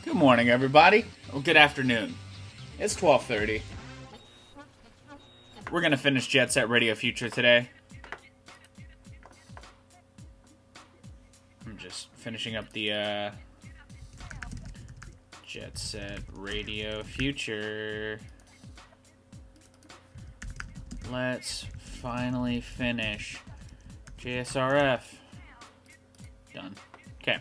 Good morning, everybody. Well, good afternoon. It's 12:30. We're gonna finish Jet Set Radio Future today. I'm just finishing up the Jet Set Radio Future. Let's finally finish JSRF. Done. Okay.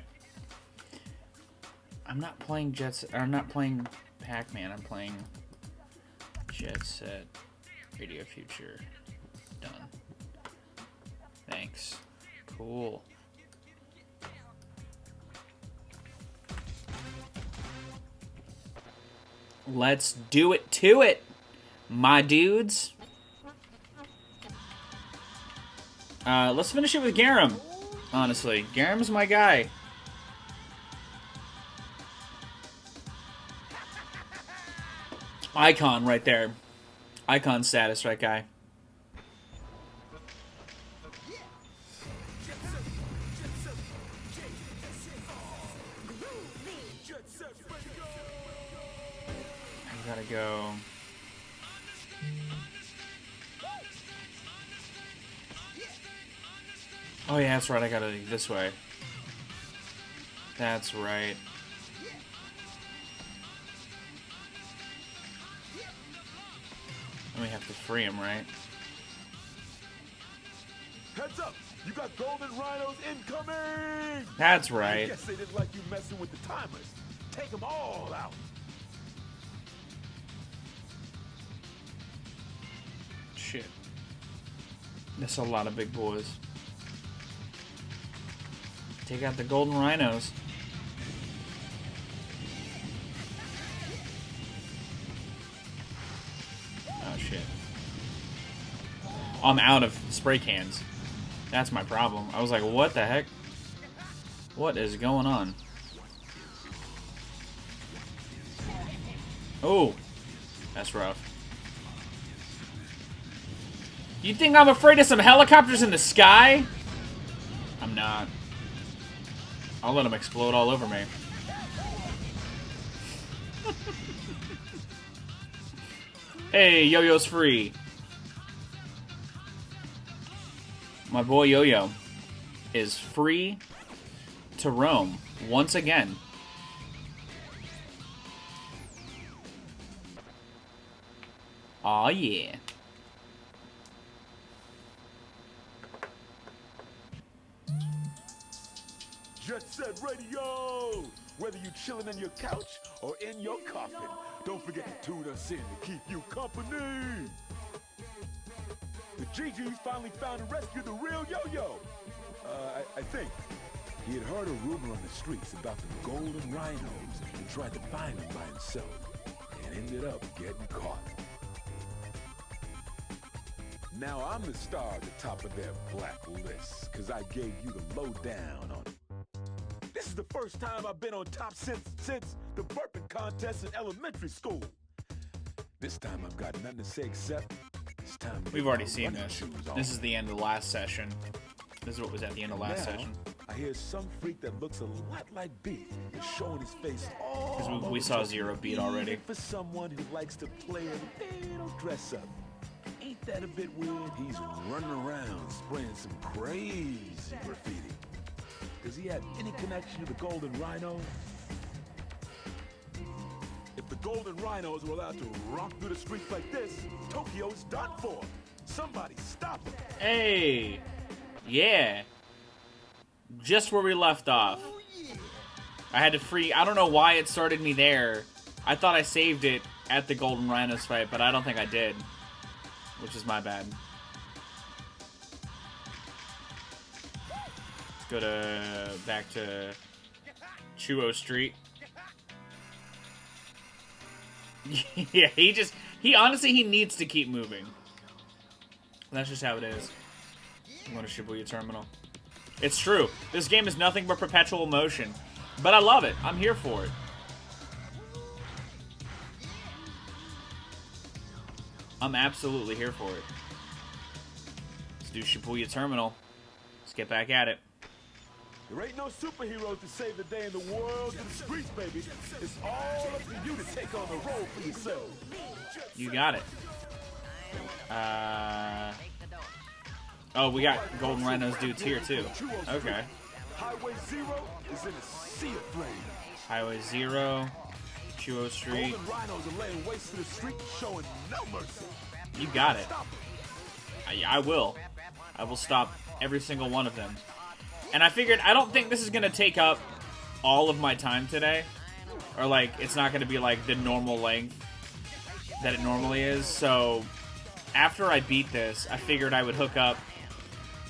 I'm not playing I'm not playing Pac-Man. I'm playing Jet Set Radio Future. Done. Thanks. Cool. Let's do it to it, my dudes. Let's finish it with Garam. Honestly, Garam's my guy. Icon right there. Icon status, right, guy? I gotta go. Oh yeah, that's right, I gotta go this way. That's right. And we have to free him, right? Heads up! You got golden rhinos incoming! That's right. I guess they didn't like you messing with the timers. Take them all out. Shit. That's a lot of big boys. Take out the golden rhinos. Oh shit. I'm out of spray cans. That's my problem. I was like, what the heck? What is going on? Oh, that's rough. You think I'm afraid of some helicopters in the sky? I'm not. I'll let them explode all over me. Hey, Yo-Yo's free. My boy Yo-Yo is free to roam once again. Aw, yeah. Jet Set Radio! Whether you chilling in your couch or in your coffin, don't forget to tune us in to keep you company! The GG's finally found and rescued the real Yo-Yo! I think. He had heard a rumor on the streets about the golden rhinos and tried to find them by himself, and ended up getting caught. Now I'm the star at the top of their black list, cause I gave you the lowdown on them. This is the first time I've been on top since the burping contest in elementary school. This time I've got nothing to say except it's time to We've already seen this. This is the end of the last session. This is what was at the end of last session. I hear some freak that looks a lot like Beat is showing his face all Because we saw Zero Beat already. for someone who likes to play a little dress up. Ain't that a bit weird? He's running around spraying some crazy graffiti. Does he have any connection to the Golden Rhino? If the Golden Rhinos were allowed to rock through the streets like this, Tokyo's done for. Somebody stop them. Hey! Yeah. Just where we left off. I had to free... I don't know why it started me there. I thought I saved it at the Golden Rhinos fight, but I don't think I did. Which is my bad. Let's go to... back to... Chuo Street. Yeah, he honestly, he needs to keep moving. That's just how it is. I'm going to Shibuya Terminal. It's true. This game is nothing but perpetual motion. But I love it. I'm here for it. I'm absolutely here for it. Let's do Shibuya Terminal. Let's get back at it. There ain't no superheroes to save the day in the world of the streets, baby. It's all up to you to take on the role for yourself. You got it. Oh, we got Golden Rhino's dudes here, too. Okay. Highway 0 is in a sea of flames. Highway 0, Chuo Street. Golden Rhinos are laying waste to the street, showing no mercy. You got it. I will. I will stop every single one of them. And I figured, I don't think this is going to take up all of my time today. Or, like, it's not going to be, like, the normal length that it normally is. So, after I beat this, I figured I would hook up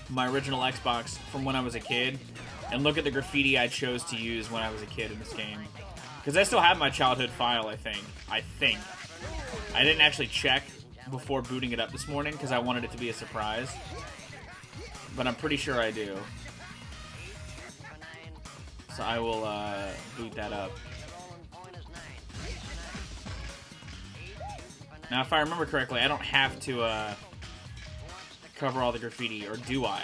my original Xbox from when I was a kid and look at the graffiti I chose to use when I was a kid in this game. Because I still have my childhood file, I think. I didn't actually check before booting it up this morning because I wanted it to be a surprise. But I'm pretty sure I do. So I will boot that up. Now, if I remember correctly, I don't have to cover all the graffiti, or do I?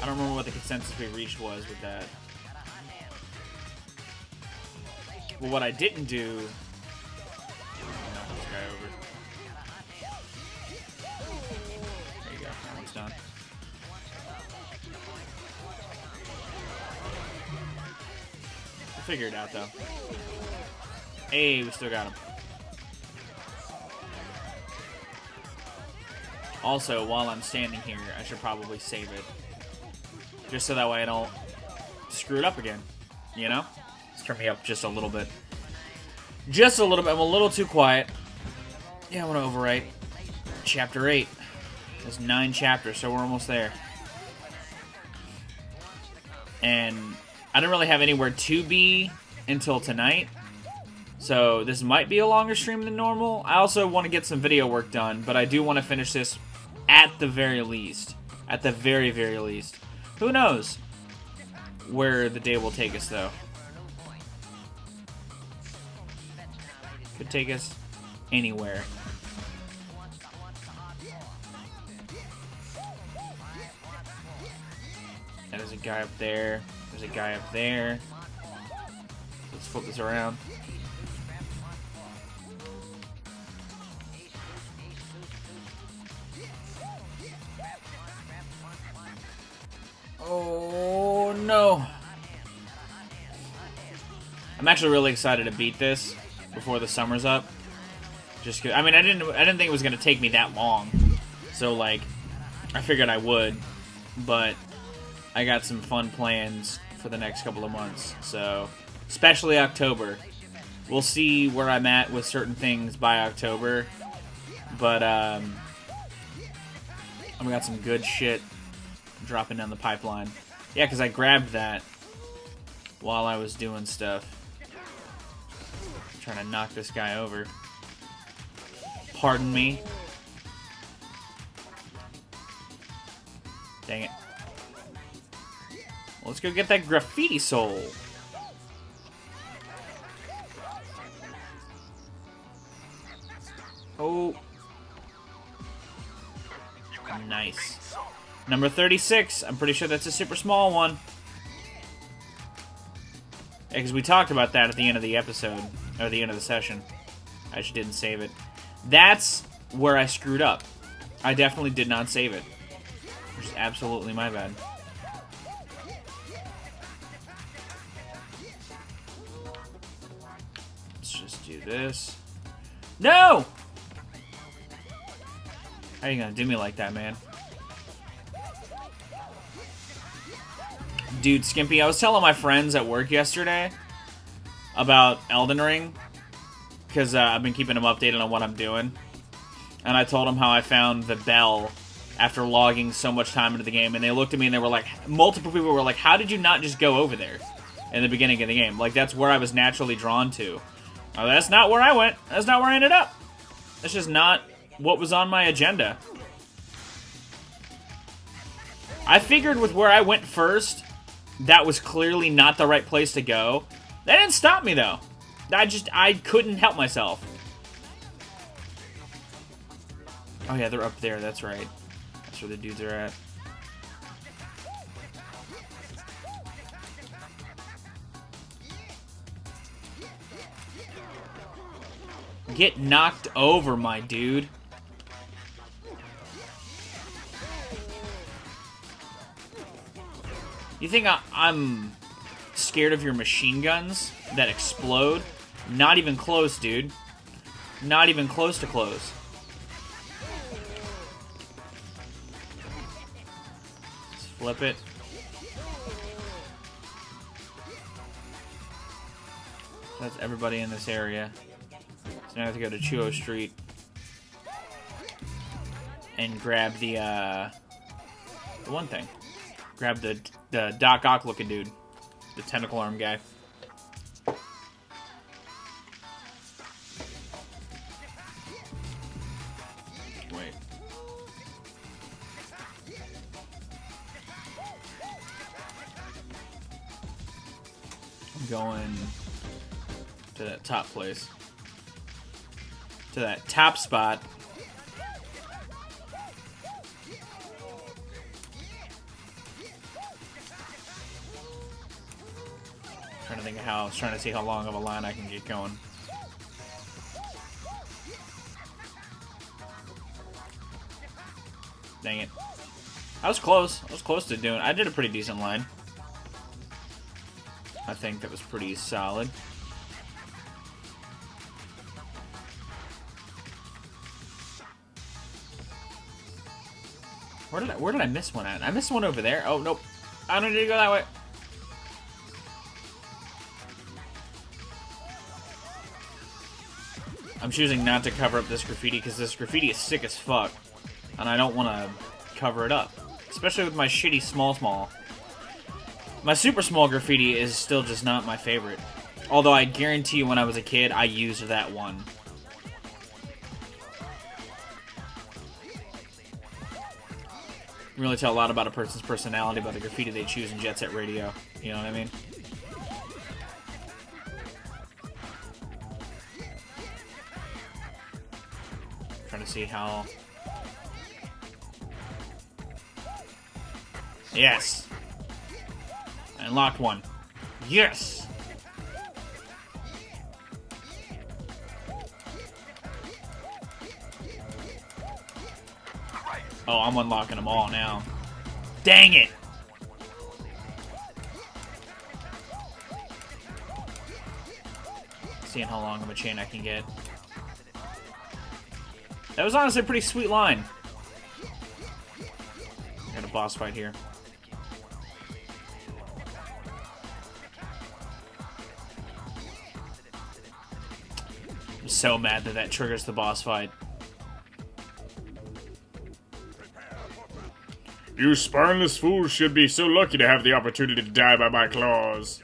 I don't remember what the consensus we reached was with that. Well, what I didn't do... Knock this guy over. There you go. That one's done. We'll figure it out, though. Hey, we still got him. Also, while I'm standing here, I should probably save it. Just so that way I don't screw it up again. You know? Let's turn me up just a little bit. Just a little bit. I'm a little too quiet. Yeah, I want to overwrite. Chapter 8. There's 9 chapters, so we're almost there. And I don't really have anywhere to be until tonight. So this might be a longer stream than normal. I also want to get some video work done, but I do want to finish this at the very least. At the very, very least. Who knows where the day will take us, though. Could take us anywhere. There's a guy up there. There's a guy up there. Let's flip this around. Oh no. I'm actually really excited to beat this before the summer's up. Just 'cause, I mean, I didn't think it was going to take me that long. So like I figured I would, but I got some fun plans for the next couple of months. So, especially October. We'll see where I'm at with certain things by October. But I've got some good shit dropping down the pipeline. Yeah, because I grabbed that while I was doing stuff. Trying to knock this guy over. Pardon me. Dang it. Let's go get that graffiti soul. Oh. Nice. Number 36. I'm pretty sure that's a super small one. Yeah, because we talked about that at the end of the episode. Or the end of the session. I just didn't save it. That's where I screwed up. I definitely did not save it. Which is absolutely my bad. Let's just do this. No! How are you gonna do me like that, man? Dude, Skimpy, I was telling my friends at work yesterday about Elden Ring, because I've been keeping them updated on what I'm doing. And I told them how I found the bell after logging so much time into the game, and they looked at me and they were like, multiple people were like, how did you not just go over there in the beginning of the game? Like, that's where I was naturally drawn to. Oh, that's not where I went. That's not where I ended up. That's just not what was on my agenda. I figured with where I went first, that was clearly not the right place to go. That didn't stop me, though. I couldn't help myself. Oh, yeah, they're up there. That's right. That's where the dudes are at. Get knocked over, my dude. You think I'm scared of your machine guns that explode? Not even close, dude. Not even close to close. Let's flip it. That's everybody in this area. So now I have to go to Chuo Street and grab the one thing. Grab the Doc Ock looking dude. The tentacle arm guy. Wait. I'm going to that top place. To that top spot. Trying to think of how I was trying to see how long of a line I can get going. Dang it. I was close. I was close to doing. I did a pretty decent line. I think that was pretty solid. Where did I miss one at? I missed one over there. Oh nope. I don't need to go that way. I'm choosing not to cover up this graffiti because this graffiti is sick as fuck. And I don't want to cover it up. Especially with my shitty small. My super small graffiti is still just not my favorite. Although I guarantee you when I was a kid, I used that one. You can really tell a lot about a person's personality by the graffiti they choose in Jet Set Radio. You know what I mean? Trying to see how... Yes! I unlocked one. Yes! Oh, I'm unlocking them all now. Dang it! Seeing how long of a chain I can get. That was honestly a pretty sweet line. Got a boss fight here. I'm so mad that that triggers the boss fight. You spineless fools should be so lucky to have the opportunity to die by my claws.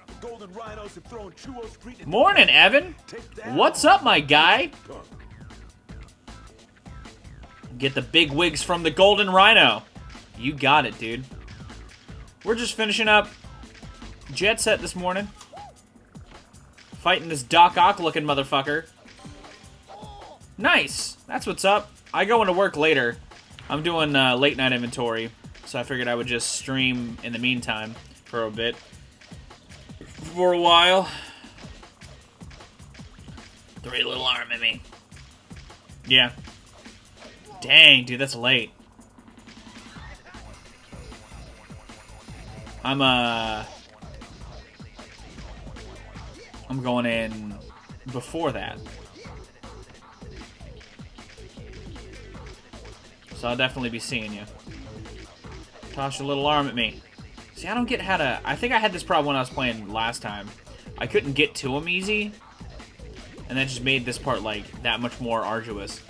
Morning, Evan. What's up, my guy? Get the big wigs from the Golden Rhino. You got it, dude. We're just finishing up Jet Set this morning. Fighting this Doc Ock looking motherfucker. Nice. That's what's up. I go into work later. I'm doing late night inventory. So I figured I would just stream in the meantime for a bit. For a while. 3 little arm at me. Yeah. Dang, dude, that's late. I'm going in before that. So I'll definitely be seeing you. Toss your little arm at me. See, I don't get how to... I think I had this problem when I was playing last time. I couldn't get to him easy. And that just made this part, like, that much more arduous.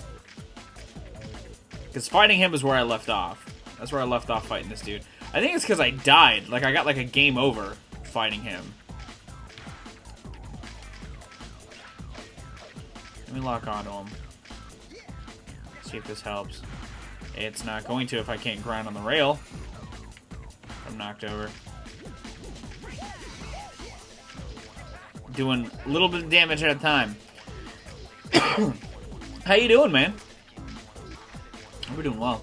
Because fighting him is where I left off. That's where I left off fighting this dude. I think it's because I died. Like, I got, like, a game over fighting him. Let me lock onto him. See if this helps. It's not going to if I can't grind on the rail. I'm knocked over. Doing a little bit of damage at a time. How you doing, man? We're doing well.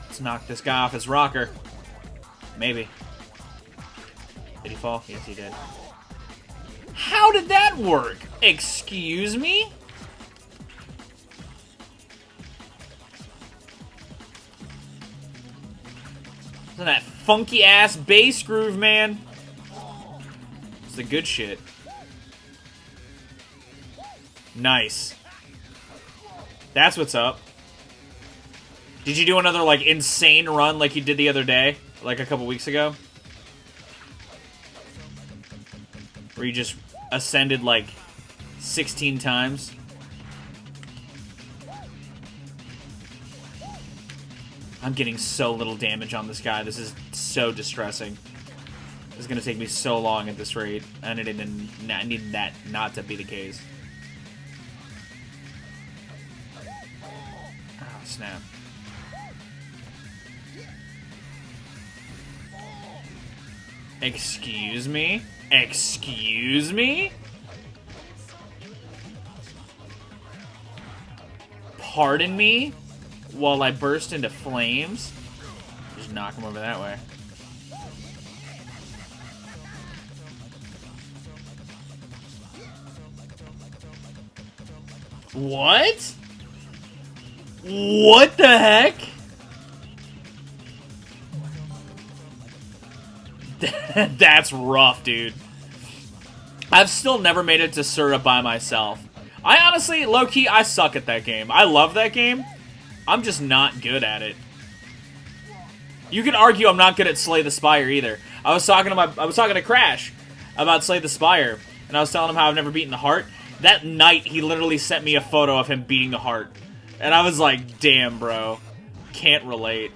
Let's knock this guy off his rocker. Maybe. fall? Yes, he did. How did that work? Excuse me? Isn't that funky-ass bass groove, man? It's the good shit. Nice. That's what's up. Did you do another, like, insane run like you did the other day? Like a couple weeks ago? Where you just ascended, like, 16 times? I'm getting so little damage on this guy. This is so distressing. This is gonna take me so long at this rate. I need that not to be the case. Oh, snap. Excuse me? Excuse me? Pardon me? While I burst into flames? Just knock him over that way. What? What the heck? That's rough, dude. I've still never made it to Sura by myself. I honestly, low-key, I suck at that game. I love that game. I'm just not good at it. You could argue I'm not good at Slay the Spire either. I was talking to Crash about Slay the Spire, and I was telling him how I've never beaten the heart. That night, he literally sent me a photo of him beating the heart. And I was like, damn, bro. Can't relate.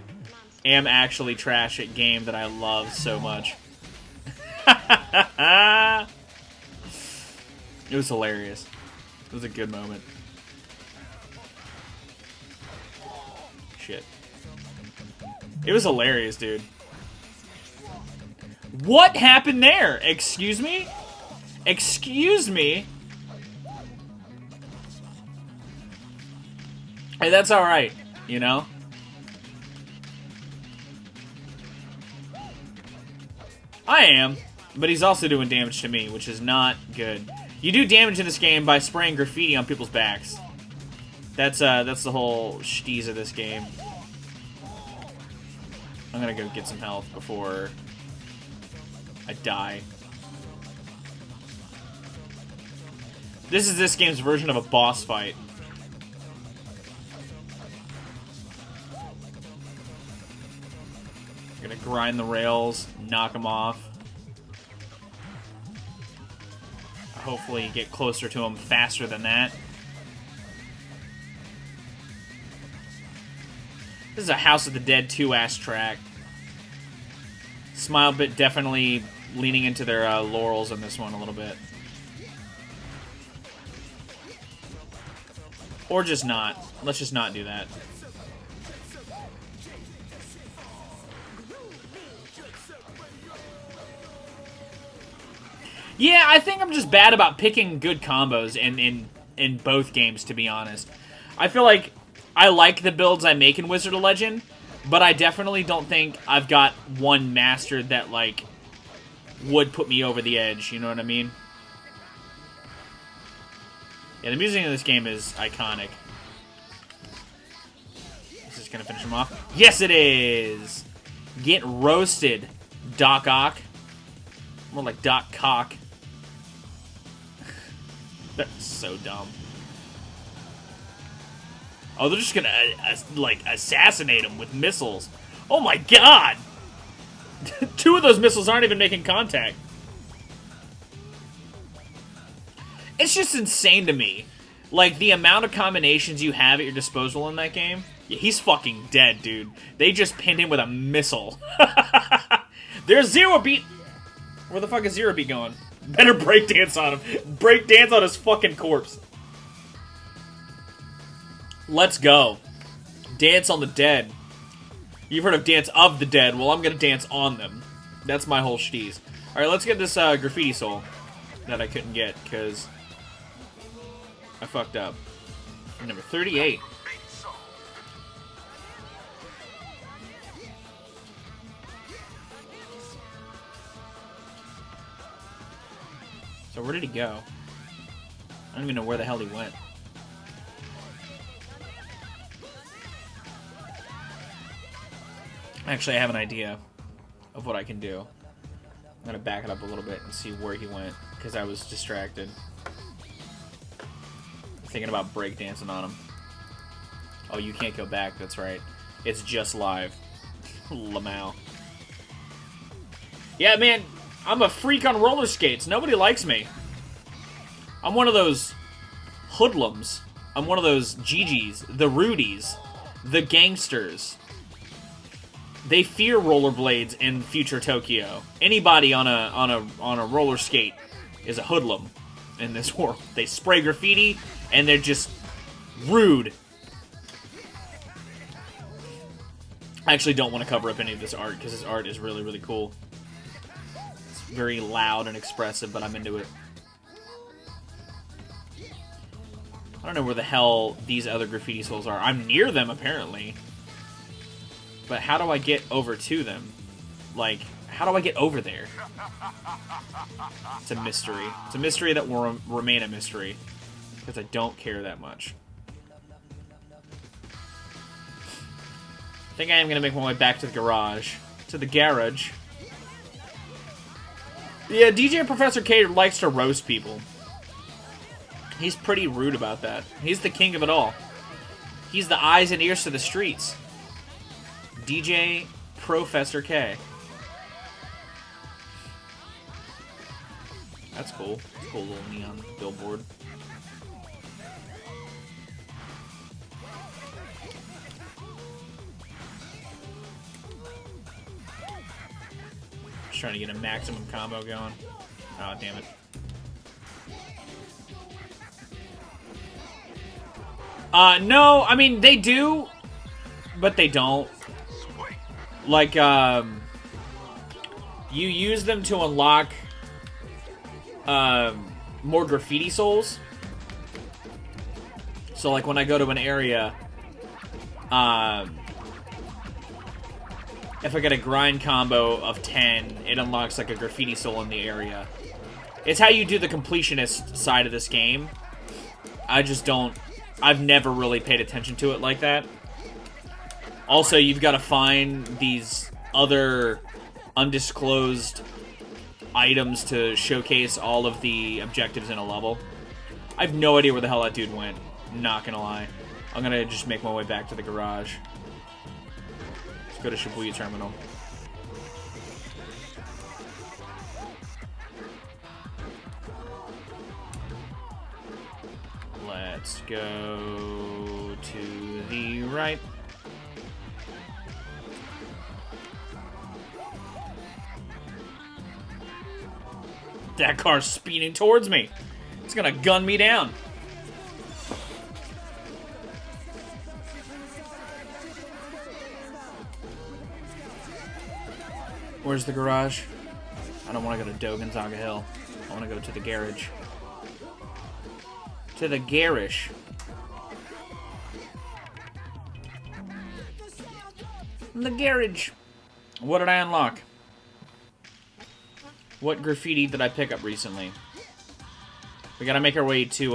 Am actually trash at game that I love so much. It was hilarious. It was a good moment. Shit. It was hilarious, dude. What happened there? Excuse me? Excuse me? Hey, that's alright, you know? I am, but he's also doing damage to me, which is not good. You do damage in this game by spraying graffiti on people's backs. That's the whole shtiz of this game. I'm gonna go get some health before I die. This is this game's version of a boss fight. I'm gonna grind the rails, knock them off. Hopefully get closer to him faster than that. This is a House of the Dead 2-ass track. Smilebit definitely leaning into their laurels in this one a little bit. Or just not. Let's just not do that. Yeah, I think I'm just bad about picking good combos in both games, to be honest. I feel like I like the builds I make in Wizard of Legend, but I definitely don't think I've got one mastered that, like, would put me over the edge, you know what I mean? Yeah, the music in this game is iconic. Is this gonna finish him off? Yes, it is! Get roasted, Doc Ock. More like Doc Cock. That's so dumb. Oh, they're just gonna, like, assassinate him with missiles. Oh my god! 2 of those missiles aren't even making contact. It's just insane to me. Like, the amount of combinations you have at your disposal in that game. Yeah, he's fucking dead, dude. They just pinned him with a missile. There's Zero Beat. Where the fuck is Zero Beat going? Better breakdance on him. Breakdance on his fucking corpse. Let's go. Dance on the dead. You've heard of Dance of the Dead. Well, I'm gonna dance on them. That's my whole shtiz. Alright, let's get this graffiti soul that I couldn't get, because I fucked up. Number 38. So where did he go? I don't even know where the hell he went. Actually, I have an idea of what I can do. I'm gonna back it up a little bit and see where he went, because I was distracted. Thinking about breakdancing on him. Oh, you can't go back, that's right. It's just live. Lamau. Yeah, man, I'm a freak on roller skates. Nobody likes me. I'm one of those hoodlums. I'm one of those GGs, the Rudies, the gangsters. They fear rollerblades in future Tokyo. Anybody on a roller skate is a hoodlum in this world. They spray graffiti and they're just rude. I actually don't want to cover up any of this art because this art is really, really cool. It's very loud and expressive, but I'm into it. I don't know where the hell these other graffiti souls are. I'm near them, apparently. But how do I get over to them? Like, how do I get over there? It's a mystery. It's a mystery that will remain a mystery. Because I don't care that much. I think I am going to make my way back to the garage. To the garage. Yeah, DJ Professor K likes to roast people. He's pretty rude about that. He's the king of it all. He's the eyes and ears to the streets. DJ Professor K. That's cool. It's a cool little neon billboard. Just trying to get a maximum combo going. Oh, damn it. No, I mean, they do, but they don't. Like, you use them to unlock, more graffiti souls. So, like, when I go to an area, if I get a grind combo of 10, it unlocks, like, a graffiti soul in the area. It's how you do the completionist side of this game. I just don't... I've never really paid attention to it like that. Also, you've got to find these other undisclosed items to showcase all of the objectives in a level. I have no idea where the hell that dude went. Not gonna lie. I'm gonna just make my way back to the garage. Let's go to Shibuya Terminal. Let's go to the right. That car's speeding towards me. It's gonna gun me down. Where's the garage? I don't want to go to Dogenzaga Hill. I want to go to the garage. To the garish. The garage. What did I unlock? What graffiti did I pick up recently? We gotta make our way to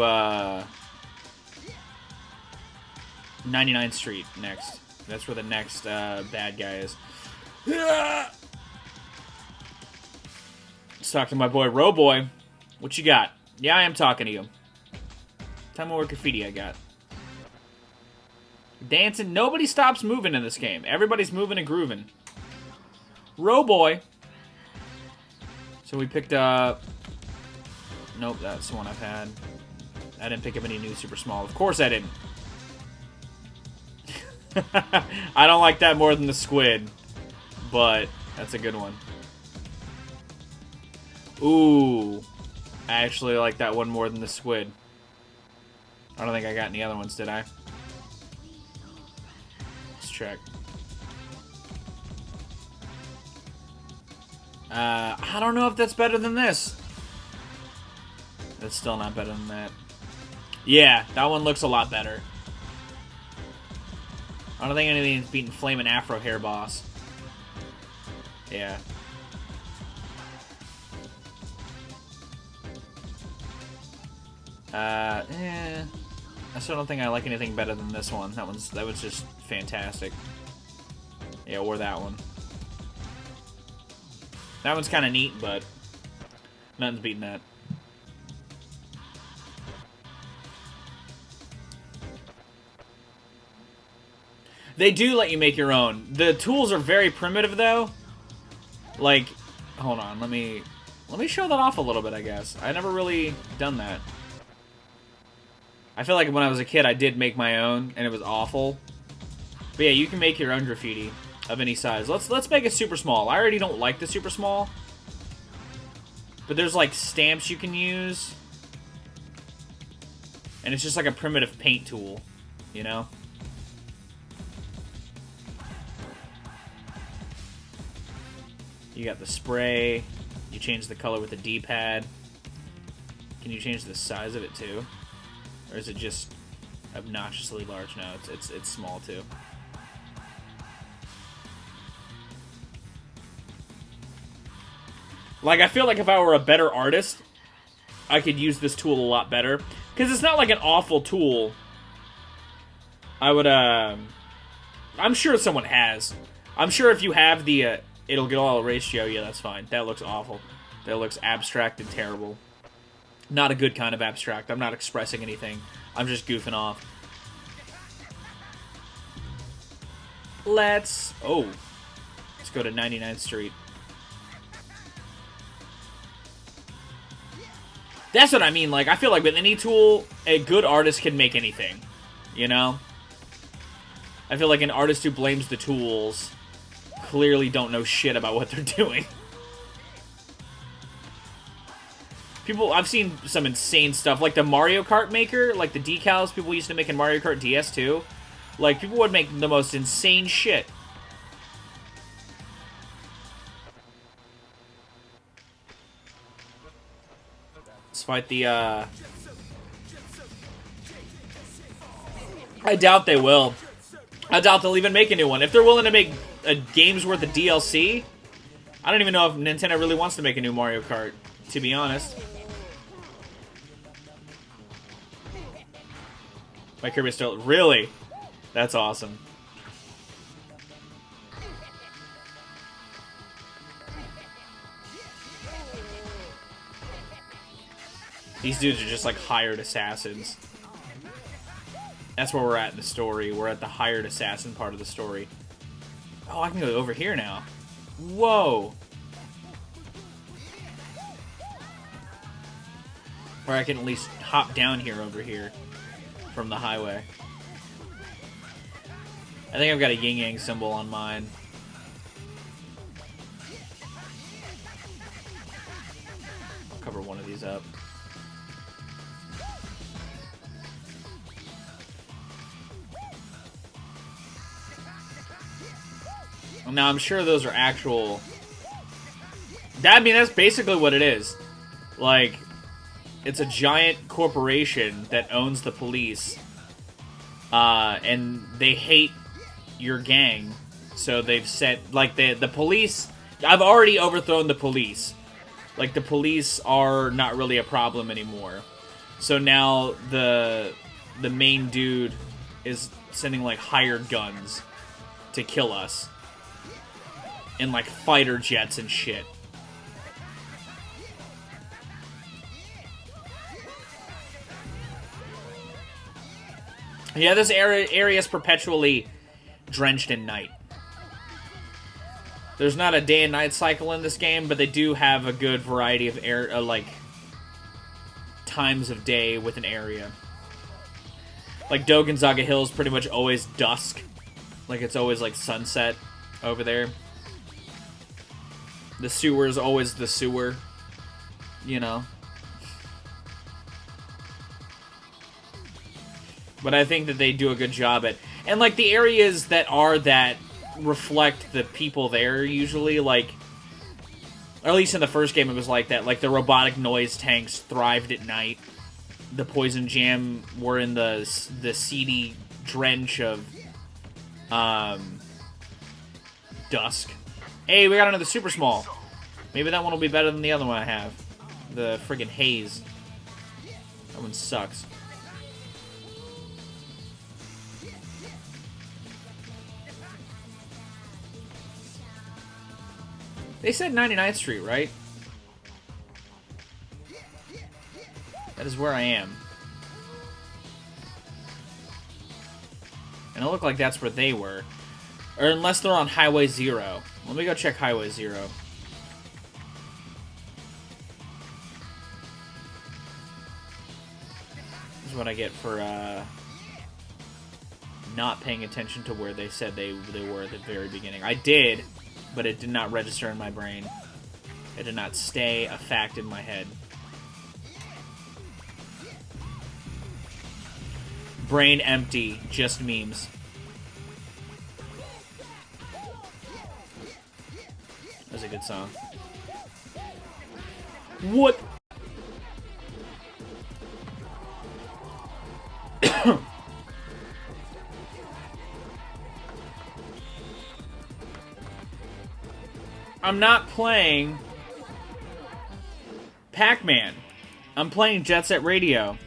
99th Street next. That's where the next bad guy is. Let's talk to my boy Roboy. What you got? Yeah, I am talking to you. Tell me what graffiti I got. Dancing. Nobody stops moving in this game. Everybody's moving and grooving. Roboy. So we picked up... Nope, that's the one I've had. I didn't pick up any new super small. Of course I didn't. I don't like that more than the squid. But that's a good one. Ooh. I actually like that one more than the squid. I don't think I got any other ones, did I? Let's check. I don't know if that's better than this. That's still not better than that. Yeah, that one looks a lot better. I don't think anything's beating Flamin' Afro Hair Boss. Yeah. I still don't think I like anything better than this one. That was just fantastic. Yeah, or that one. That one's kind of neat, but nothing's beating that. They do let you make your own. The tools are very primitive, though. Like, hold on, let me show that off a little bit, I guess. I never really done that. I feel like when I was a kid, I did make my own, and it was awful. But yeah, you can make your own graffiti of any size. Let's make it super small. I already don't like the super small. But there's, like, stamps you can use. And it's just like a primitive paint tool, you know? You got the spray. You change the color with the D-pad. Can you change the size of it too? Or is it just obnoxiously large? No, it's small too. Like, I feel like if I were a better artist, I could use this tool a lot better. Because it's not like an awful tool. I would, I'm sure someone has. I'm sure if you have the, it'll get all the ratio. Yeah, that's fine. That looks awful. That looks abstract and terrible. Not a good kind of abstract. I'm not expressing anything. I'm just goofing off. Let's go to 99th Street. That's what I mean. Like, I feel like with any tool, a good artist can make anything. You know? I feel like an artist who blames the tools clearly don't know shit about what they're doing. People, I've seen some insane stuff, like the Mario Kart maker, like the decals people used to make in Mario Kart DS 2. Like, people would make the most insane shit. Let's fight the, I doubt they will. I doubt they'll even make a new one. If they're willing to make a game's worth of DLC, I don't even know if Nintendo really wants to make a new Mario Kart, to be honest. My Kirby still... Really? That's awesome. These dudes are just like hired assassins. That's where we're at in the story. We're at the hired assassin part of the story. Oh, I can go over here now. Whoa. Or I can at least hop down here over here from the highway. I think I've got a yin-yang symbol on mine. I'll cover one of these up. Now, I'm sure those are actual... I mean, that's basically what it is. Like, it's a giant corporation that owns the police. And they hate your gang. So they've set... Like, the police... I've already overthrown the police. Like, the police are not really a problem anymore. So now the main dude is sending, like, hired guns to kill us. And, like, fighter jets and shit. Yeah, this area is perpetually drenched in night. There's not a day and night cycle in this game, but they do have a good variety of like times of day with an area. Like Dogonzaga Hill is pretty much always dusk. Like it's always like sunset over there. The sewer is always the sewer, you know. But I think that they do a good job at... And, like, the areas that reflect the people there, usually, like... Or at least in the first game it was like that. Like, the robotic noise tanks thrived at night. The Poison Jam were in the seedy drench of... dusk. Hey, we got another super small. Maybe that one will be better than the other one I have. The friggin' haze. That one sucks. They said 99th Street, right? That is where I am. And it looked like that's where they were. Or unless they're on Highway 0. Let me go check Highway 0. This is what I get for not paying attention to where they said they were at the very beginning. I did, but it did not register in my brain. It did not stay a fact in my head. Brain empty, just memes. That was a good song. What? I'm not playing Pac-Man. I'm playing Jet Set Radio.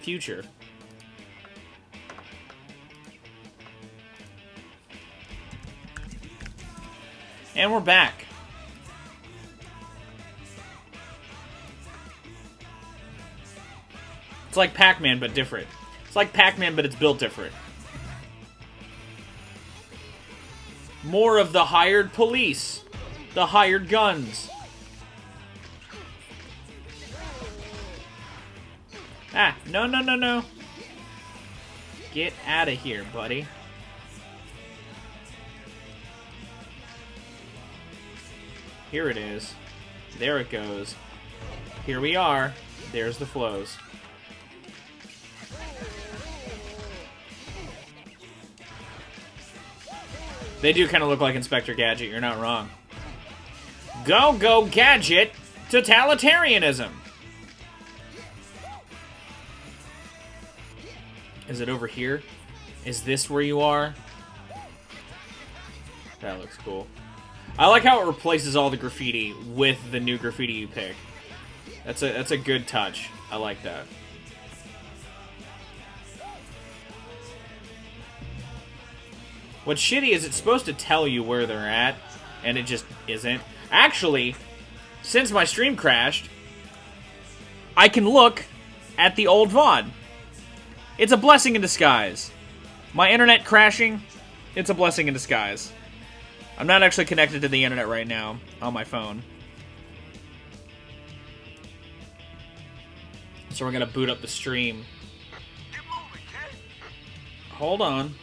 Future. And we're back. It's like Pac-Man, but different. It's like Pac-Man, but it's built different. More of the hired police. The hired guns. Ah, no, no, no, no. Get out of here, buddy. Here it is. There it goes. Here we are. There's the flows. They do kind of look like Inspector Gadget, you're not wrong. Go, go, Gadget! Totalitarianism! Is it over here? Is this where you are? That looks cool. I like how it replaces all the graffiti with the new graffiti you pick. That's a good touch. I like that. What's shitty is it's supposed to tell you where they're at, and it just isn't. Actually, since my stream crashed, I can look at the old VOD. It's a blessing in disguise. My internet crashing, it's a blessing in disguise. I'm not actually connected to the internet right now on my phone. So we're gonna boot up the stream. Hold on.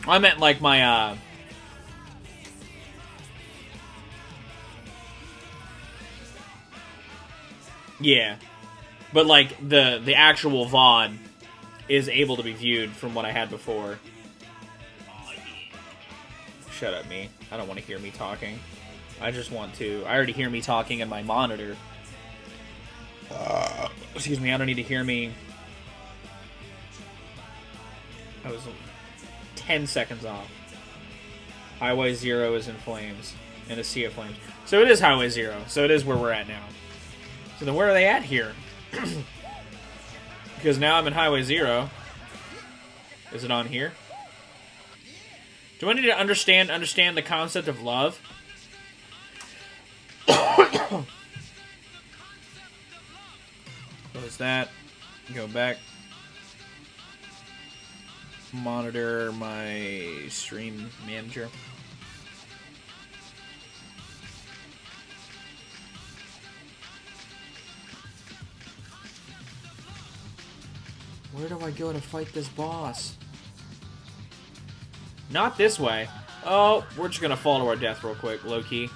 I meant like my, yeah. But like the actual VOD is able to be viewed from what I had before. Shut up, me. I don't want to hear me talking. I just want to. I already hear me talking in my monitor. Excuse me, I don't need to hear me. I was 10 seconds off. Highway 0 is in flames. In a sea of flames. So it is Highway 0. So it is where we're at now. So then where are they at here? Because now I'm in Highway 0. Is it on here? Do I need to understand the concept of love? Close that. Go back. Monitor my stream manager. Where do I go to fight this boss? Not this way. Oh, we're just gonna fall to our death real quick, low-key.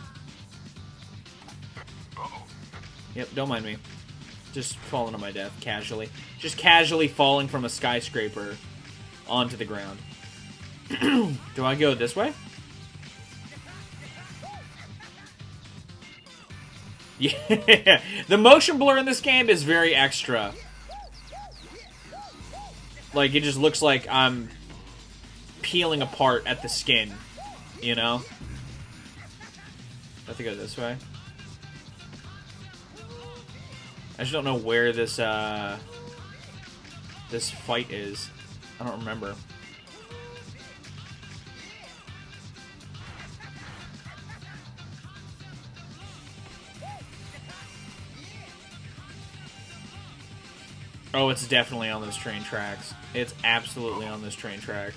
Yep, don't mind me. Just falling to my death, casually. Just casually falling from a skyscraper onto the ground. Do I go this way? Yeah, the motion blur in this game is very extra. Like, it just looks like I'm peeling apart at the skin, you know? have to go this way. I just don't know where this this fight is. I don't remember. Oh, it's definitely on those train tracks. It's absolutely on those train tracks.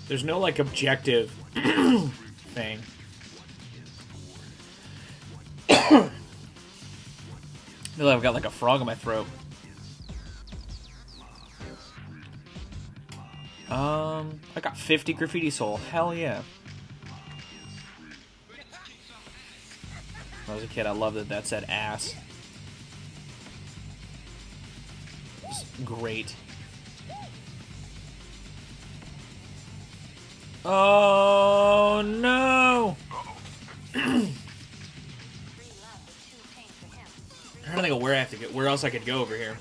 There's no, like, objective thing. I feel like I've got, like, a frog in my throat. I got 50 graffiti soul. Hell yeah. When I was a kid, I loved that said ass. It's great. Oh no! I'm trying to think of where I have to go. Where else I could go over here?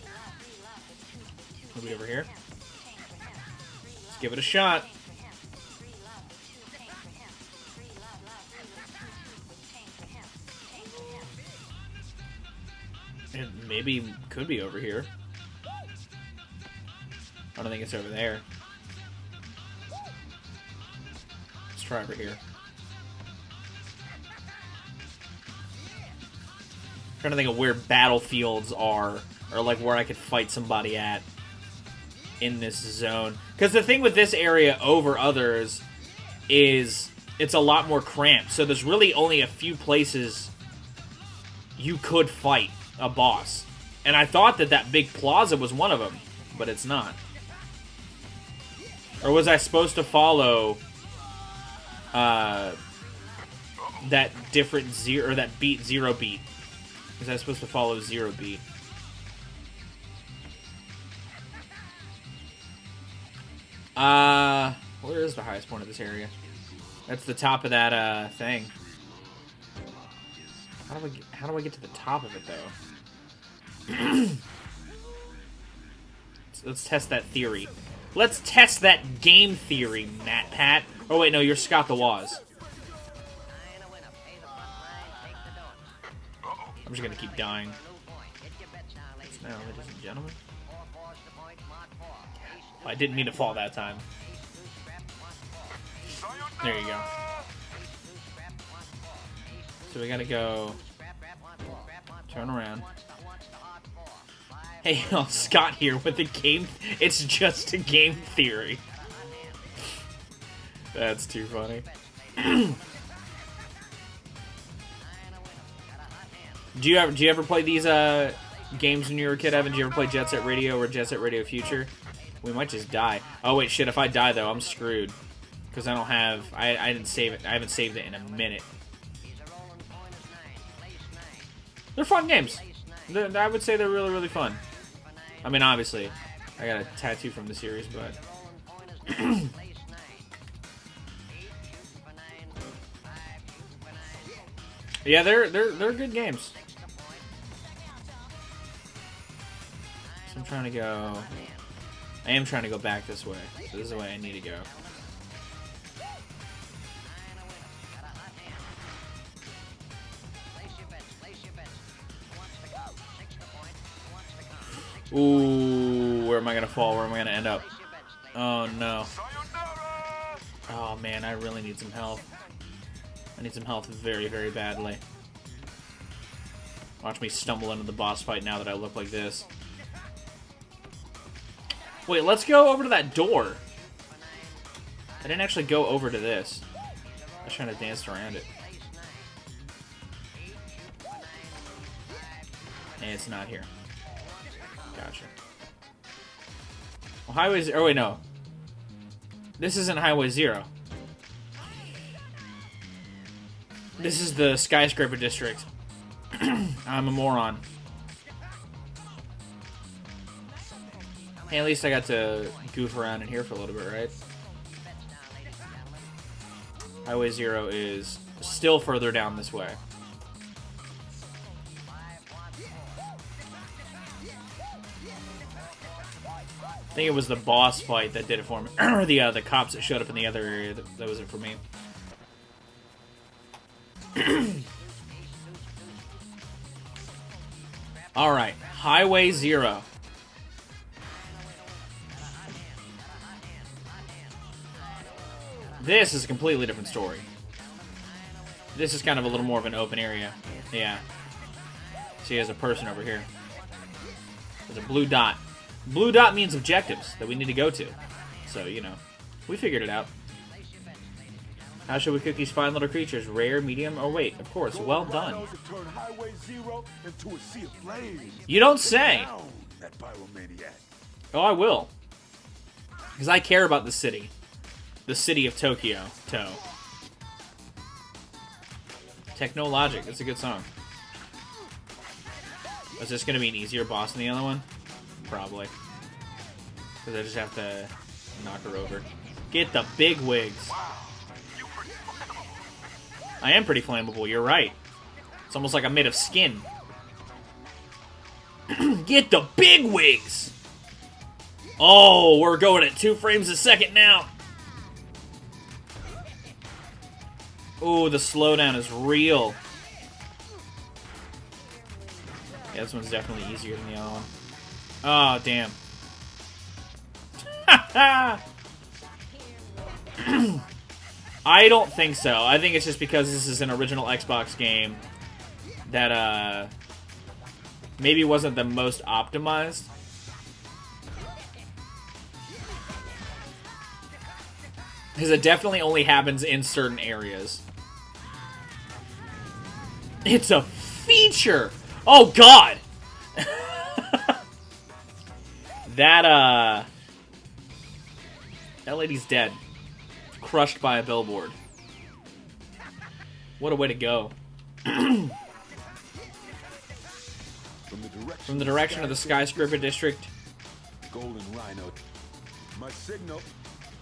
Maybe over here. Let's give it a shot. It maybe could be over here. I don't think it's over there. Let's try over here. I'm trying to think of where battlefields are, or like where I could fight somebody at in this zone. Because the thing with this area over others is it's a lot more cramped. So there's really only a few places you could fight a boss. And I thought that that big plaza was one of them, but it's not. Or was I supposed to follow that different zero, or that beat, zero beat? Was I supposed to follow zero beat? Where is the highest point of this area? That's the top of that thing. How do I get to the top of it though? Let's test that theory. Let's test that game theory, Matt Pat. Oh wait, no, you're Scott the Woz. I'm just gonna keep dying. Now, ladies and gentlemen. I didn't mean to fall that time. There you go. So we gotta go. Turn around. Hey, Scott here with the game. It's just a game theory. That's too funny. Do you ever play these games when you were a kid, Evan? Did you ever play Jet Set Radio or Jet Set Radio Future? We might just die. Oh wait, shit! If I die though, I'm screwed because I don't have. I didn't save it. I haven't saved it in a minute. They're fun games. I would say they're really, really fun. I mean, obviously, I got a tattoo from the series, but yeah, they're good games. So I'm trying to go. I am trying to go back this way. So this is the way I need to go. Ooh, where am I gonna fall? Where am I gonna end up? Oh no. Oh man, I really need some health. I need some health very, very badly. Watch me stumble into the boss fight now that I look like this. Wait, let's go over to that door. I didn't actually go over to this. I was trying to dance around it. And it's not here. Gotcha. Well, Highway... Oh, wait, no. This isn't Highway 0. This is the Skyscraper District. I'm a moron. Hey, at least I got to goof around in here for a little bit, right? Highway 0 is still further down this way. think it was the boss fight that did it for me. Or the cops that showed up in the other area. That was it for me. Alright. Highway 0. This is a completely different story. This is kind of a little more of an open area. Yeah. See, there's a person over here. There's a blue dot. Blue dot means objectives that we need to go to. So, you know, we figured it out. How should we cook these fine little creatures? Rare, medium, or wait, of course, well done. You don't say. Oh, I will. Because I care about the city. The city of Tokyo. Technologic, that's a good song. Is this going to be an easier boss than the other one? Probably. Because I just have to knock her over. Get the big wigs. I am pretty flammable, you're right. It's almost like I'm made of skin. Get the big wigs! Oh, we're going at 2 frames a second now. Oh, the slowdown is real. Yeah, this one's definitely easier than the other one. Oh, damn. I don't think so. I think it's just because this is an original Xbox game that, maybe wasn't the most optimized. Because it definitely only happens in certain areas. It's a feature! Oh, God! That lady's dead. Crushed by a billboard. What a way to go. From the direction of the skyscraper district. Golden Rhino. My signal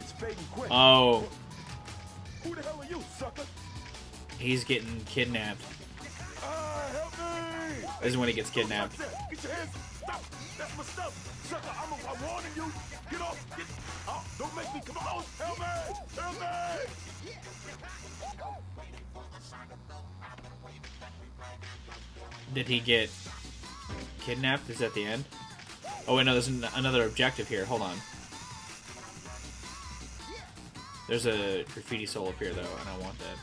is fading quick. Oh. Who the hell are you, sucker? He's getting kidnapped. Help me! This is when he gets kidnapped. Get your hands. Stop. That's my stuff. Sucker, I'm warning you. Get off. Get off. Don't make me come on. Help me. Help me. Did he get kidnapped? Is that the end? Oh, wait, no, there's another objective here. Hold on. There's a graffiti soul up here, though, and I want that.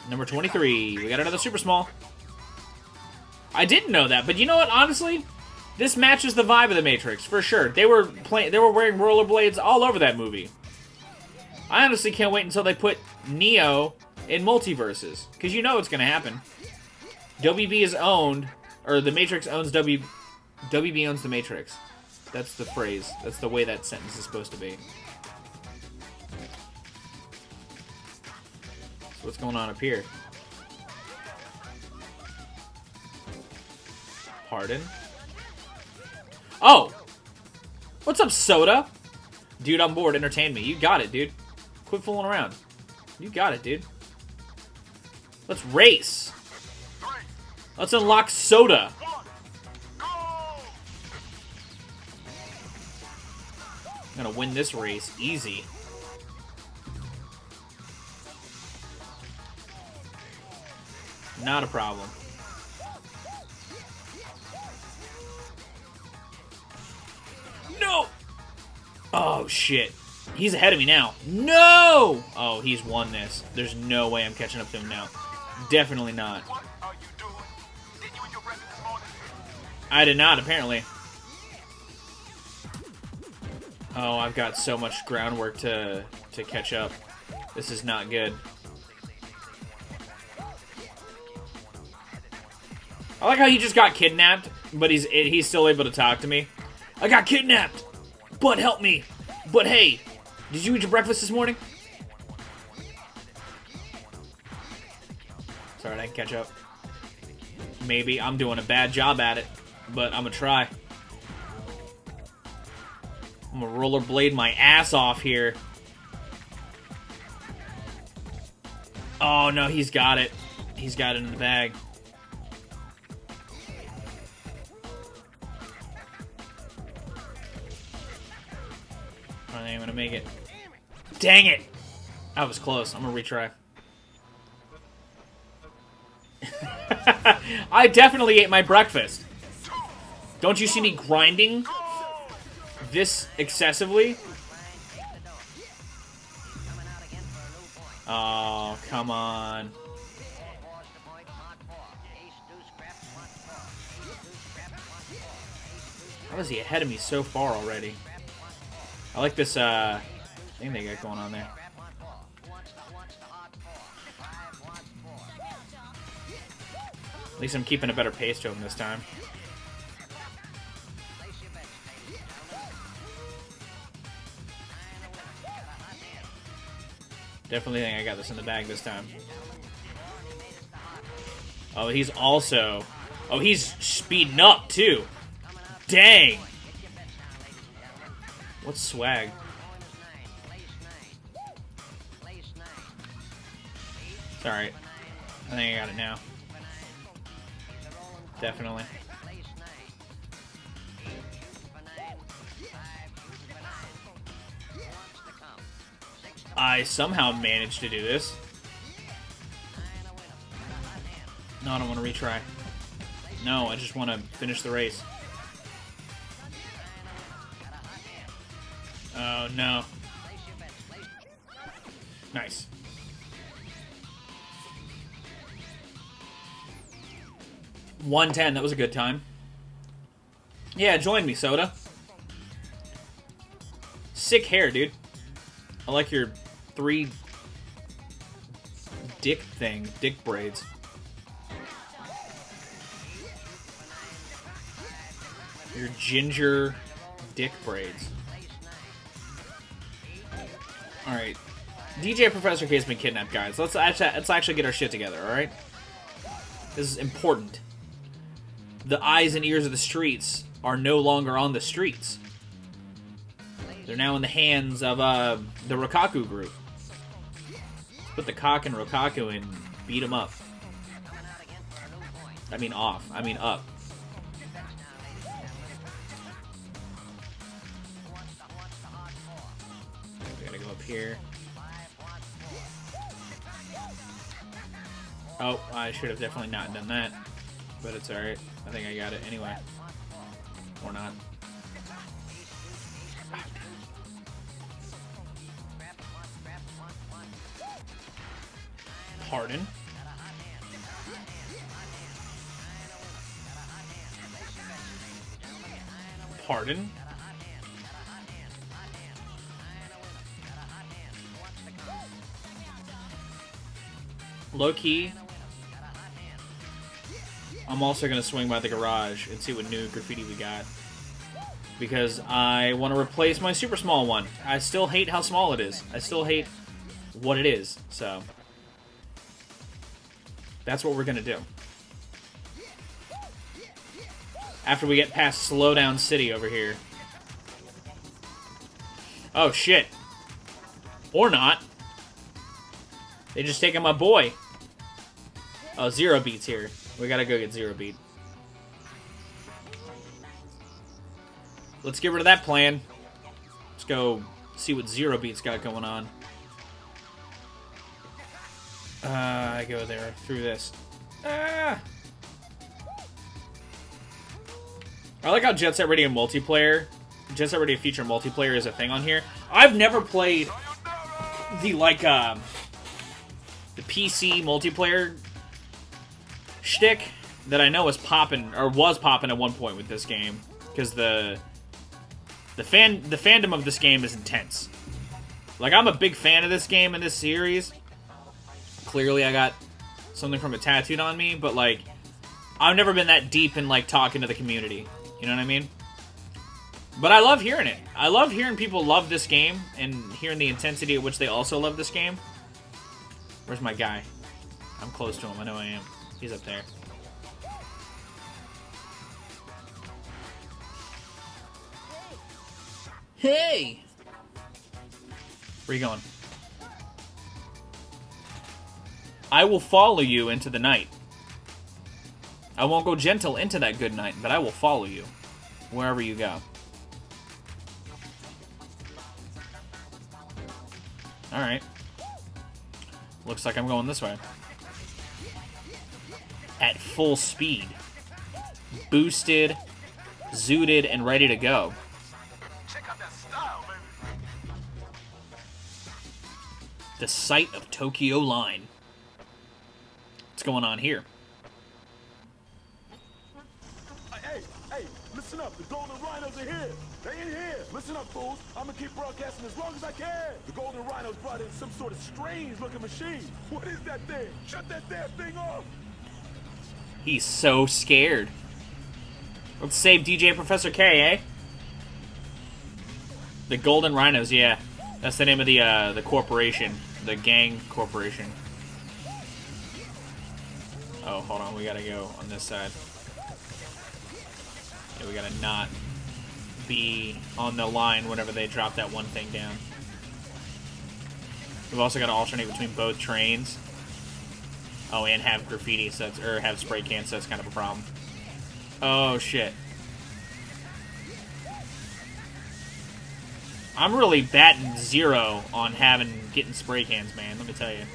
Number 23. We got another super small. I didn't know that, but you know what? Honestly, this matches the vibe of the Matrix for sure. They were wearing rollerblades all over that movie. I honestly can't wait until they put Neo in multiverses, because you know it's gonna happen. WB is owned, or the Matrix owns WB owns the Matrix. That's the phrase. That's the way that sentence is supposed to be. So what's going on up here? Pardon? Oh! What's up, Soda? Dude, I'm bored. Entertain me. You got it, dude. Quit fooling around. You got it, dude. Let's race. Let's unlock Soda. I'm gonna win this race easy. Not a problem. No! Oh, shit. He's ahead of me now. No! Oh, he's won this. There's no way I'm catching up to him now. Definitely not. What are you doing? Did you eat your breakfast this morning? I did not, apparently. Oh, I've got so much groundwork to catch up. This is not good. I like how he just got kidnapped, but he's still able to talk to me. I got kidnapped! But help me! But hey, did you eat your breakfast this morning? Sorry, I can catch up. Maybe. I'm doing a bad job at it, but I'm gonna try. I'm gonna rollerblade my ass off here. Oh no, he's got it. He's got it in the bag. I ain't gonna make it. Dang it! That was close. I'm gonna retry. I definitely ate my breakfast. Don't you see me grinding this excessively? Oh, come on. How is he ahead of me so far already? I like this thing they got going on there. At least I'm keeping a better pace to him this time. Definitely think I got this in the bag this time. Oh, he's also... Oh, he's speeding up, too. Dang! What's swag? It's alright. I think I got it now. Definitely. I somehow managed to do this. No, I don't want to retry. No, I just want to finish the race. Oh, no. Nice. $110, that was a good time. Yeah, join me, Soda. Sick hair, dude. I like your 3 dick braids. Your ginger dick braids. Alright. DJ Professor K has been kidnapped, guys. Let's actually get our shit together, alright? This is important. The eyes and ears of the streets are no longer on the streets. They're now in the hands of the Rokaku group. Let's put the cock in Rokaku and beat him up. I mean off. I mean up. We gotta go up here. Oh, I should have definitely not done that. But it's alright. I think I got it anyway. Or not. Pardon. Pardon. Low key. I'm also going to swing by the garage and see what new graffiti we got. Because I want to replace my super small one. I still hate how small it is. I still hate what it is. So, that's what we're going to do. After we get past Slowdown City over here. Oh, shit. Or not. They just taken my boy. Oh, Zero Beat's here. We gotta go get Zero Beat. Let's get rid of that plan. Let's go see what Zero Beat's got going on. I go there through this. I like how Jet Set Radio multiplayer, Jet Set Radio feature multiplayer is a thing on here. I've never played the the PC multiplayer shtick that I know is popping, or was popping at one point with this game, because the fandom of this game is intense. Like, I'm a big fan of this game and this series. Clearly, I got something from it tattooed on me, but like, I've never been that deep in like talking to the community. You know what I mean? But I love hearing it. I love hearing people love this game and hearing the intensity at which they also love this game. Where's my guy? I'm close to him. I know I am. He's up there. Hey! Where you going? I will follow you into the night. I won't go gentle into that good night, but I will follow you wherever you go. Alright. Looks like I'm going this way. At full speed. Boosted, zooted, and ready to go. Check out that style, baby. The site of Tokyo Line. What's going on here? Hey, listen up. The Golden Rhinos are here. They in here. Listen up, fools. I'm gonna keep broadcasting as long as I can. The Golden Rhinos brought in some sort of strange-looking machine. What is that thing? Shut that damn thing off. He's so scared. Let's save DJ Professor K, eh? The Golden Rhinos, yeah. That's the name of the corporation. The gang corporation. Oh, hold on. We gotta go on this side. Yeah, we gotta not be on the line whenever they drop that one thing down. We've also got to alternate between both trains. Oh, and have graffiti, so that's, or have spray cans, so that's kind of a problem. Oh, shit. I'm really batting 0 on getting spray cans, man, let me tell you.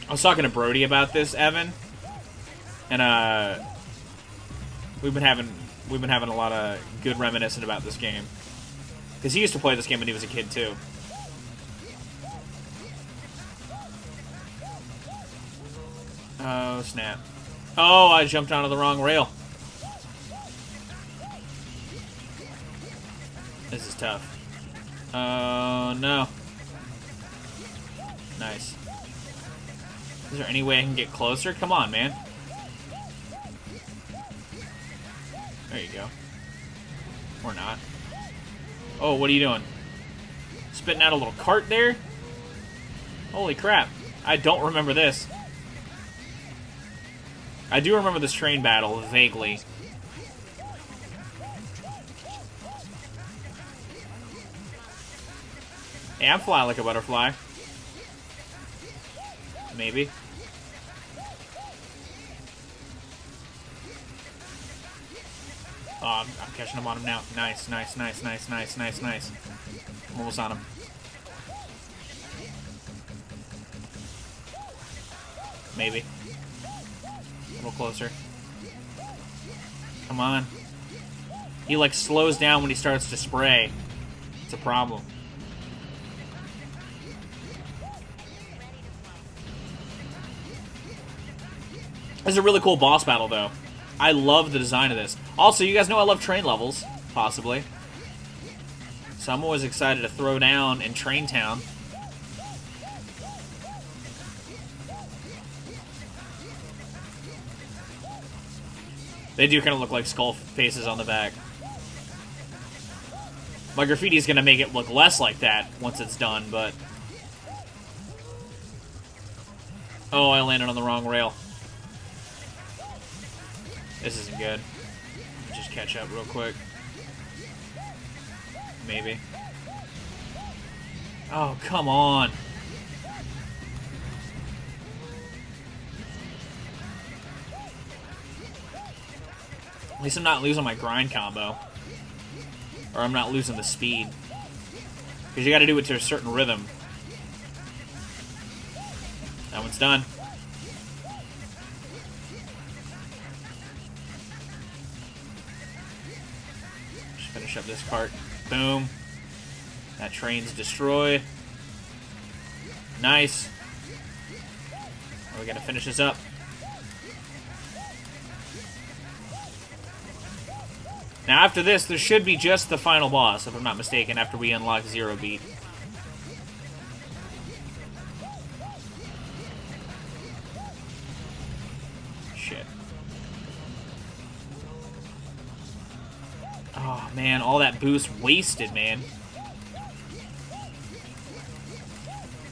I was talking to Brody about this, Evan, and we've been having a lot of good reminiscing about this game, because he used to play this game when he was a kid too. Oh snap! Oh, I jumped onto the wrong rail. This is tough. Oh no! Nice. Is there any way I can get closer? Come on, man. There you go. Or not. Oh, what are you doing? Spitting out a little cart there? Holy crap. I don't remember this. I do remember this train battle, vaguely. Hey, I'm flying like a butterfly. Maybe. Oh, I'm catching him on him now. Nice, nice, nice, nice, nice, nice, nice. I'm almost on him. Maybe. A little closer. Come on. He, like, slows down when he starts to spray. It's a problem. This is a really cool boss battle, though. I love the design of this. Also, you guys know I love train levels, possibly. So I'm always excited to throw down in Train Town. They do kind of look like skull faces on the back. My graffiti is going to make it look less like that once it's done, but... Oh, I landed on the wrong rail. This isn't good. Just catch up real quick. Maybe. Oh, come on. At least I'm not losing my grind combo. Or I'm not losing the speed. Because you gotta do it to a certain rhythm. That one's done. Finish up this cart. Boom. That train's destroyed. Nice. Now we gotta finish this up. Now after this, there should be just the final boss, if I'm not mistaken, after we unlock Zero Beat. Shit. Oh, man, all that boost wasted, man.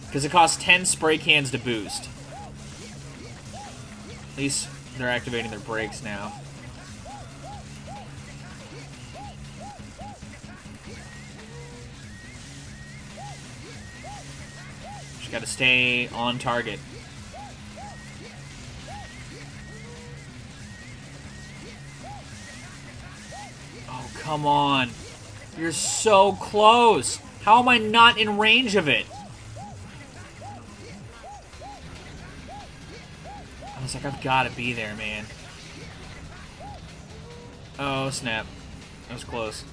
Because it costs 10 spray cans to boost. At least they're activating their brakes now. Just gotta stay on target. Come on. You're so close. How am I not in range of it? I was like, I've got to be there, man. Oh, snap. That was close.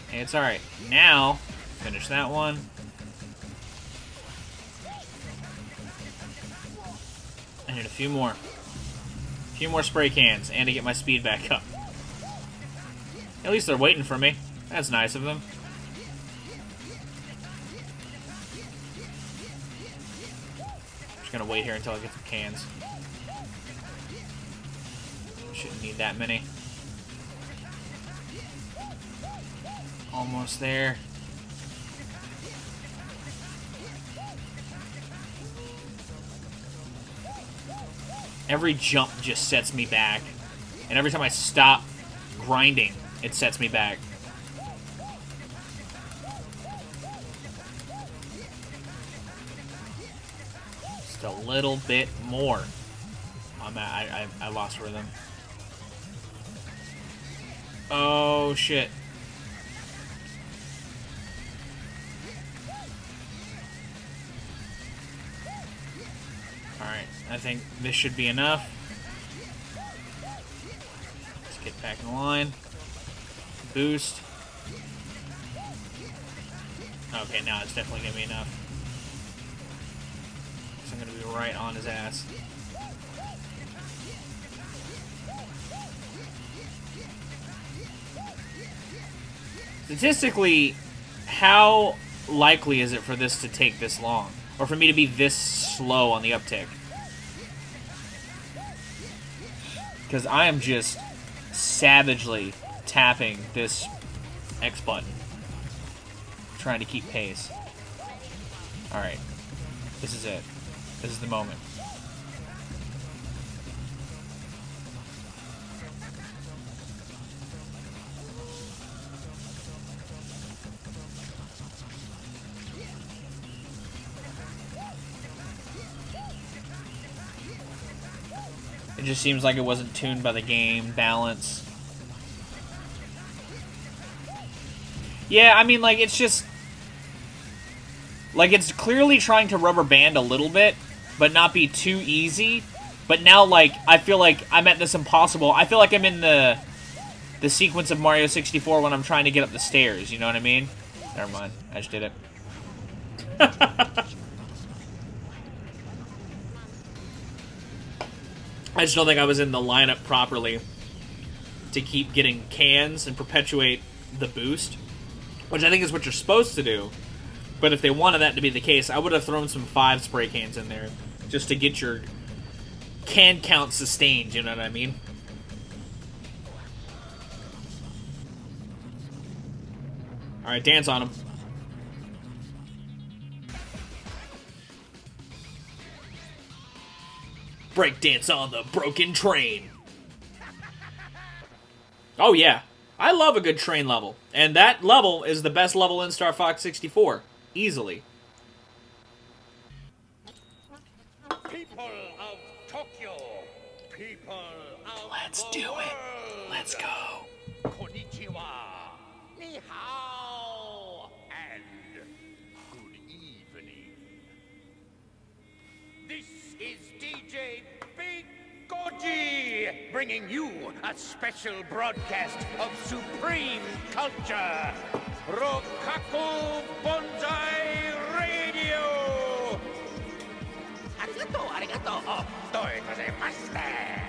Hey, it's alright. Now, finish that one. I need a few more. A few more spray cans, and to get my speed back up. At least they're waiting for me. That's nice of them. Just gonna wait here until I get some cans. Shouldn't need that many. Almost there. Every jump just sets me back. And every time I stop grinding, it sets me back. Just a little bit more. I lost rhythm. Oh, shit. Alright, I think this should be enough. Let's get back in line. Boost. Okay, now it's definitely going to be enough. So I'm going to be right on his ass. Statistically, how likely is it for this to take this long? Or for me to be this slow on the uptick? Because I am just savagely tapping this X button. Trying to keep pace. Alright. This is it. This is the moment. It just seems like it wasn't tuned by the game, balance. Yeah, I mean, like, it's just... Like, it's clearly trying to rubber band a little bit, but not be too easy. But now, like, I feel like I'm at this impossible... I feel like I'm in the sequence of Mario 64 when I'm trying to get up the stairs, you know what I mean? Never mind, I just did it. I just don't think I was in the lineup properly to keep getting cans and perpetuate the boost, which I think is what you're supposed to do. But if they wanted that to be the case, I would have thrown some 5 spray cans in there just to get your can count sustained, you know what I mean? Alright, dance on him. Breakdance on the broken train. Oh yeah, I love a good train level. And that level is the best level in Star Fox 64. Easily. People of Tokyo, people of Let's the do world. it. Let's go. Konnichiwa, ni hao, and good evening. This is DJ Big Goji, bringing you a special broadcast of supreme culture. Rokaku Bonsai Radio. Arigato, arigato. Oh, doi gozaimasu.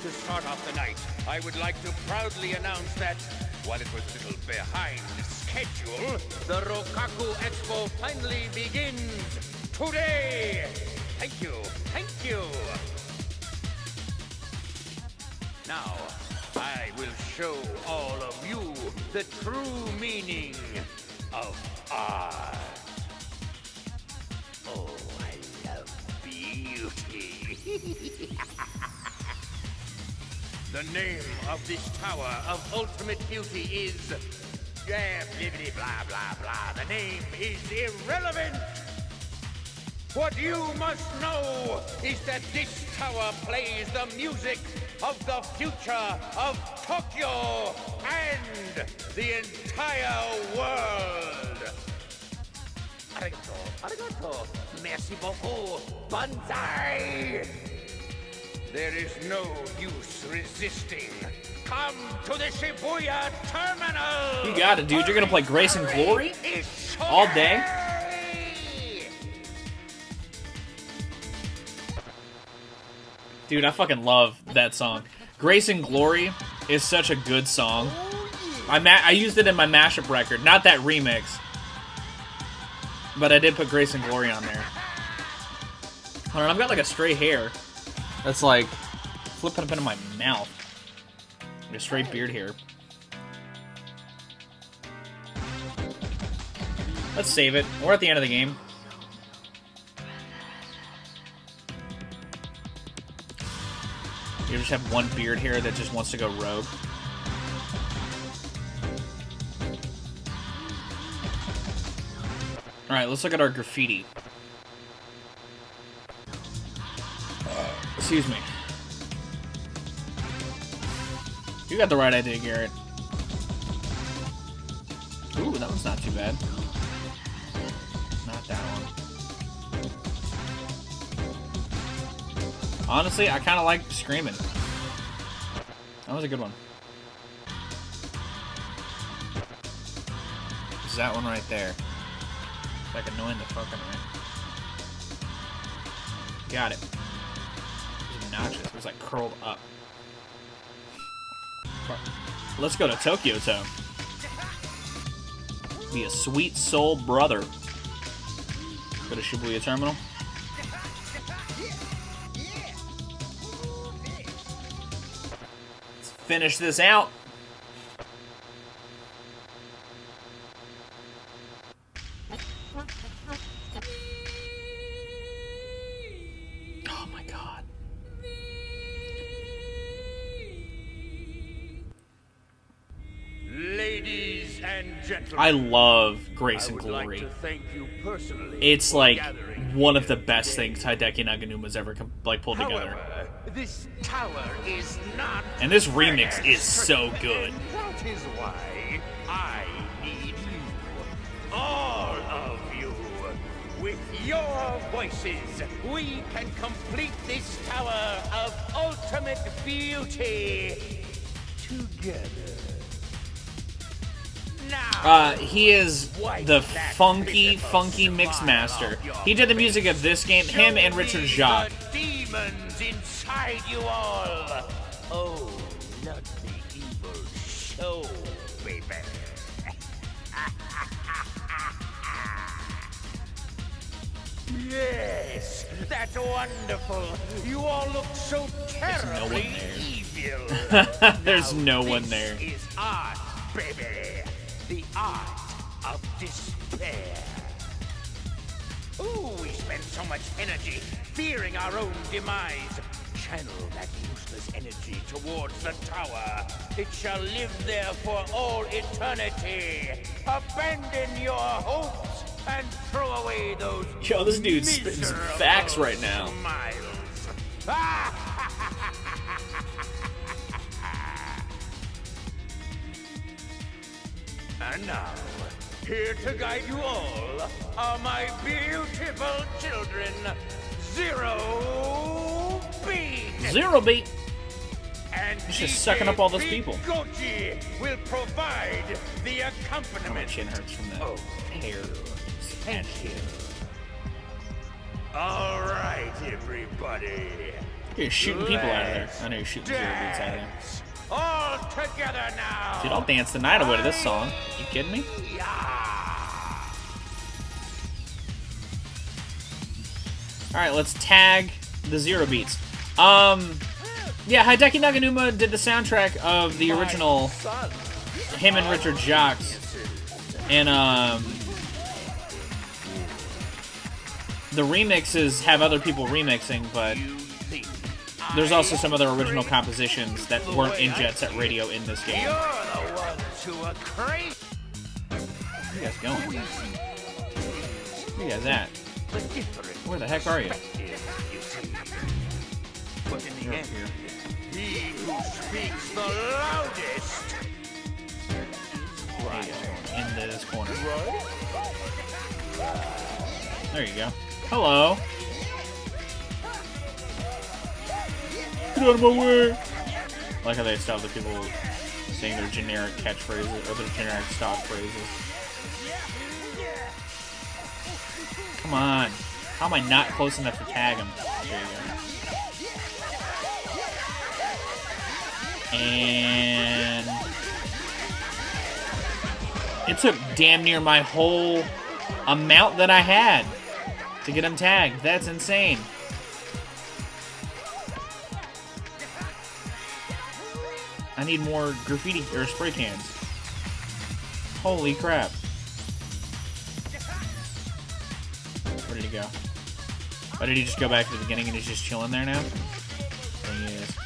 To start off the night, I would like to proudly announce that, while it was a little behind schedule, the Rokaku Expo finally begins today. Thank you, thank you. Now, I will show all of you the true meaning of art. Oh, I love beauty. The name of this tower of ultimate beauty is... blah, blah, blah, blah. The name is irrelevant. What you must know is that this tower plays the music of the future of Tokyo and the entire world. Arigato, arigato, merci beaucoup, banzai! There is no use resisting. Come to the Shibuya terminal! You got it, dude. You're gonna play Grace and Glory all day? Dude, I fucking love that song. Grace and Glory is such a good song. I used it in my mashup record. Not that remix. But I did put Grace and Glory on there. Hold on, I've got like a stray hair that's like flipping up into my mouth. Like a straight beard hair. Let's save it. We're at the end of the game. You just have one beard hair that just wants to go rogue. Alright, let's look at our graffiti. Excuse me. You got the right idea, Garrett. Ooh, that one's not too bad. Not that one. Honestly, I kind of like Screaming. That was a good one. Is that one right there? It's like annoying the fuck out of me. Got it. It was obnoxious. It was like curled up. Let's go to Tokyo Town. Be a sweet soul brother. Go to Shibuya Terminal. Let's finish this out. Oh my god. Ladies and gentlemen, I love Grace and Glory. It's like one of the best things Hideki Naganuma's ever pulled together. however, this tower is not. And this remix is so good. That is why I need you. All of you. With your voices, we can complete this tower of ultimate beauty together. Now, He is the funky mix master. He did the music of this game, him and Richard Jacques. The demons inside you all. Oh, let the evil show, baby. Yes, that's wonderful. You all look so terribly evil. There's Now, no one there. This is art, baby. The art of despair. Ooh, we spend so much energy fearing our own demise. Channel that useless energy towards the tower. It shall live there for all eternity. Abandon your hopes and throw away those Yo, this dude's spitting some miserable facts right now. Smiles. And now, here to guide you all are my beautiful children, Zero Beat. Zero beat. And He's just DJ sucking up all those Big people. Goji will provide the My accompaniment. chin hurts from that Oh, hair. thank you. All right, everybody. You're shooting people out of there. I know you're shooting Zero beats out of there. Dance. All together now. Dude, I'll dance the night away to this song. You kidding me? Yeah. Alright, let's tag the Zero Beats. Yeah, Hideki Naganuma did the soundtrack of the original, him and Richard Jacques. And, the remixes have other people remixing, but there's also some other original compositions that weren't in Jet Set Radio in this game. You're the ones who are crazy. Where you guys going? Where you guys at? the different Where the heck are you? perspective, you see. But in the You're end, here. he who speaks the loudest Right. Into this corner. right? There you go. Hello. Get out of my way. I like how they stop the people saying their generic catchphrases or their generic stock phrases. Come on. How am I not close enough to tag him? There you go. And it took damn near my whole amount that I had to get him tagged. That's insane. I need more graffiti or spray cans. Holy crap. Where did he go? Why did he just go back to the beginning and he's just chilling there now? I think he is.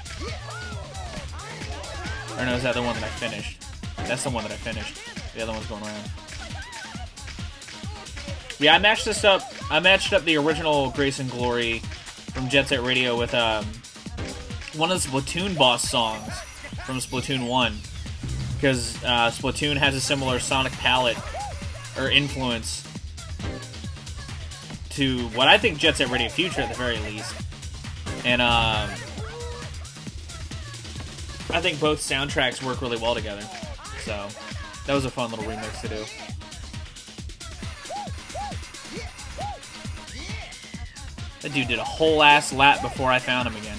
Or no, is that the one that I finished? That's the one that I finished. The other one's going around. Yeah, I matched this up. I matched up the original Grace and Glory from Jet Set Radio with one of the Splatoon boss songs from Splatoon 1. Because Splatoon has a similar sonic palette or influence to what I think Jet Set Radio Future at the very least. And I think both soundtracks work really well together. So that was a fun little remix to do. That dude did a whole ass lap before I found him again.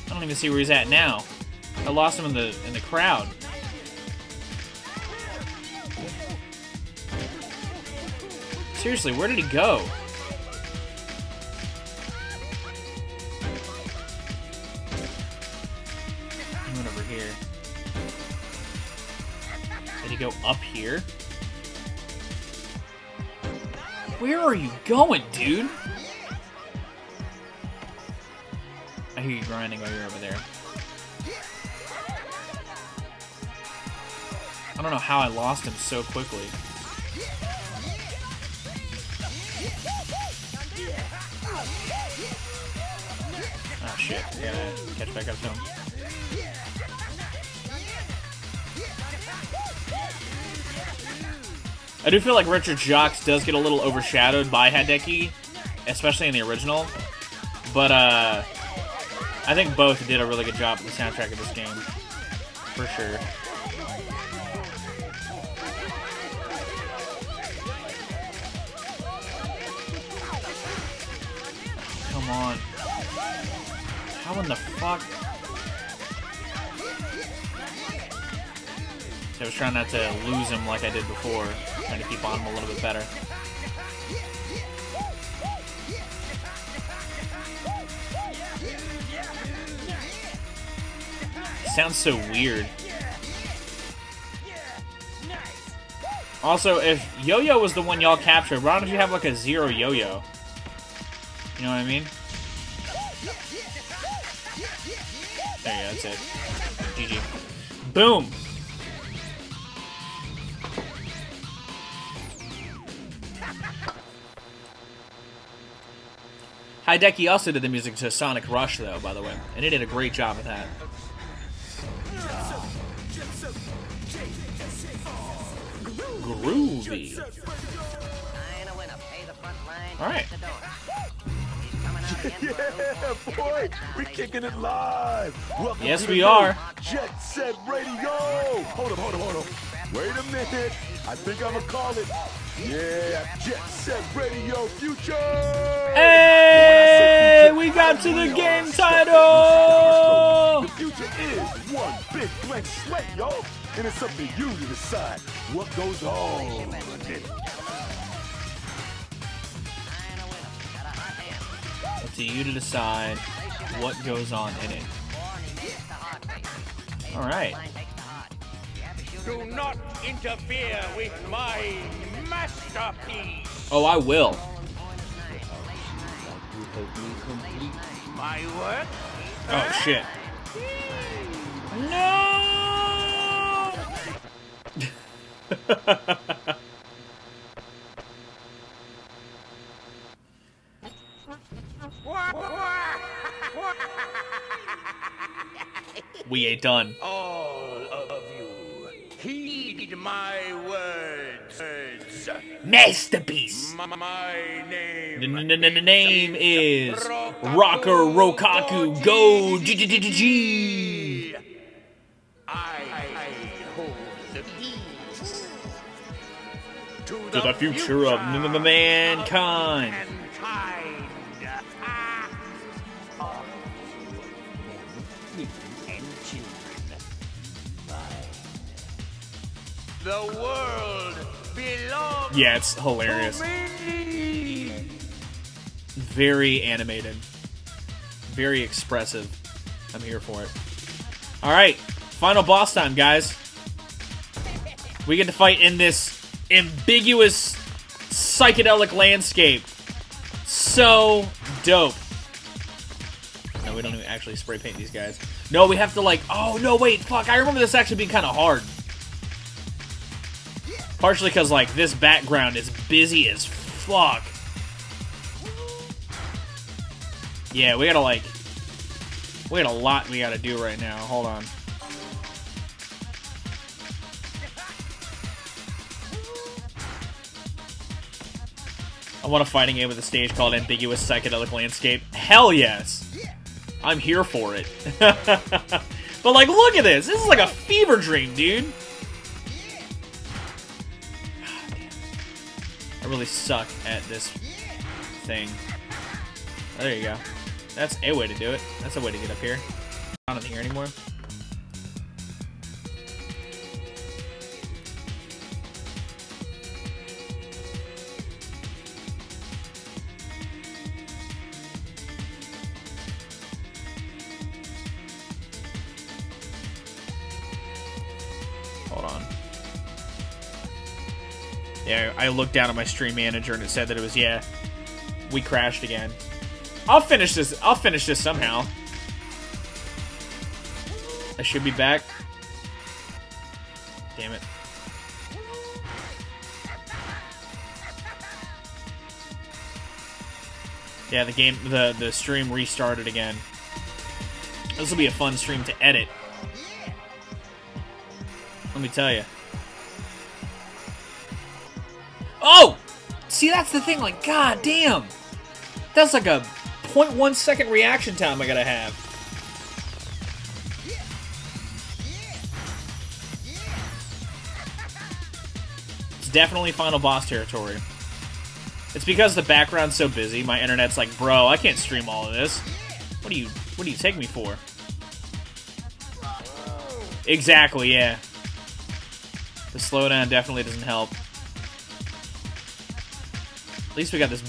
I don't even see where he's at now. I lost him in the crowd. Seriously, where did he go? He went over here. Did he go up here? Where are you going, dude? I hear you grinding while you're over there. I don't know how I lost him so quickly. Oh shit, I gotta catch back up to him. I do feel like Richard Jacques does get a little overshadowed by Hideki, especially in the original. But I think both did a really good job with the soundtrack of this game. For sure. Come on. How in the fuck? I was trying not to lose him like I did before. Trying to keep on him a little bit better. Sounds so weird. Also, if Yo-Yo was the one y'all captured, why don't you have like a zero Yo-Yo? You know what I mean? There you go, that's it. GG. Boom! Hideki also did the music to Sonic Rush, though, by the way. And he did a great job with that. Groovy. Alright. Yeah, boy, we kicking it live. Welcome Yes, to we the are. new Jet Set Radio. Hold up. Wait a minute. I think I'm gonna call it. Yeah, Jet Set Radio Future. Hey, we got to the game title. The future is one big blank slate, y'all. And it's up to you to decide what goes on in it. Up to you to decide what goes on in it. Alright. Do not interfere with my masterpiece. Oh, I will. My work? Oh, shit. No! We ain't done. All of you, heed my words. Masterpiece. My name. The name is Rocker Rokaku Go G. I hold the keys To the future of mankind. The world belongs. Yeah, it's hilarious. to me. Very animated. Very expressive. I'm here for it. Alright, final boss time, guys. We get to fight in this ambiguous psychedelic landscape. So dope. No, we don't even actually spray paint these guys. No, we have to like... Oh, no, wait, fuck. I remember this actually being kind of hard. Partially because, like, this background is busy as fuck. Yeah, we gotta, like... We got a lot we gotta do right now. Hold on. I want a fighting game with a stage called Ambiguous Psychedelic Landscape. Hell yes! I'm here for it. But, like, look at this! This is like a fever dream, dude! I really suck at this thing. Oh, there you go. That's a way to do it. That's a way to get up here. Not in here anymore. Hold on. Yeah, I looked down at my stream manager and it said that it was, yeah, we crashed again. I'll finish this somehow. I should be back. Damn it. Yeah, the stream restarted again. This will be a fun stream to edit. Let me tell you. Oh! See, that's the thing, like, god damn! That's like a 0.1 second reaction time I gotta have. It's definitely final boss territory. It's because the background's so busy, my internet's like, bro, I can't stream all of this. What do you take me for? Exactly, yeah. The slowdown definitely doesn't help. At least we got this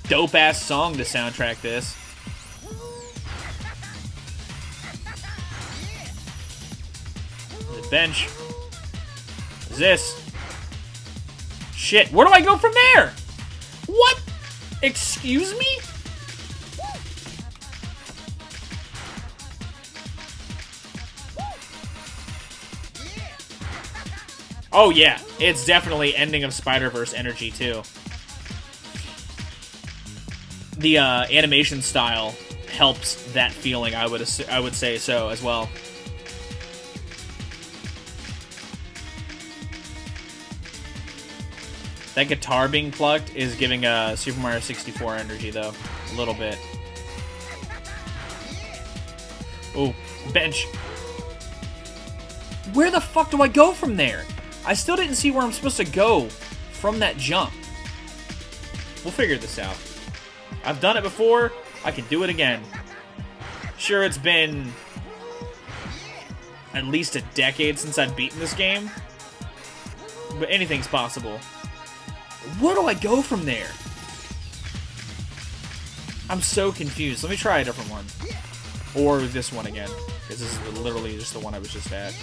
dope-ass song to soundtrack this. The bench. What is this? Shit, where do I go from there? What? Excuse me? Oh yeah, it's definitely ending of Spider-Verse energy too. The animation style helps that feeling, I would say so as well. That guitar being plucked is giving Super Mario 64 energy though, a little bit. Oh, bench. Where the fuck do I go from there? I still didn't see where I'm supposed to go from that jump. We'll figure this out. I've done it before, I can do it again. Sure, it's been at least a decade since I've beaten this game, but anything's possible. Where do I go from there? I'm so confused. Let me try a different one. Or this one again, because this is literally just the one I was just at.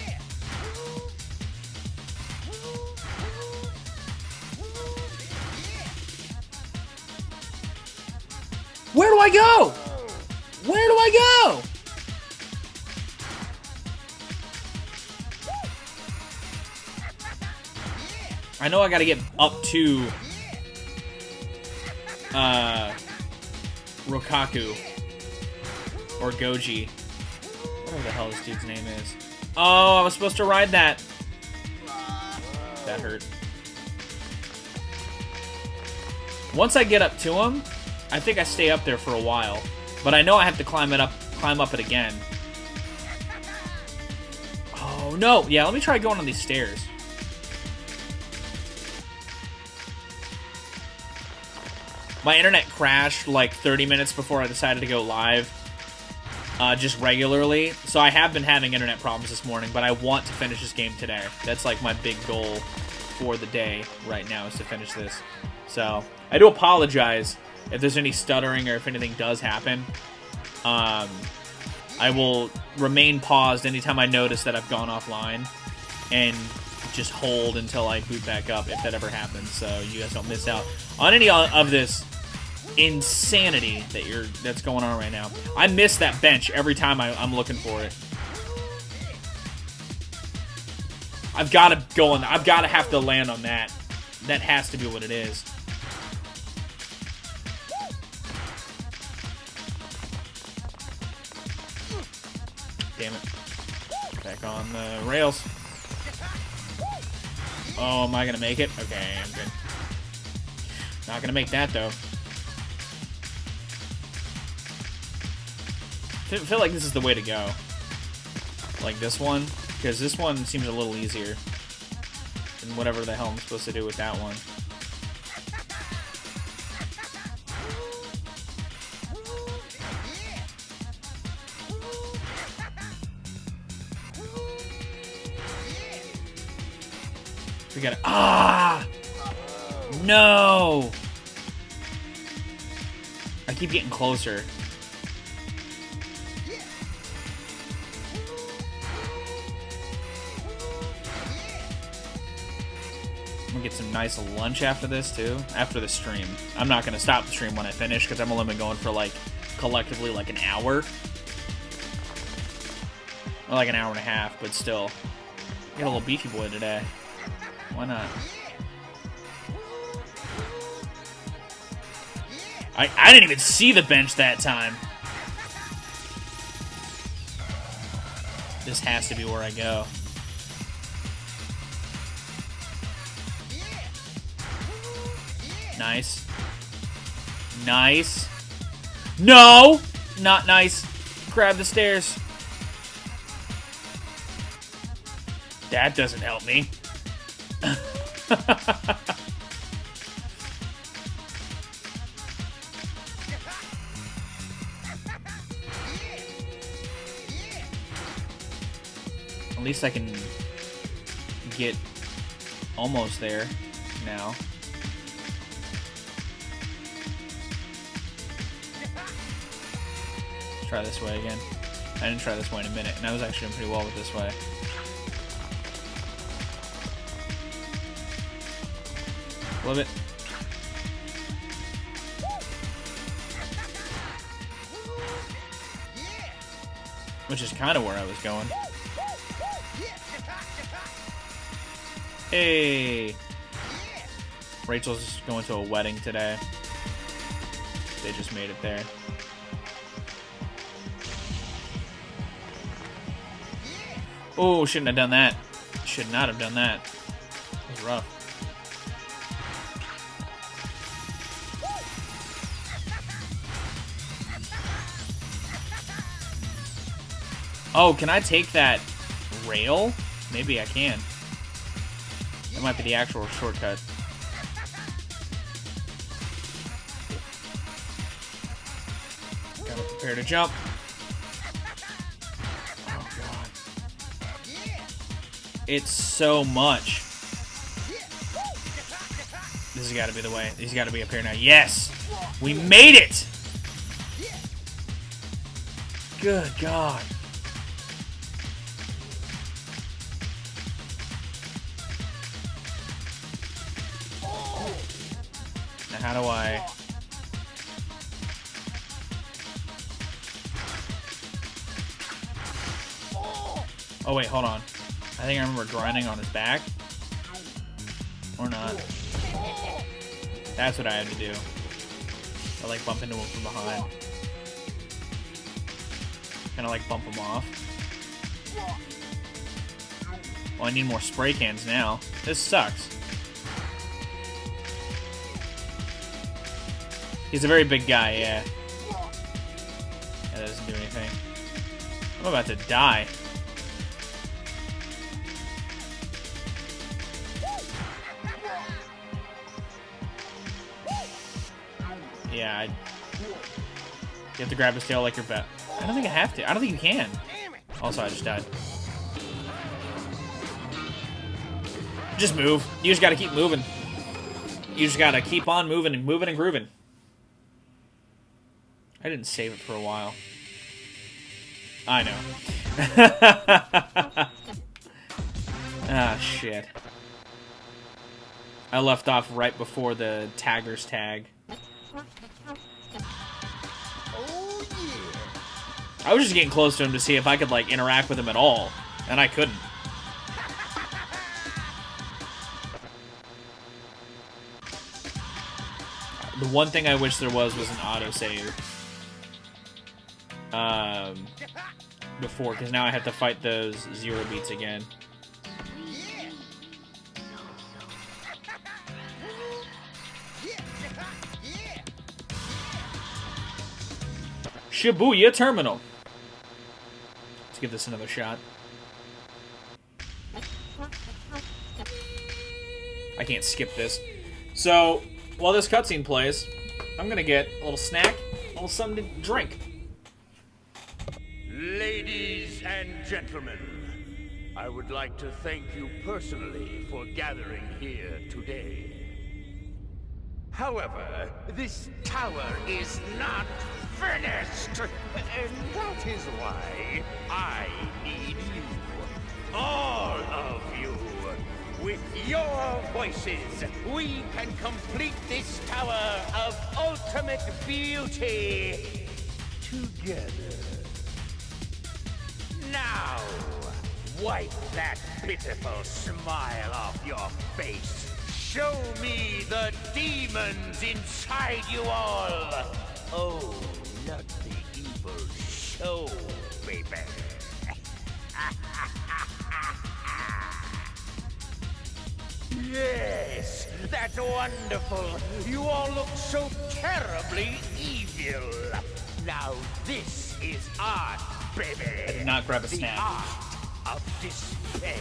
Where do I go? Where do I go? I know I gotta get up to Rokaku or Goji. Whatever the hell this dude's name is. Oh, I was supposed to ride that. That hurt. Once I get up to him, I think I stay up there for a while. But I know I have to climb up it again. Oh no! Yeah, let me try going on these stairs. My internet crashed like 30 minutes before I decided to go live. Just regularly. So I have been having internet problems this morning, but I want to finish this game today. That's like my big goal for the day right now, is to finish this. So, I do apologize if there's any stuttering or if anything does happen. I will remain paused anytime I notice that I've gone offline, and just hold until I boot back up if that ever happens, so you guys don't miss out on any of this insanity that's going on right now. I miss that bench every time I'm looking for it. I've got to go on. I've got to have to land on that. That has to be what it is. Damn it. Back on the rails. Oh, am I going to make it? Okay, I'm good. Not going to make that, though. I feel like this is the way to go. Like this one. Because this one seems a little easier than whatever the hell I'm supposed to do with that one. We gotta... Ah! No! I keep getting closer. I'm gonna get some nice lunch after this, too. After the stream. I'm not gonna stop the stream when I finish, because I've only been going for, like, collectively, like, an hour. Or, like, an hour and a half, but still. Get a little beefy boy today. Why not? I didn't even see the bench that time. This has to be where I go. Nice. Nice. No! Not nice. Grab the stairs. That doesn't help me. At least I can get almost there now. Let's try this way again. I didn't try this way in a minute, and I was actually doing pretty well with this way. Flip it. Which is kind of where I was going. Hey! Rachel's going to a wedding today. They just made it there. Oh, shouldn't have done that. Should not have done that. It was rough. Oh, can I take that rail? Maybe I can. That might be the actual shortcut. Gotta prepare to jump. Oh, God. It's so much. This has got to be the way. He's got to be up here now. Yes! We made it! Good God. Now how do I... Oh wait, hold on. I think I remember grinding on his back. Or not. That's what I had to do. I like bump into him from behind. Kinda like bump him off. Well, I need more spray cans now. This sucks. He's a very big guy, yeah. That doesn't do anything. I'm about to die. Yeah, you have to grab his tail like your bet. I don't think I have to. I don't think you can. Also, I just died. Just move. You just gotta keep moving. You just gotta keep on moving and moving and grooving. I didn't save it for a while. I know. Ah, shit. I left off right before the tagger's tag. I was just getting close to him to see if I could, like, interact with him at all. And I couldn't. The one thing I wish there was an autosave. Before, because now I have to fight those zero beats again. Shibuya Terminal. Let's give this another shot. I can't skip this. So, while this cutscene plays, I'm gonna get a little snack, a little something to drink. Ladies and gentlemen, I would like to thank you personally for gathering here today. However, this tower is not finished, and that is why I need you. All of you. With your voices, we can complete this tower of ultimate beauty together. Now, wipe that pitiful smile off your face. Show me the demons inside you all. Oh, not the evil show, baby. Yes, that's wonderful. You all look so terribly evil. Now this is art, baby. I did not grab a the snack. Art of despair.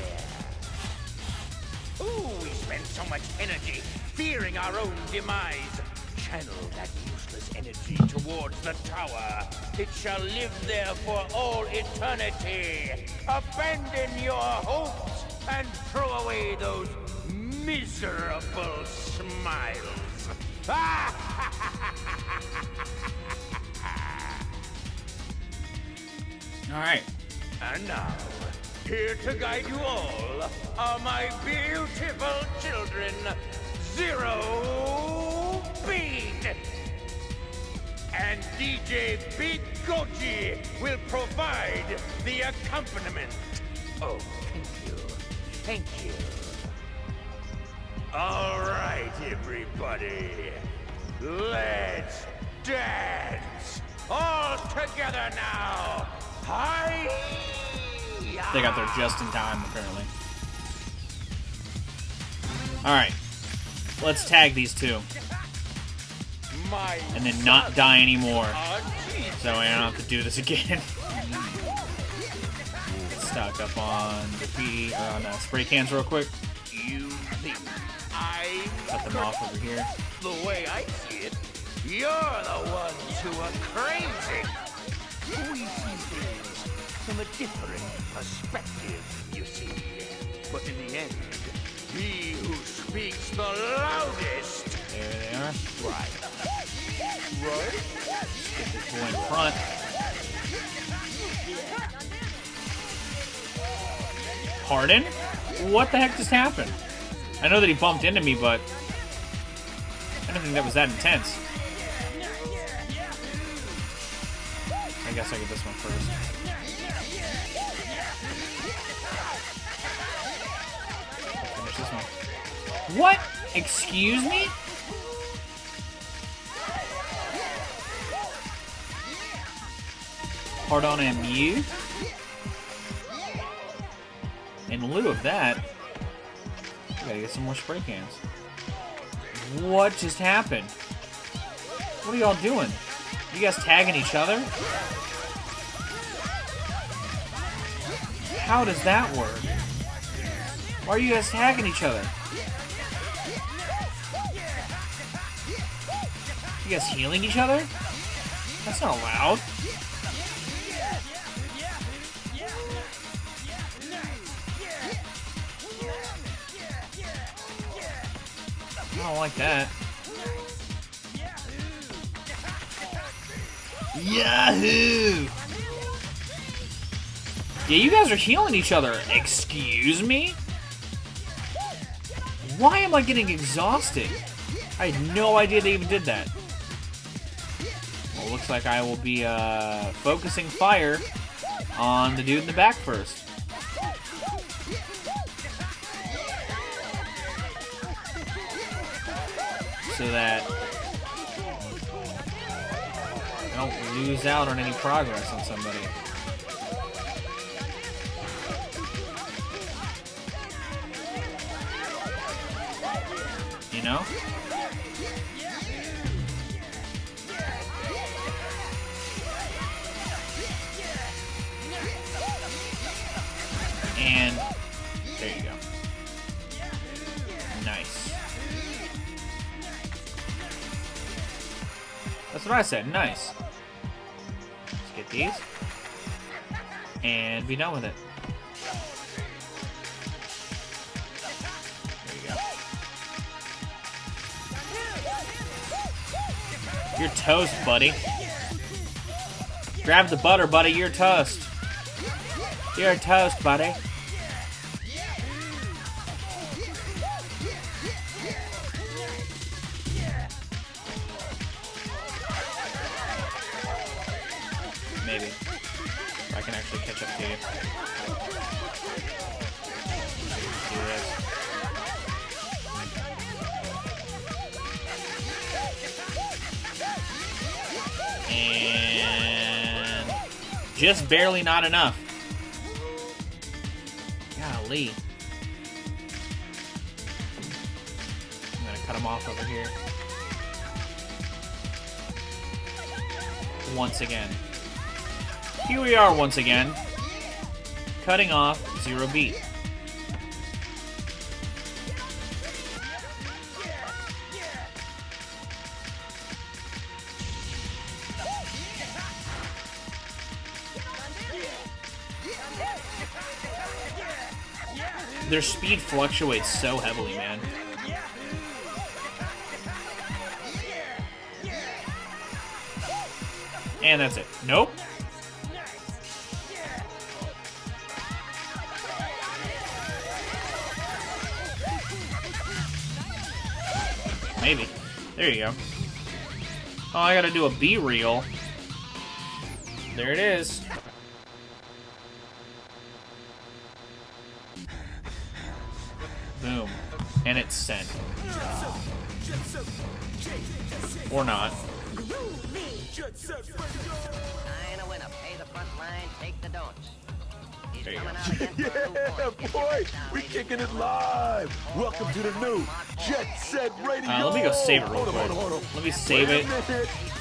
Ooh, we spend so much energy fearing our own demise. Channel that useless energy towards the tower. It shall live there for all eternity. Abandon your hopes and throw away those miserable smiles. All right. And now, here to guide you all are my beautiful children, Zero Beat. And DJ Big Goji will provide the accompaniment. Oh, thank you. Thank you. All right, everybody. Let's dance. All together now. Hi. They got there just in time, apparently. Alright. Let's tag these two. And then not die anymore. So I don't have to do this again. Stock up on graffiti, or on spray cans real quick. You think I Cut them off over here. The way I see it, you're the ones who are crazy. We see things from a different perspective, you see. But in the end, he who speaks the loudest. There they are. Right. Get this boy in front. Pardon? What the heck just happened? I know that he bumped into me, but I didn't think that was that intense. I guess I get this one first. Finish this one. What? Excuse me? Pardon you? In lieu of that, I gotta get some more spray cans. What just happened? What are y'all doing? You guys tagging each other? How does that work? Why are you guys tagging each other? You guys healing each other? That's not allowed. I don't like that. Yahoo! Yeah, you guys are healing each other. Excuse me? Why am I getting exhausted? I had no idea they even did that. Well, looks like I will be focusing fire on the dude in the back first. So that I don't lose out on any progress on somebody. You know? And there you go. Nice. That's what I said. Nice. Let's get these. And be done with it. There you go. You're toast, buddy. Grab the butter, buddy. You're toast. You're toast, buddy. Maybe. If I can actually catch up to you. Do this. And just barely not enough. Golly. I'm gonna cut him off over here. Once again. Here we are once again, cutting off Zero Beat. Their speed fluctuates so heavily, man. And that's it. Nope. Maybe. There you go. Oh, I gotta do a B-reel. There it is. Boom. And it's sent. Or not. There you go. Yeah, boy, we kicking it live. Welcome to the new Jet Set Radio. Let me go save it real quick. Hold on. Let me save it.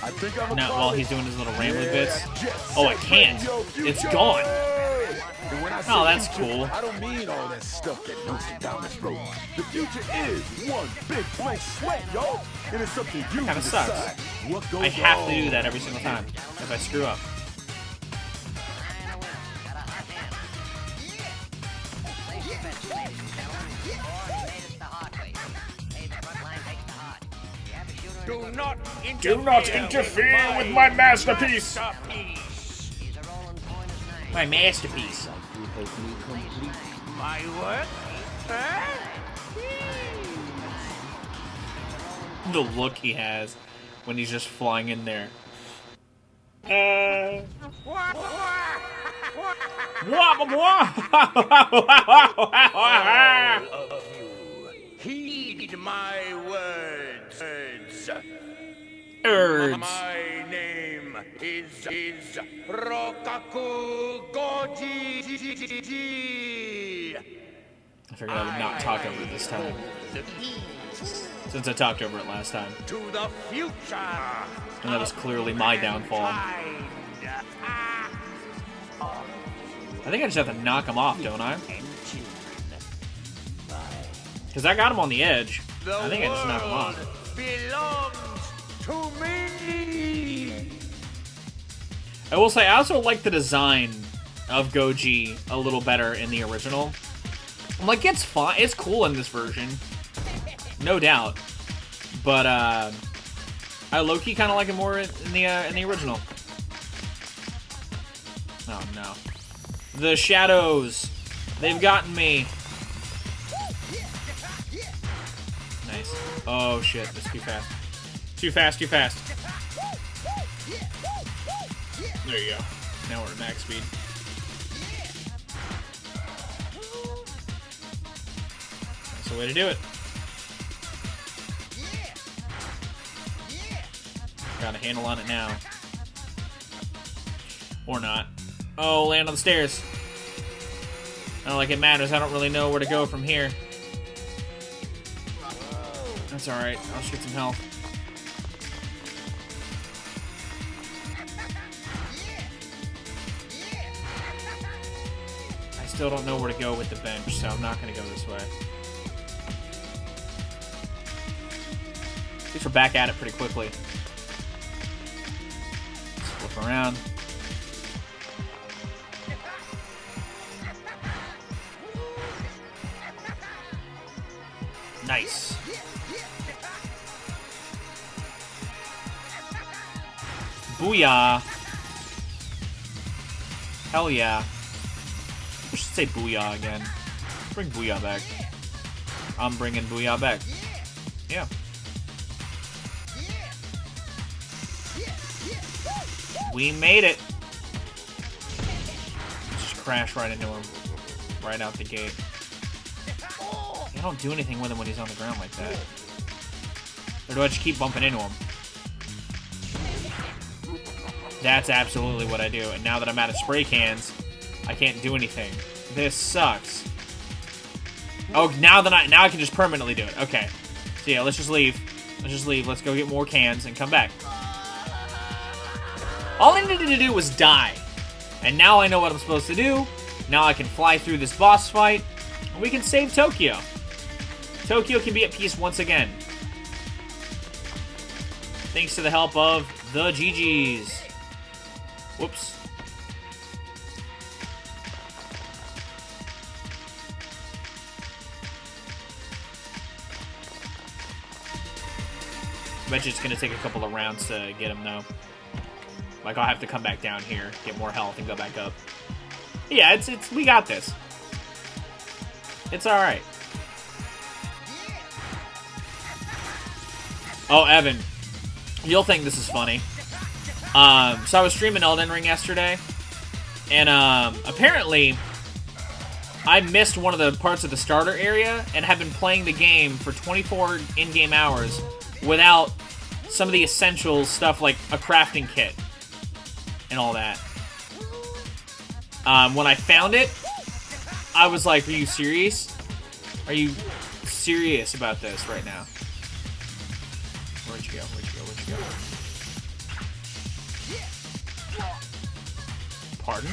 I think I'm Not while he's doing his little rambling bits. Jet Oh, I Set can't. Radio It's future. gone. And when I say Oh, that's future, cool. I don't mean all that stuff that knocks you down this road. The future is one big blank slate, yo. And it's up to you Kinda to sucks. decide what goes I have to do on. that every single time if I screw up. Do not interfere with my masterpiece. My masterpiece. My work? Huh? The look he has when he's just flying in there. Heed my words. Urge. My name is Rokaku Goji. I figured I would not talk over it this time, since I talked over it last time. To the future. And that was clearly my downfall. I think I just have to knock him off, don't I? Because I got him on the edge. I think I just knocked him off. Belongs to me. I will say, I also like the design of Goji a little better in the original. I'm like, it's fine. It's cool in this version. No doubt. But, I low-key kind of like it more in the original. Oh, no. The shadows. They've gotten me. Nice. Oh, shit. That's too fast. Too fast, too fast. There you go. Now we're at max speed. That's the way to do it. Got a handle on it now. Or not. Oh, land on the stairs. I don't like it matters. I don't really know where to go from here. That's alright. I'll shoot some health. I still don't know where to go with the bench, so I'm not going to go this way. At least we're back at it pretty quickly. Let's flip around. Nice. Booyah. Hell yeah. I should say booyah again. Bring booyah back. I'm bringing booyah back. Yeah. We made it. Just crash right into him. Right out the gate. I don't do anything with him when he's on the ground like that. Or do I just keep bumping into him? That's absolutely what I do. And now that I'm out of spray cans, I can't do anything. This sucks. Oh, now I can just permanently do it. Okay. So yeah, let's just leave. Let's just leave. Let's go get more cans and come back. All I needed to do was die. And now I know what I'm supposed to do. Now I can fly through this boss fight. And we can save Tokyo. Tokyo can be at peace once again. Thanks to the help of the GGs. Whoops. I bet you it's going to take a couple of rounds to get him, though. Like, I'll have to come back down here, get more health, and go back up. Yeah, we got this. It's alright. Oh, Evan. You'll think this is funny. So I was streaming Elden Ring yesterday, and apparently I missed one of the parts of the starter area and have been playing the game for 24 in-game hours without some of the essential stuff like a crafting kit and all that. When I found it, I was like, are you serious? Are you serious about this right now? Where'd you go? Where'd you go? Where'd you go? Pardon?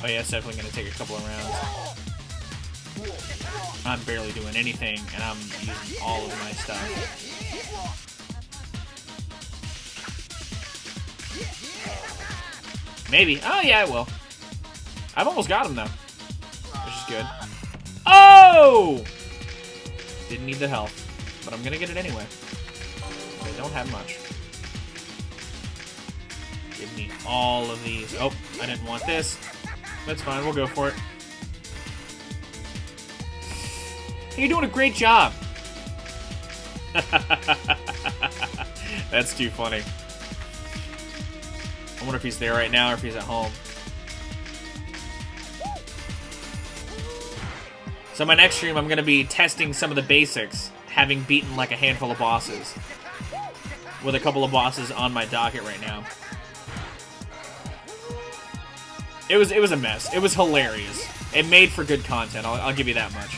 Oh yeah, it's definitely going to take a couple of rounds. I'm barely doing anything, and I'm using all of my stuff. Maybe. Oh yeah, I will. I've almost got him, though. Which is good. Oh! Didn't need the health. But I'm going to get it anyway. I don't have much. Give me all of these. Oh, I didn't want this. That's fine. We'll go for it. Hey, you're doing a great job. That's too funny. I wonder if he's there right now or if he's at home. So my next stream, I'm going to be testing some of the basics, having beaten like a handful of bosses. With a couple of bosses on my docket right now. It was a mess. It was hilarious. It made for good content, I'll give you that much.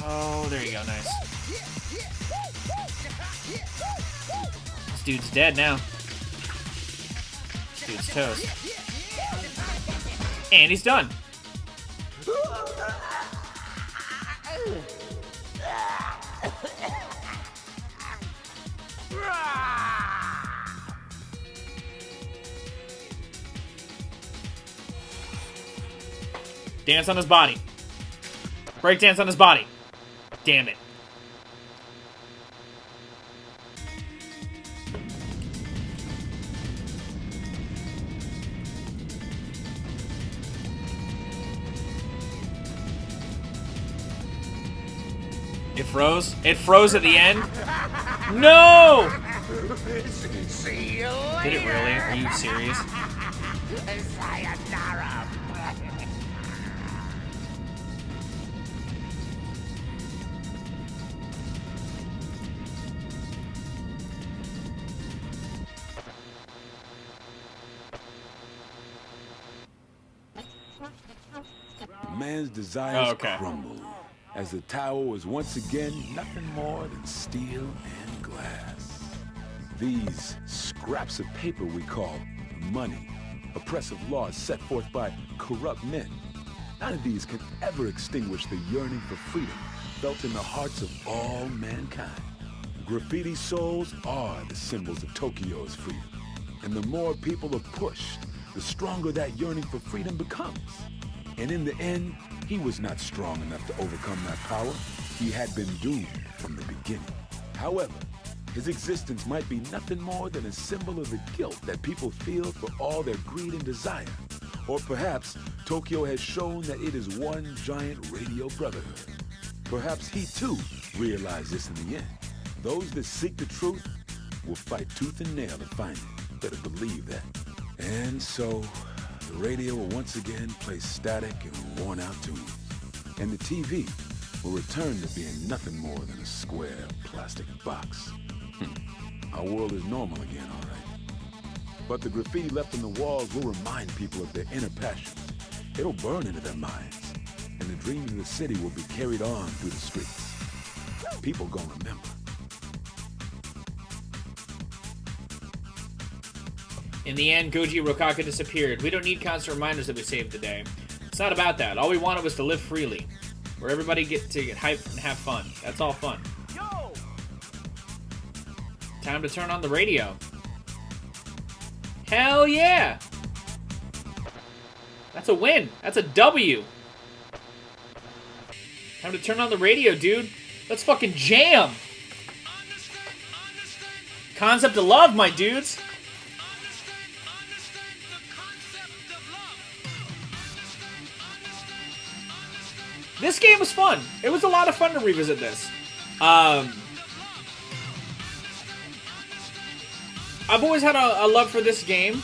Oh, there you go, nice. This dude's dead now. This dude's toast. And he's done. Dance on his body. Break dance on his body. Damn it. It froze? It froze at the end? No! See you later. Did it really? Are you serious? Sayonara. Man's desires okay. crumbled as the tower was once again nothing more than steel and glass. These scraps of paper we call money, oppressive laws set forth by corrupt men. None of these can ever extinguish the yearning for freedom felt in the hearts of all mankind. Graffiti souls are the symbols of Tokyo's freedom. And the more people are pushed, the stronger that yearning for freedom becomes. And in the end, he was not strong enough to overcome that power. He had been doomed from the beginning. However, his existence might be nothing more than a symbol of the guilt that people feel for all their greed and desire. Or perhaps Tokyo has shown that it is one giant radio brotherhood. Perhaps he too realized this in the end. Those that seek the truth will fight tooth and nail to find it. Better believe that. And so, the radio will once again play static and worn-out tunes. And the TV will return to being nothing more than a square plastic box. Our world is normal again, all right. But the graffiti left on the walls will remind people of their inner passions. It'll burn into their minds, and the dreams of the city will be carried on through the streets. People gonna remember. In the end, Goji Rokaka disappeared. We don't need constant reminders that we saved the day. It's not about that. All we wanted was to live freely, where everybody get hyped and have fun. That's all fun. Yo! Time to turn on the radio. Hell yeah! That's a win. That's a W. Time to turn on the radio, dude. Let's fucking jam. Concept of love, my dudes. This game was fun. It was a lot of fun to revisit this. I've always had a love for this game,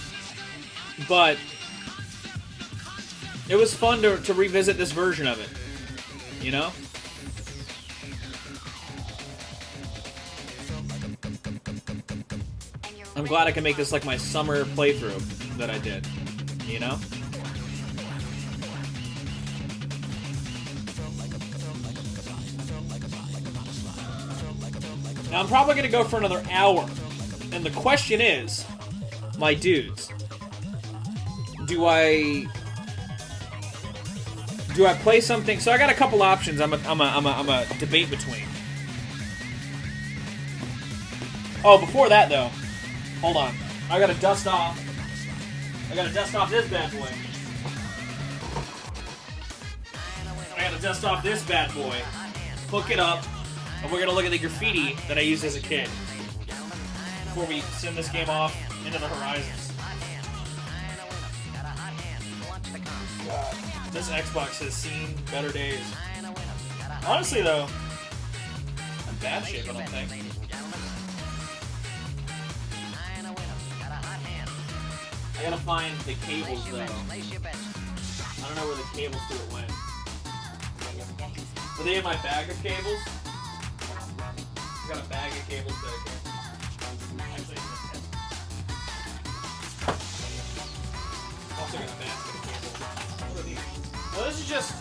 but it was fun to revisit this version of it, you know? I'm glad I can make this like my summer playthrough that I did, you know? Now, I'm probably going to go for another hour. And the question is, my dudes, do I play something? So I got a couple options I'm a debate between. Oh, before that, though, hold on. I got to dust off this bad boy. I got to dust off this bad boy, hook it up, and we're going to look at the graffiti that I used as a kid before we send this game off into the horizons. This Xbox has seen better days. Honestly, though, not bad shape, I don't think. I I gotta find the cables though. I don't know where the cables to it went. Are they in my bag of cables? I got a bag of cables back here. Actually, also got a basket of cables. What are these? Oh, this is just.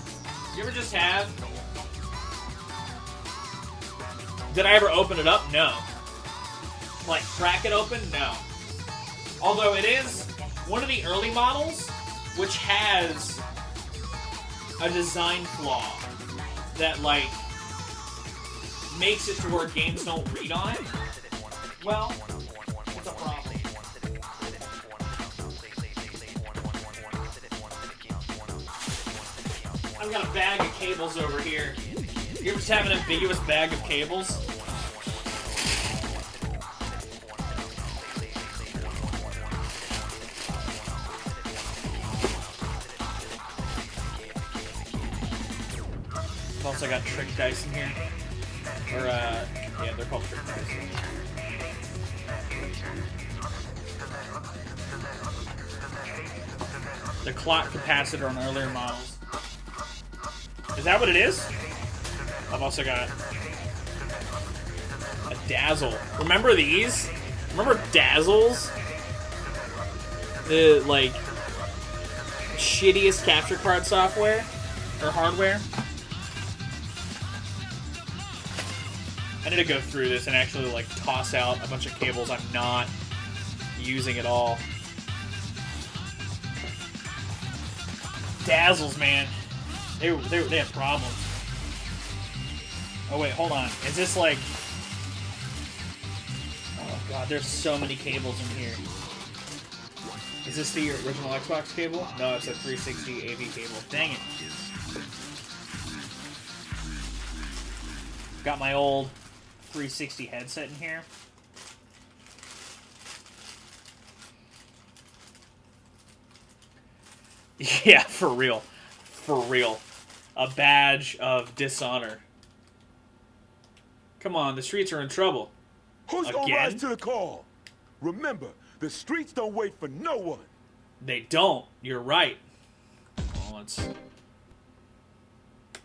You ever just have? Did I ever open it up? No. Like crack it open? No. Although it is one of the early models which has a design flaw that like makes it to where games don't read on it. Well, it's a problem. I've got a bag of cables over here. You ever just have an ambiguous bag of cables? I've also got trick dice in here. Or, yeah, they're called trick dice. The clock capacitor on earlier models. Is that what it is? I've also got a Dazzle. Remember these? Remember Dazzles? The, like, shittiest capture card software? Or hardware? I need to go through this and actually, like, toss out a bunch of cables I'm not using at all. Dazzles, man. They have problems. Oh, wait, hold on. Is this, like... Oh, God, there's so many cables in here. Is this the original Xbox cable? No, it's a 360 AV cable. Dang it. Got my old 360 headset in here. Yeah, for real. For real. A badge of dishonor. Come on, the streets are in trouble. Who's Again? gonna rise to the call? Remember, the streets don't wait for no one. They don't. You're right. Well,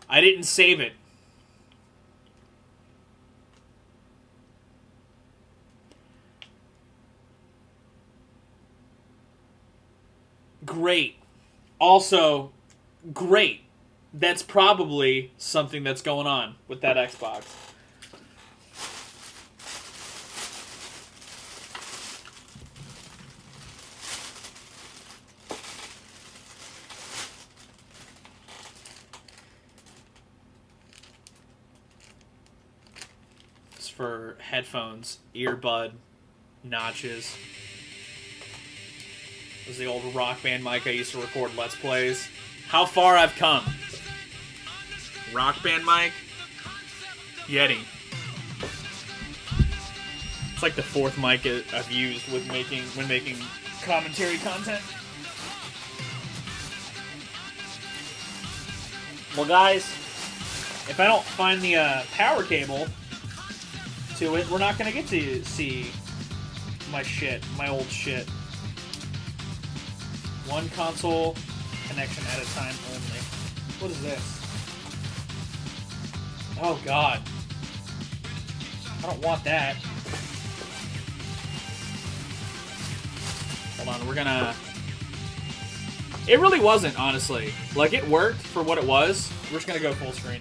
I didn't save it. Great. Also, great. That's probably something that's going on with that Xbox. It's for headphones, earbud, notches. This is the old Rock Band mic I used to record Let's Plays. How far I've come. Rock Band mic. Yeti. It's like the fourth mic I've used when making commentary content. Well, guys, if I don't find the power cable to it, we're not going to get to see my shit, my old shit. One console connection at a time only. What is this? Oh, God. I don't want that. Hold on, we're gonna... It really wasn't, honestly. Like, it worked for what it was. We're just gonna go full screen.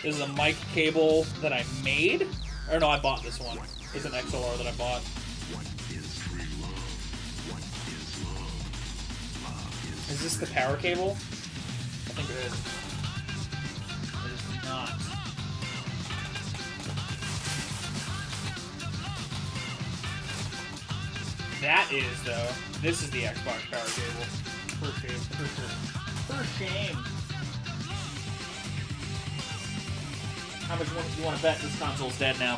This is a mic cable that I made. Or no, I bought this one. It's an XLR that I bought. Is this the power cable? I think it is. It is not. That is, though. This is the Xbox power cable. For shame. For shame. How much do you want to bet this console's dead now?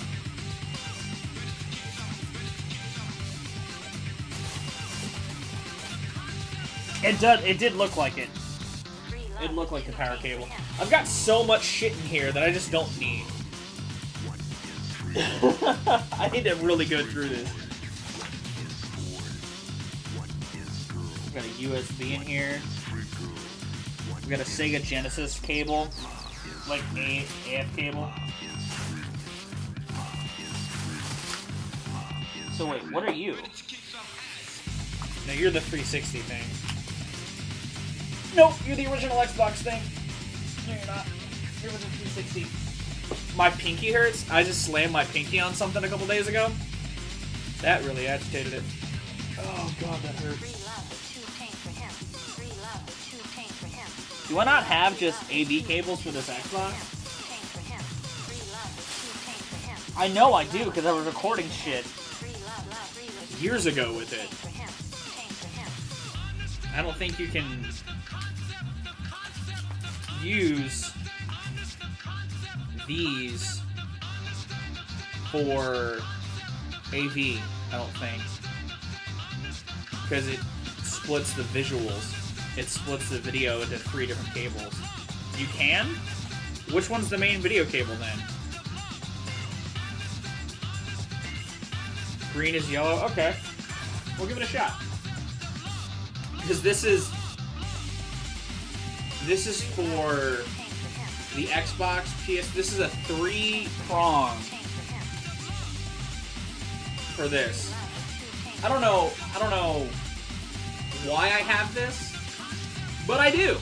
It did look like it. It looked like the power cable. I've got so much shit in here that I just don't need. I need to really go through this. Got a USB in here. We got a Sega Genesis cable, like AF cable. So wait, what are you? No, you're the 360 thing. Nope, you're the original Xbox thing. No, you're not. You're the 360. My pinky hurts. I just slammed my pinky on something a couple days ago. That really agitated it. Oh god, that hurts. Do I not have just AV cables for this Xbox? I know I do, because I was recording shit years ago with it. I don't think you can use these for AV, I don't think. Because it splits the visuals. It splits the video into 3 different cables. You can? Which one's the main video cable then? Green is yellow? Okay. We'll give it a shot. Because this is for the Xbox, PS. This is a 3-prong for this. I don't know why I have this, but I do.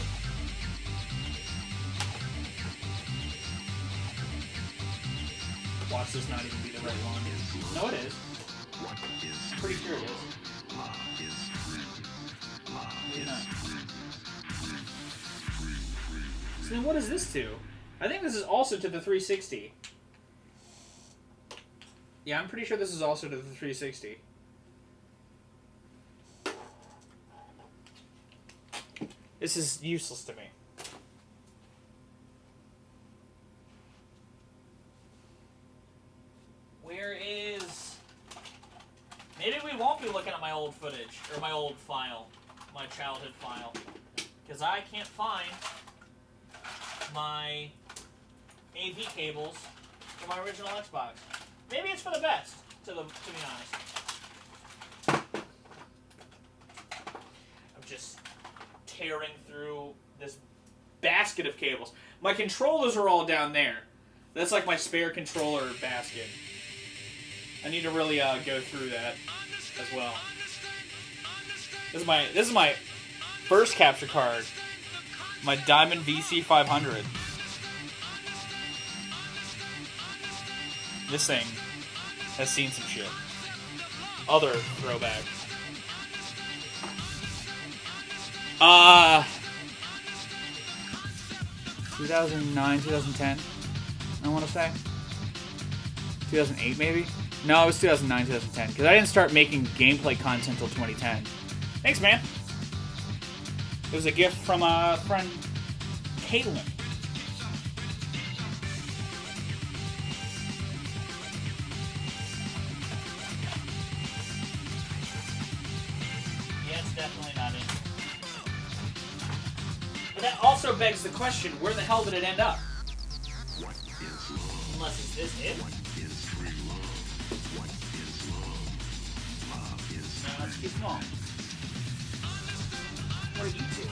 Watch this not even be the right one. No, it is. I'm pretty sure it is. Maybe not. So then what is this to? I think this is also to the 360. Yeah, I'm pretty sure this is also to the 360. This is useless to me. Where is... Maybe we won't be looking at my old footage, or my old file, my childhood file, because I can't find my AV cables for my original Xbox. Maybe it's for the best, to be honest. I'm just tearing through this basket of cables. My controllers are all down there. That's like my spare controller basket. I need to really go through that as well. This is my first capture card. My Diamond VC500. This thing has seen some shit. Other throwback. 2009, 2010, I want to say. 2008, maybe? No, it was 2009, 2010. Because I didn't start making gameplay content until 2010. Thanks, man. It was a gift from a friend, Caitlin. Yeah, it's definitely not it. But that also begs the question, where the hell did it end up? Unless it's this it? No, that's too small. What are you two?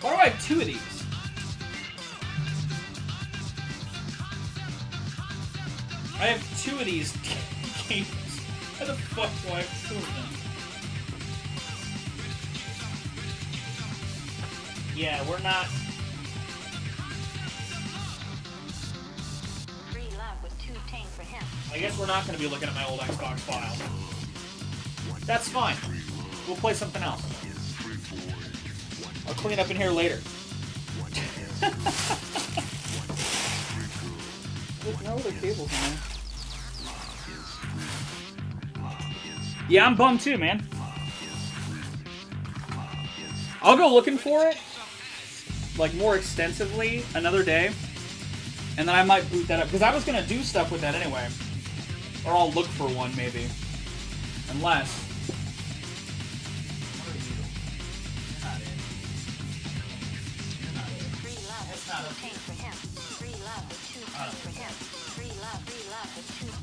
Why do I have 2 of these? I have 2 of these cables. How the fuck do I have 2 of them? Yeah, we're not... I guess we're not going to be looking at my old Xbox file. That's fine. We'll play something else. I'll clean up in here later. There's no other cables in there. Yeah, I'm bummed too, man. I'll go looking for it, like, more extensively another day. And then I might boot that up. Because I was going to do stuff with that anyway. Or I'll look for one, maybe. Unless... What are you? You're not in. You're not in. That's not okay.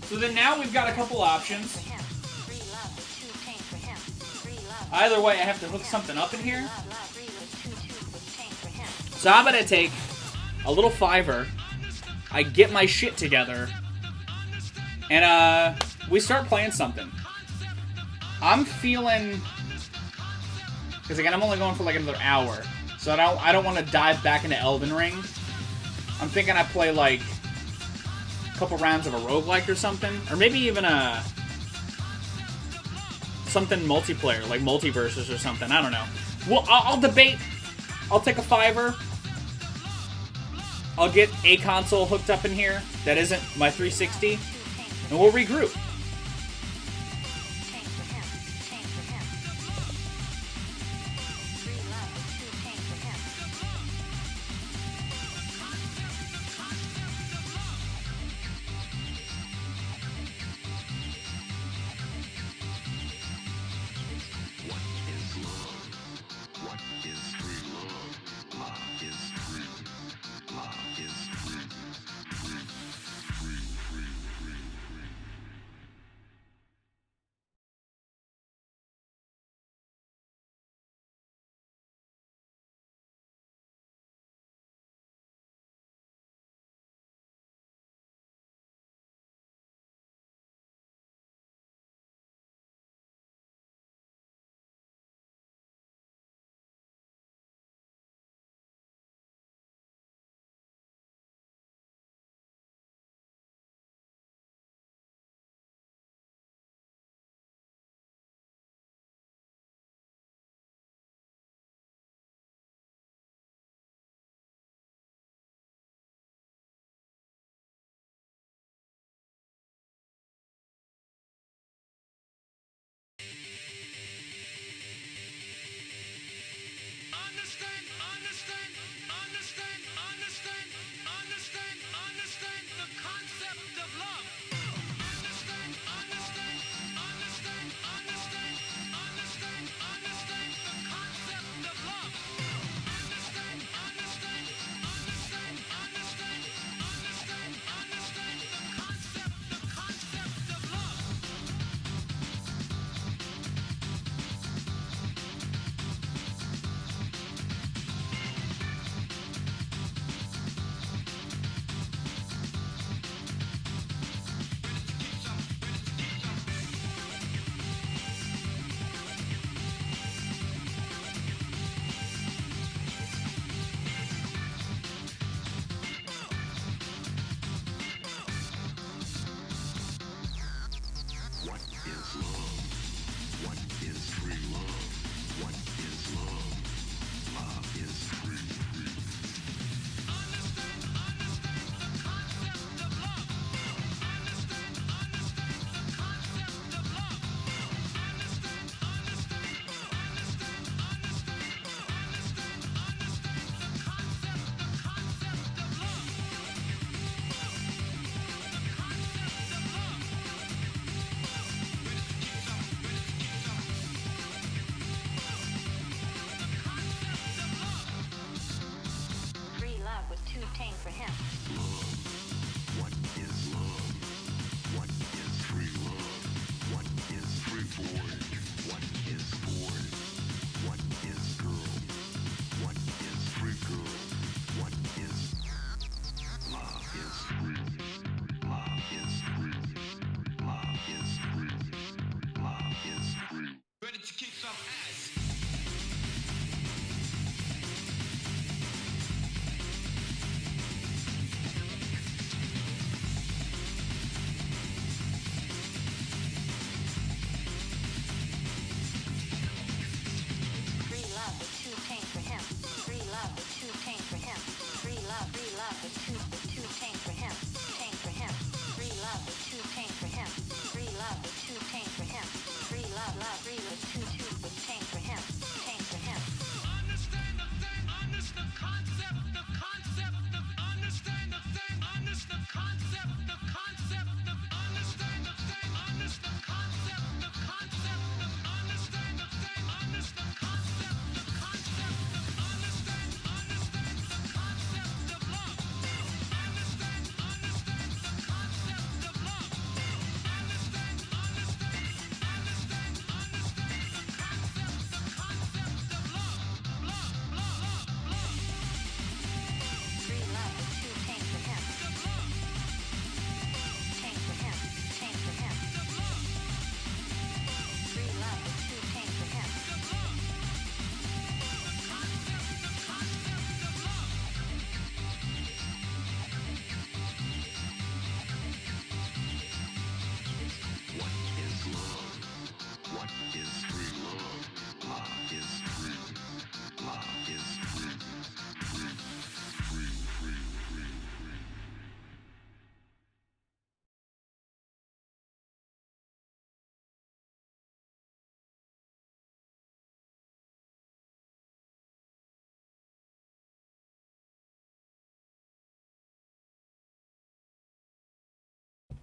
So then now we've got a couple options. Either way, I have to hook something up in here. So I'm gonna take a little fiver. I get my shit together. And we start playing something. I'm feeling, because again, I'm only going for like another hour. So I don't want to dive back into Elden Ring. I'm thinking I play like a couple rounds of a roguelike or something. Or maybe even something multiplayer, like multiverses or something. I don't know. Well, I'll debate. I'll take a fiver. I'll get a console hooked up in here that isn't my 360. And we'll regroup. Understand the concept of love.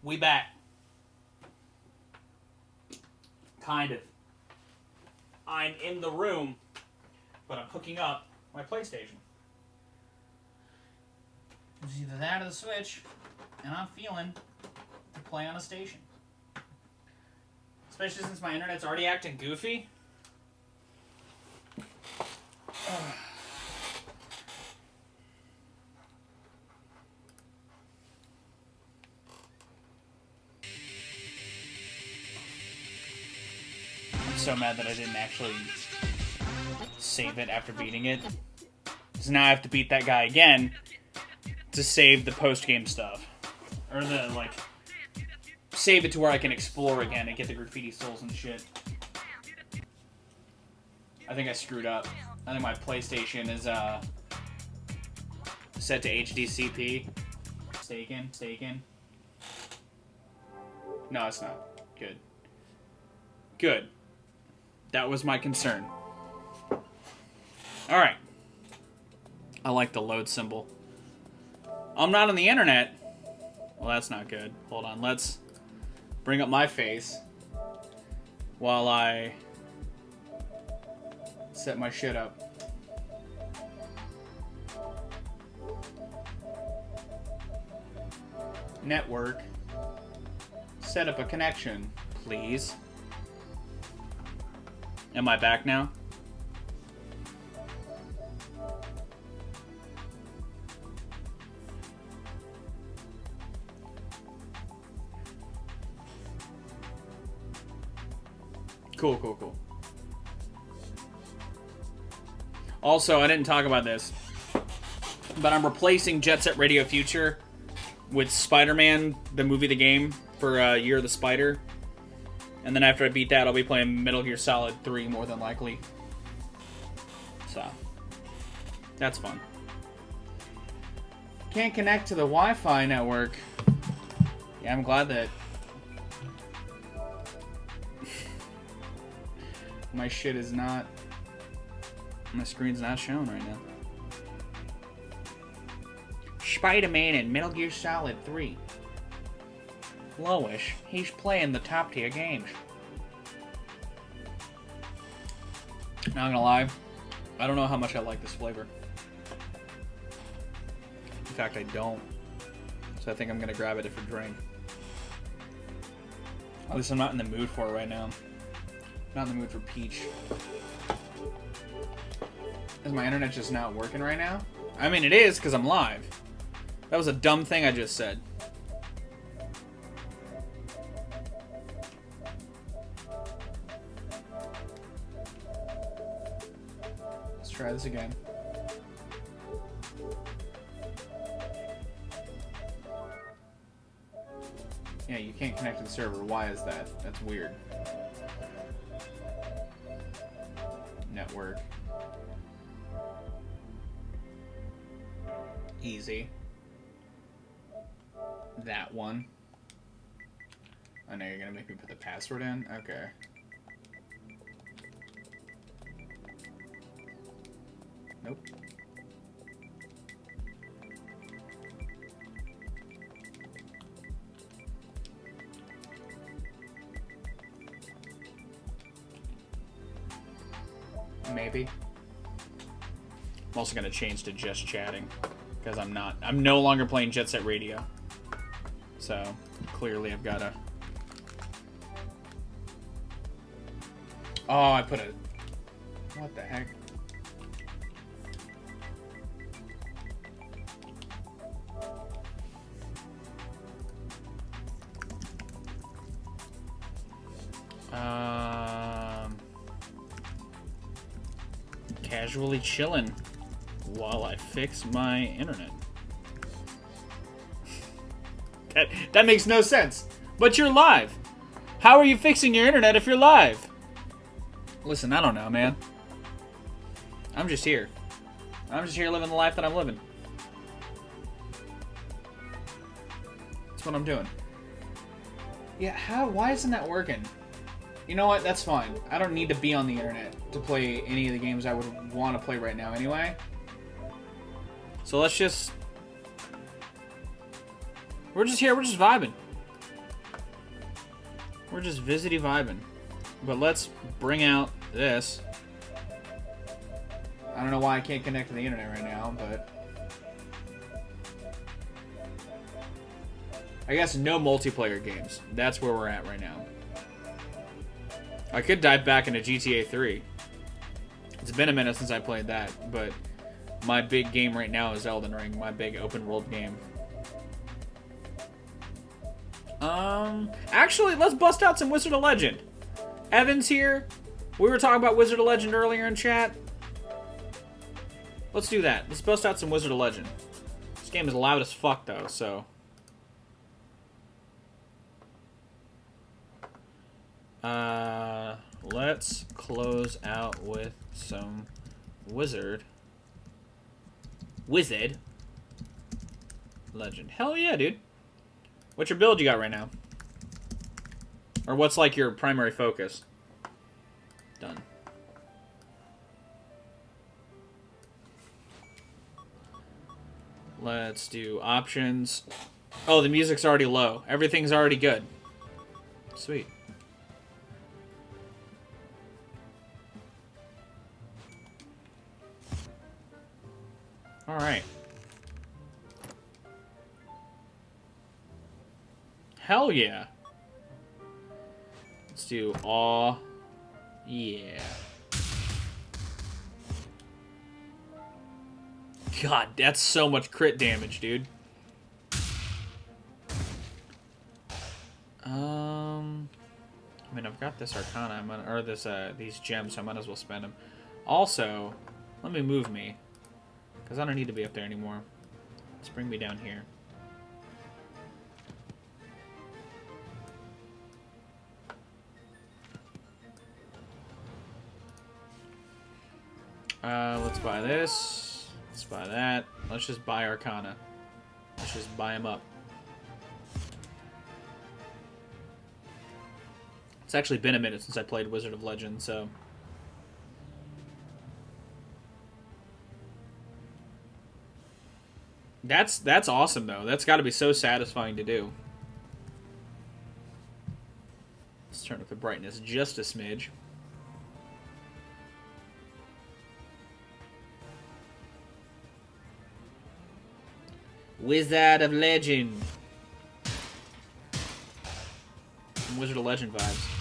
We back. Kind of. I'm in the room, but I'm hooking up my PlayStation. It's either that or the Switch, and I'm feeling to play on a station. Especially since my internet's already acting goofy. I'm so mad that I didn't actually save it after beating it. So now I have to beat that guy again to save the post-game stuff. Or the, like, save it to where I can explore again and get the graffiti souls and shit. I think I screwed up. I think my PlayStation is, set to HDCP. Staken. No, it's not. Good. Good. That was my concern. Alright. I like the load symbol. I'm not on the internet. Well, that's not good. Hold on, let's bring up my face while I set my shit up. Network. Set up a connection, please. Am I back now? Cool. Also, I didn't talk about this, but I'm replacing Jet Set Radio Future with Spider-Man, the movie, the game, for Year of the Spider. And then after I beat that, I'll be playing Metal Gear Solid 3, more than likely. So, that's fun. Can't connect to the Wi-Fi network. Yeah, I'm glad that my shit is not... My screen's not showing right now. Spider-Man and Metal Gear Solid 3. Lowish, he's playing the top tier games. Not gonna lie, I don't know how much I like this flavor. In fact, I don't. So I think I'm gonna grab a different drink. At least I'm not in the mood for it right now. Not in the mood for peach. Is my internet just not working right now? I mean, it is, because I'm live. That was a dumb thing I just said. Let's try this again. Yeah, you can't connect to the server. Why is that? That's weird. Network. Easy. That one. I know you're gonna make me put the password in? Okay. Nope. Maybe. I'm also gonna change to just chatting because I'm no longer playing Jet Set Radio. So clearly I've gotta. Oh, I put a. What the heck? Casually chilling while I fix my internet. That makes no sense. But you're live. How are you fixing your internet if you're live? Listen, I don't know, man. I'm just here. I'm just here living the life that I'm living. That's what I'm doing. Yeah, why isn't that working? You know what? That's fine. I don't need to be on the internet to play any of the games I would want to play right now anyway. So let's just... We're just here. We're just vibing. We're just visity vibing. But let's bring out this. I don't know why I can't connect to the internet right now, but... I guess no multiplayer games. That's where we're at right now. I could dive back into GTA 3. It's been a minute since I played that, but my big game right now is Elden Ring, my big open world game. Actually, let's bust out some Wizard of Legend. Evan's here. We were talking about Wizard of Legend earlier in chat. Let's do that. Let's bust out some Wizard of Legend. This game is loud as fuck, though, so... let's close out with some Wizard Legend. Hell yeah, dude. What's your build you got right now? Or what's like your primary focus? Done. Let's do options. Oh, the music's already low. Everything's already good. Sweet. Alright. Hell yeah. Let's do aw. Yeah. God, that's so much crit damage, dude. I mean, I've got this Arcana, or this these gems, so I might as well spend them. Also, let me move me, because I don't need to be up there anymore. Let's bring me down here. Let's buy this. Let's buy that. Let's just buy Arcana. Let's just buy them up. It's actually been a minute since I played Wizard of Legend, so... That's awesome, though. That's got to be so satisfying to do. Let's turn up the brightness just a smidge. Wizard of Legend. Some Wizard of Legend vibes.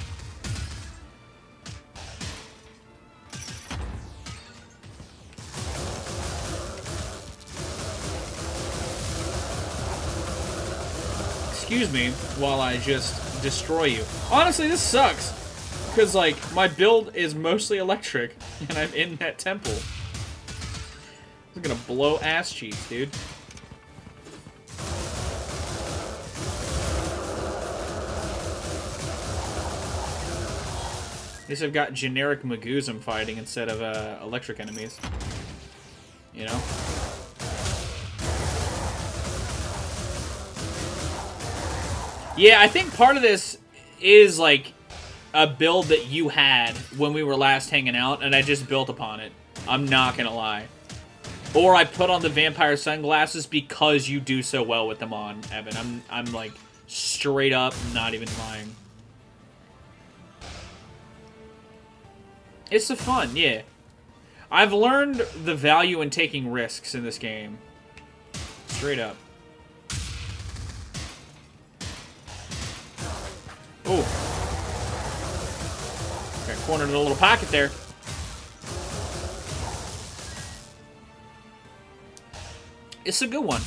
Excuse me while I just destroy you. Honestly, this sucks. Because, like, my build is mostly electric, and I'm in that temple. I'm gonna blow ass cheeks, dude. At least I've got generic Magoos I'm fighting instead of electric enemies. You know? Yeah, I think part of this is, like, a build that you had when we were last hanging out, and I just built upon it. I'm not gonna lie. Or I put on the vampire sunglasses because you do so well with them on, Evan. I'm like, straight up not even lying. It's so fun, yeah. I've learned the value in taking risks in this game. Straight up. Oh. Got cornered in a little pocket there. It's a good one.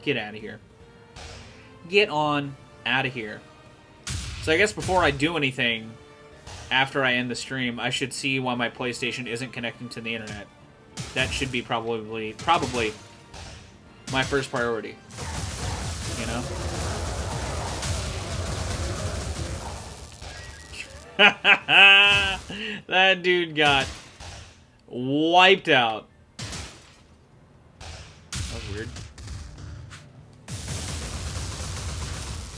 Get out of here. Get on out of here. So I guess before I do anything, after I end the stream, I should see why my PlayStation isn't connecting to the internet. That should be probably my first priority. You know? That dude got wiped out. That was weird.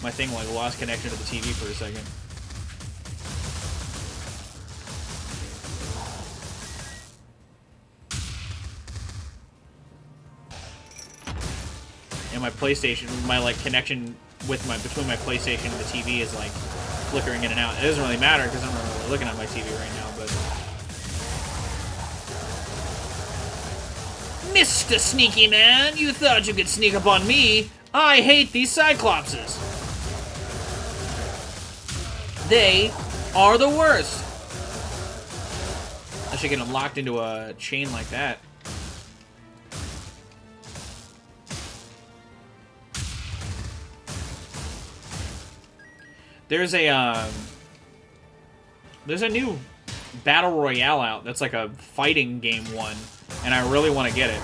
My thing like lost connection to the TV for a second. and my PlayStation, my like connection with between my PlayStation and the TV is like flickering in and out. It doesn't really matter because I'm not really looking at my TV right now, but Mr. Sneaky Man, you thought you could sneak up on me? I hate these Cyclopses. They are the worst. I should get them locked into a chain like that. There's a new Battle Royale out that's like a fighting game one, and I really want to get it.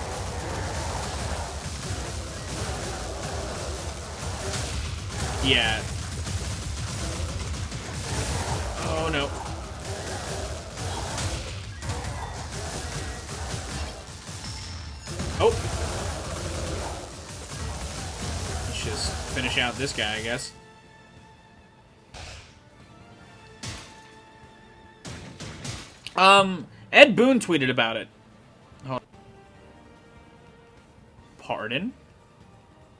Yeah. Oh no. Oh. Let's just finish out this guy, I guess. Ed Boon tweeted about it. Oh. Pardon?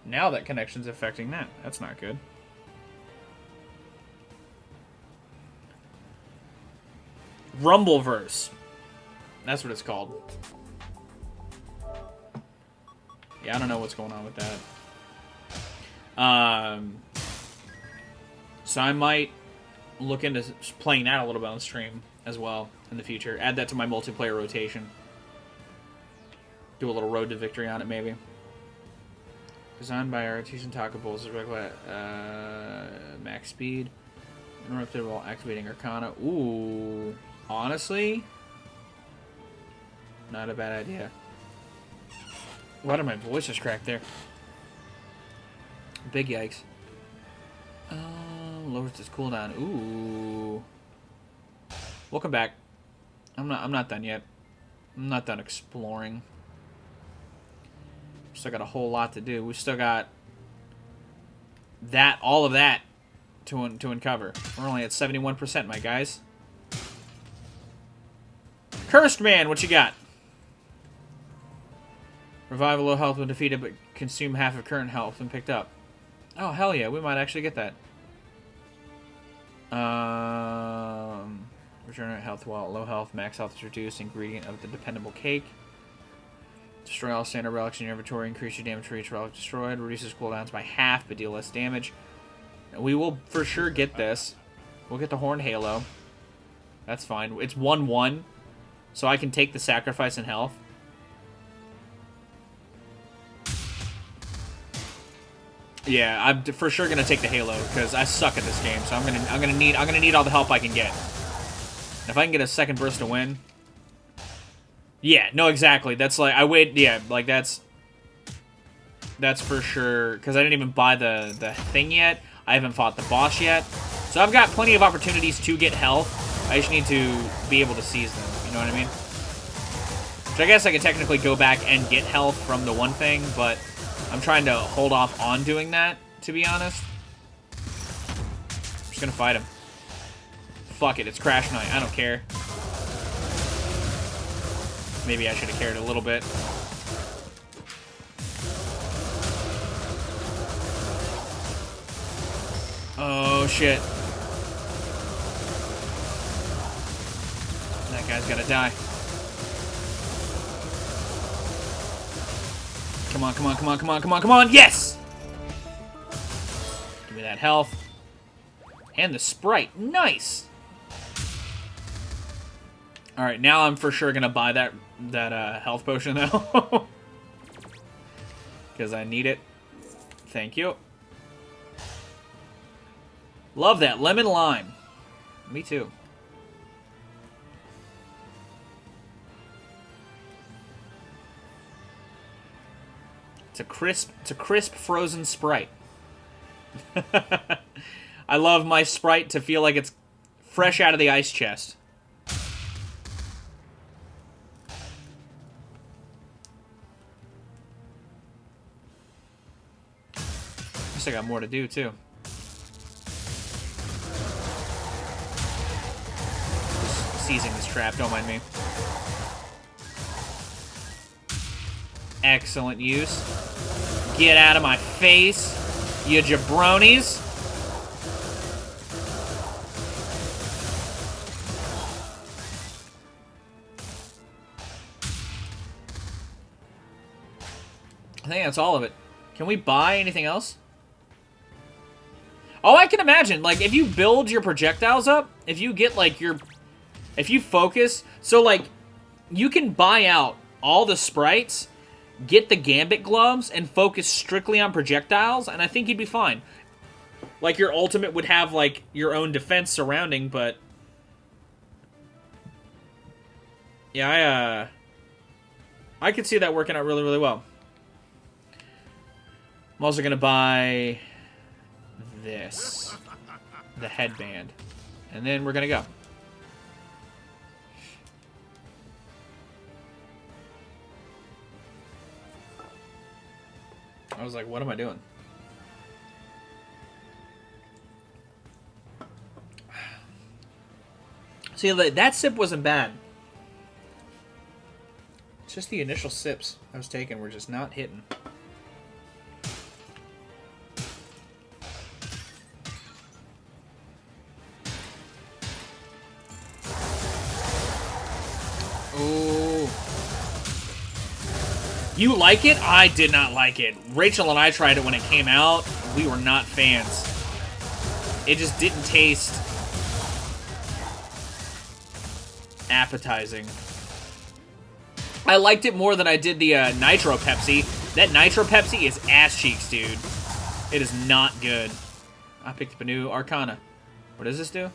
Now that connection's affecting that. That's not good. Rumbleverse. That's what it's called. Yeah, I don't know what's going on with that. So I might look into playing that a little bit on stream as well in the future. Add that to my multiplayer rotation. Do a little road to victory on it, maybe. Designed by Artesian Taco Bowls, max speed. Interrupted while activating Arcana. Ooh, honestly, not a bad idea. Why did my voice just crack there? Big yikes. Lowers this cooldown. Ooh. Welcome back. I'm not done yet. I'm not done exploring. Still got a whole lot to do. We still got all of that to uncover. We're only at 71%, my guys. Cursed Man, what you got? Revive low health when defeated, but consume half of current health when picked up. Oh, hell yeah, we might actually get that. Regenerate health while low health, max health is reduced. Ingredient of the dependable cake. Destroy all standard relics in your inventory. Increase your damage for each relic destroyed. Reduces cooldowns by half, but deal less damage. We will for sure get this. We'll get the Horn Halo. That's fine. It's 1-1, so I can take the sacrifice in health. Yeah, I'm for sure gonna take the Halo because I suck at this game. So I'm gonna need all the help I can get. And if I can get a second burst to win. Yeah, no, exactly. That's like like that's for sure because I didn't even buy the thing yet. I haven't fought the boss yet, so I've got plenty of opportunities to get health. I just need to be able to seize them. You know what I mean? So I guess I could technically go back and get health from the one thing, but I'm trying to hold off on doing that, to be honest. I'm just gonna fight him. Fuck it, it's Crash Night. I don't care. Maybe I should have cared a little bit. Oh, shit. That guy's gotta die. Come on, come on, come on, come on, come on, come on! Yes! Give me that health. And the Sprite. Nice! Alright, now I'm for sure gonna buy that health potion, though. Because I need it. Thank you. Love that. Lemon lime. Me too. It's a crisp frozen Sprite. I love my Sprite to feel like it's fresh out of the ice chest. Guess I got more to do too. Just seizing this trap, don't mind me. Excellent use. Get out of my face, you jabronis. I think that's all of it. Can we buy anything else? Oh, I can imagine. Like, if you build your projectiles up, if you get, like, your... If you focus... So, like, you can buy out all the sprites, get the Gambit gloves, and focus strictly on projectiles, and I think you'd be fine. Like, your ultimate would have, like, your own defense surrounding, but... Yeah, I could see that working out really, really well. I'm also going to buy this. The headband. And then we're going to go. I was like, what am I doing? See, that sip wasn't bad. It's just the initial sips I was taking were just not hitting. Ooh. You like it? I did not like it. Rachel and I tried it when it came out. We were not fans. It just didn't taste appetizing. I liked it more than I did the Nitro Pepsi. That Nitro Pepsi is ass cheeks, dude. It is not good. I picked up a new Arcana. What does this do?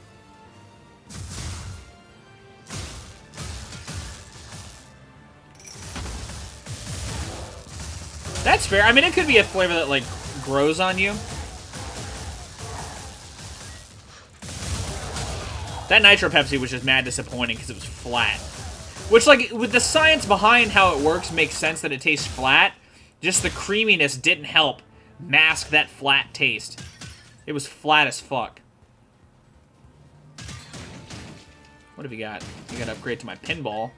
That's fair. I mean, it could be a flavor that, like, grows on you. That Nitro Pepsi was just mad disappointing because it was flat. Which, like, with the science behind how it works makes sense that it tastes flat. Just the creaminess didn't help mask that flat taste. It was flat as fuck. What have you got? You got to upgrade to my pinball.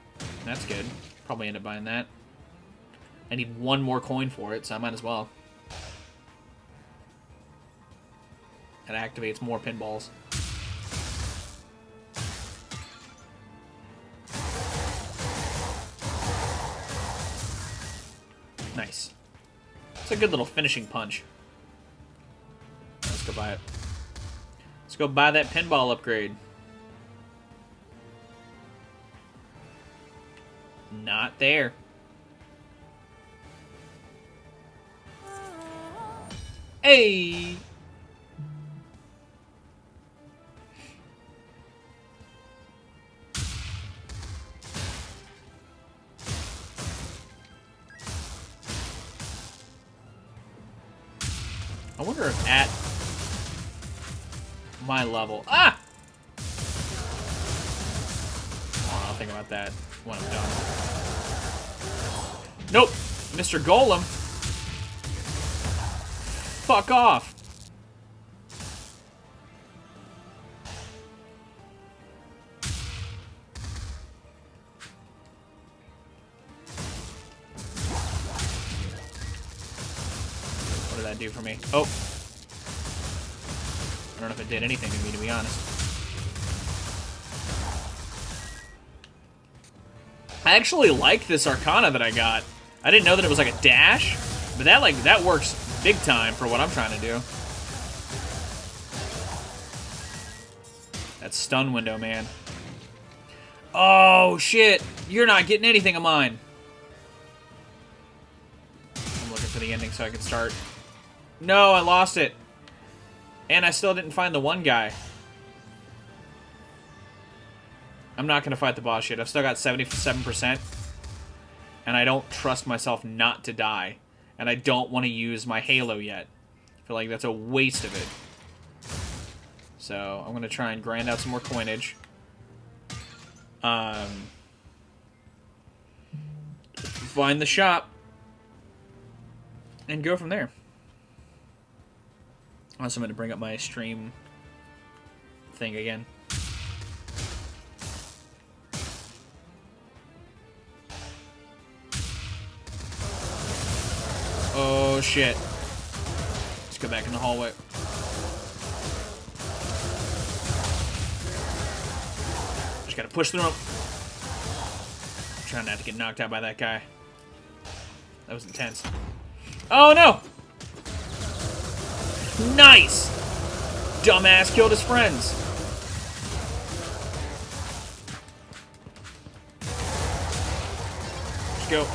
That's good. Probably end up buying that. I need one more coin for it, so I might as well. It activates more pinballs. Nice. It's a good little finishing punch. Let's go buy it. Let's go buy that pinball upgrade. Not there. Hey! I wonder if at my level... Ah! I'll think about that when I'm done. Nope! Mr. Golem! Fuck off! What did that do for me? Oh! I don't know if it did anything to me, to be honest. I actually like this Arcana that I got. I didn't know that it was like a dash, but that works big time for what I'm trying to do. That stun window, man. Oh, shit. You're not getting anything of mine. I'm looking for the ending so I can start. No, I lost it. And I still didn't find the one guy. I'm not going to fight the boss yet. I've still got 77%. And I don't trust myself not to die. And I don't want to use my Halo yet. I feel like that's a waste of it. So, I'm going to try and grind out some more coinage. Find the shop. And go from there. Also, I'm going to bring up my stream thing again. Oh, Oh, shit. Let's go back in the hallway. Just gotta push through him. Trying not to get knocked out by that guy. That was intense. Oh, no! Nice! Dumbass killed his friends. Let's go.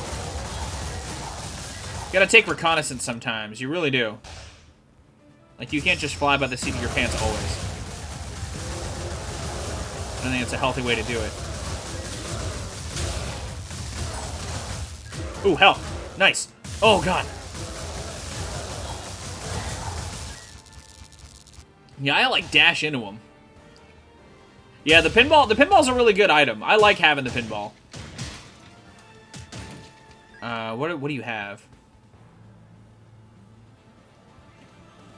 Gotta take reconnaissance sometimes. You really do. Like, you can't just fly by the seat of your pants always. I think it's a healthy way to do it. Ooh, health. Nice. Oh, God. Yeah, I, like, dash into them. Yeah, the pinball's a really good item. I like having the pinball. What do you have?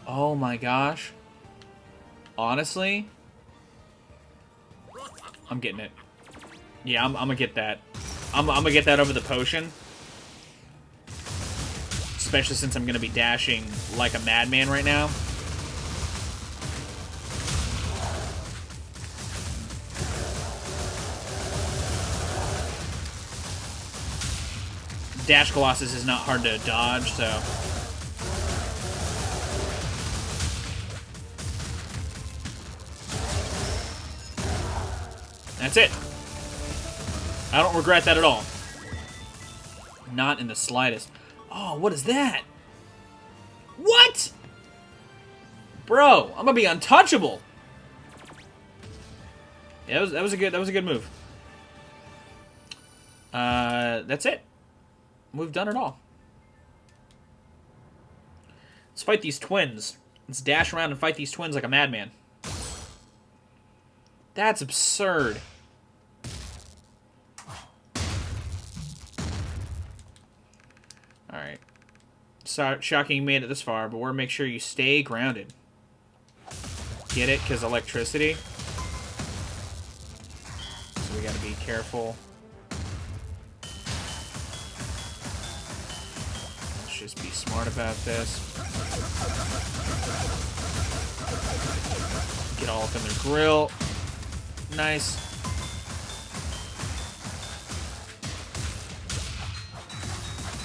Oh, my gosh. Honestly, I'm getting it. Yeah, I'm gonna get that. I'm gonna get that over the potion. Especially since I'm gonna be dashing like a madman right now. Dash Colossus is not hard to dodge, so... That's it. I don't regret that at all. Not in the slightest. Oh, what is that? What? Bro, I'm gonna be untouchable. Yeah, that was a good move. That's it. We've done it all. Let's fight these twins. Let's dash around and fight these twins like a madman. That's absurd. Alright. So, shocking you made it this far, but we're gonna make sure you stay grounded. Get it? Because electricity. So we gotta be careful. Let's just be smart about this. Get all up in their grill. Nice.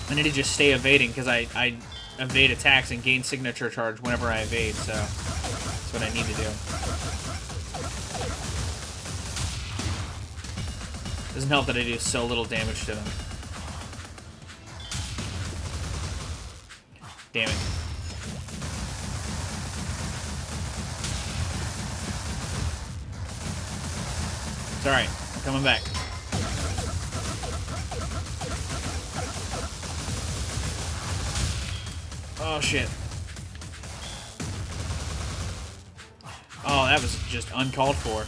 I need to just stay evading because I evade attacks and gain signature charge whenever I evade, so that's what I need to do. Doesn't help that I do so little damage to them. Damn it. It's alright. I'm coming back. Oh, shit. Oh, that was just uncalled for.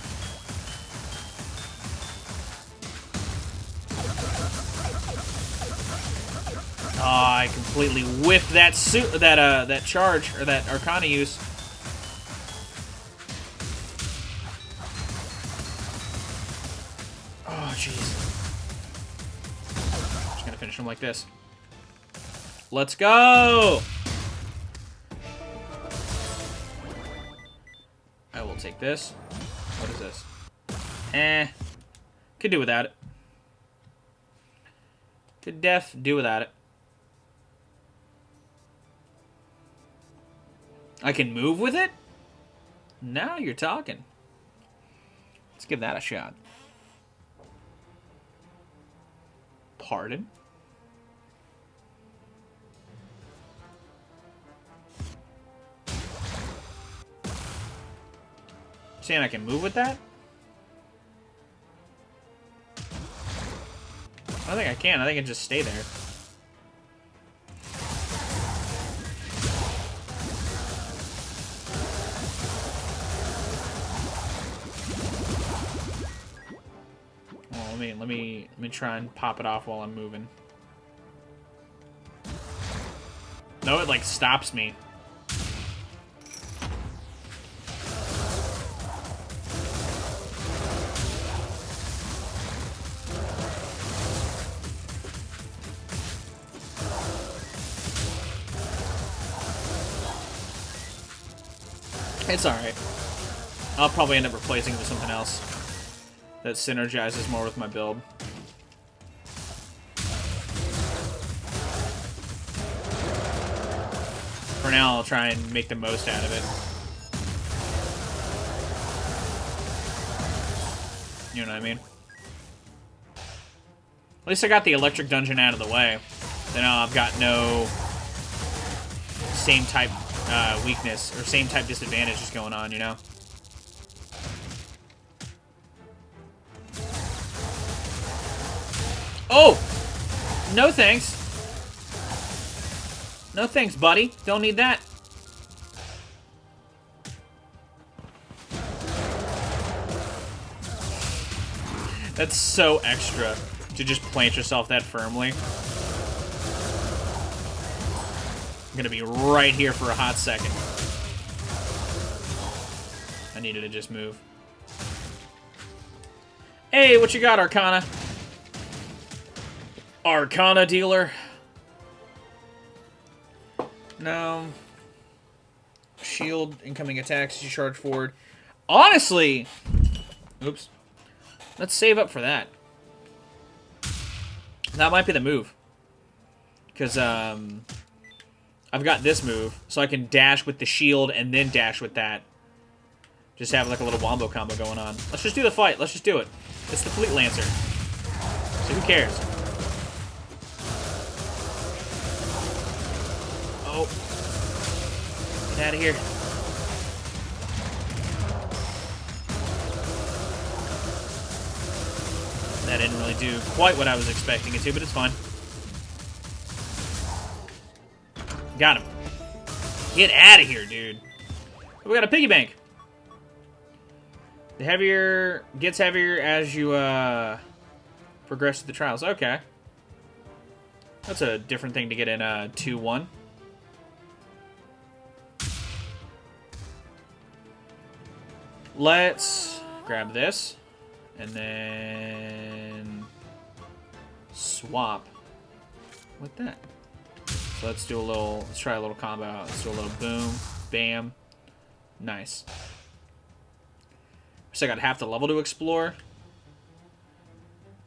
Oh, I completely whiffed that that charge, or that Arcana use. Oh, jeez. Just gonna finish him like this. Let's go! I will take this. What is this? Could do without it. Could do without it. I can move with it? Now you're talking. Let's give that a shot. Pardon? Saying I can move with that? I don't think I can. I think I can just stay there. Well, let me try and pop it off while I'm moving. No, it like stops me. It's alright. I'll probably end up replacing it with something else that synergizes more with my build. For now, I'll try and make the most out of it. You know what I mean? At least I got the electric dungeon out of the way. So now I've got no same type weakness or same type disadvantages going on, you know? Oh! No thanks. No thanks, buddy. Don't need that. That's so extra to just plant yourself that firmly. I'm gonna be right here for a hot second. I needed to just move. Hey, what you got, Arcana? Arcana dealer? No. Shield, incoming attacks, you charge forward. Honestly! Oops. Let's save up for that. That might be the move. Because, I've got this move, so I can dash with the shield and then dash with that. Just have like a little wombo combo going on. Let's just do the fight. Let's just do it. It's the Fleet Lancer. So who cares? Oh. Get out of here. That didn't really do quite what I was expecting it to, but it's fine. Got him. Get out of here, dude. We got a piggy bank. The heavier gets heavier as you progress through the trials. Okay. That's a different thing to get in 2-1. Let's grab this and then swap with that. So let's do a little, let's try a little combo out. Let's do a little boom, bam. Nice. So I got half the level to explore.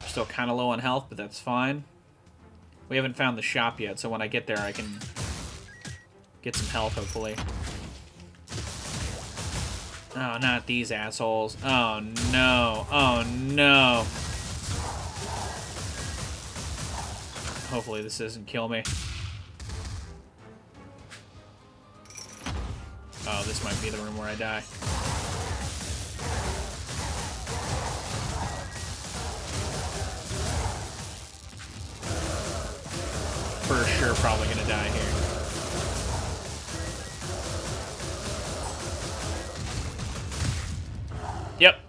Still kind of low on health, but that's fine. We haven't found the shop yet, so when I get there, I can get some health, hopefully. Oh, not these assholes. Oh, no. Oh, no. Hopefully this doesn't kill me. Oh, this might be the room where I die. For sure probably gonna die here. Yep.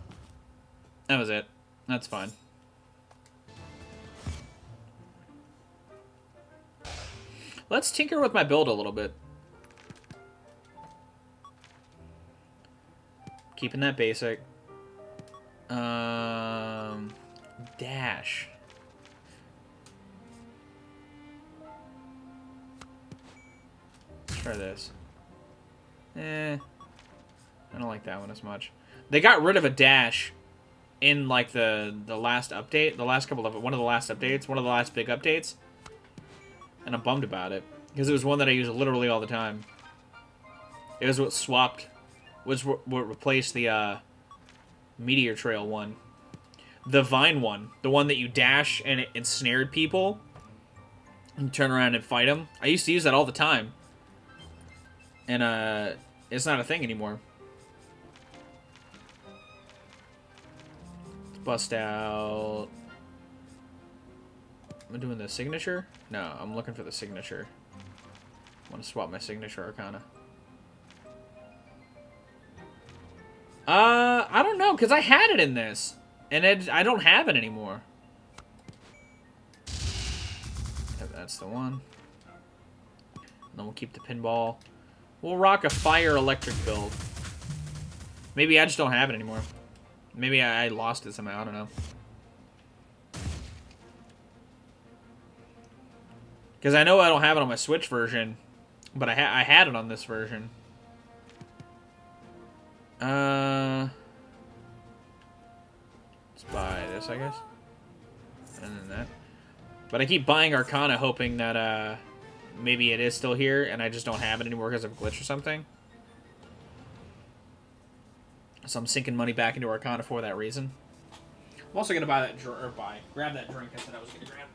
That was it. That's fine. Let's tinker with my build a little bit. Keeping that basic. Dash. Let's try this. I don't like that one as much. They got rid of a dash in like the last update, the last couple of one of the last updates, one of the last big updates, and I'm bummed about it because it was one that I use literally all the time. It was what swapped, was what replaced the Meteor Trail one, the Vine one, the one that you dash and it ensnared people and turn around and fight them. I used to use that all the time, and it's not a thing anymore. Bust out. Am I doing the signature? No, I'm looking for the signature. I want to swap my signature Arcana. I don't know, because I had it in this. And I don't have it anymore. Yep, that's the one. And then we'll keep the pinball. We'll rock a fire electric build. Maybe I just don't have it anymore. Maybe I lost it somehow, I don't know. Because I know I don't have it on my Switch version, but I had it on this version. Let's buy this, I guess. And then that. But I keep buying Arcana hoping that, maybe it is still here and I just don't have it anymore because of a glitch or something. So I'm sinking money back into Arcana for that reason. I'm also going to buy that grab that drink I said I was going to grab.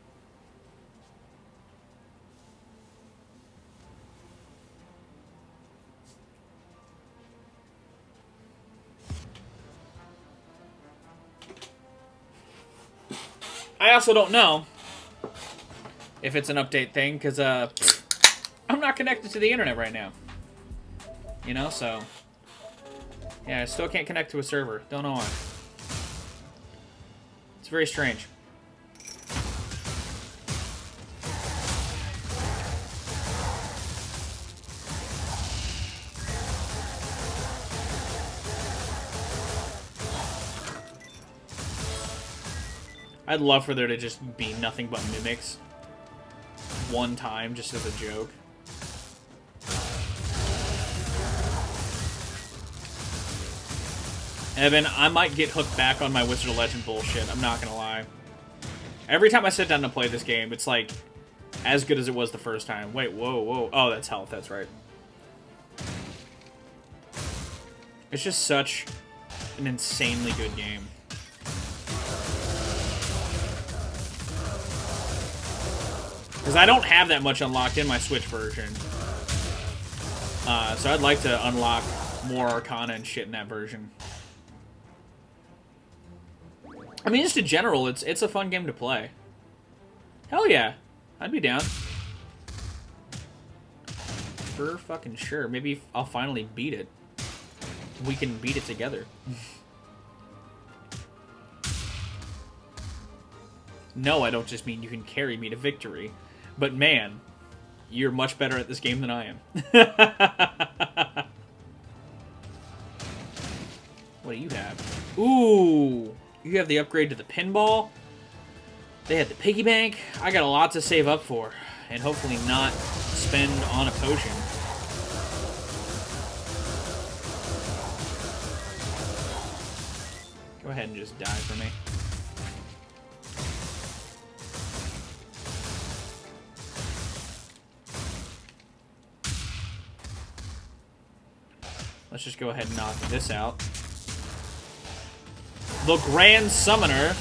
I also don't know if it's an update thing, because I'm not connected to the internet right now. You know, so... yeah, I still can't connect to a server. Don't know why. It's very strange. I'd love for there to just be nothing but mimics. One time, just as a joke. Evan, I might get hooked back on my Wizard of Legend bullshit. I'm not gonna lie. Every time I sit down to play this game, it's like as good as it was the first time. Wait, whoa, whoa. Oh, that's health. That's right. It's just such an insanely good game. Because I don't have that much unlocked in my Switch version. So I'd like to unlock more Arcana and shit in that version. I mean, just in general, it's a fun game to play. Hell yeah. I'd be down. For fucking sure. Maybe I'll finally beat it. We can beat it together. No, I don't just mean you can carry me to victory. But man, you're much better at this game than I am. What do you have? Ooh, you have the upgrade to the pinball. They had the piggy bank. I got a lot to save up for, and hopefully not spend on a potion. Go ahead and just die for me. Let's just go ahead and knock this out. The Grand Summoner.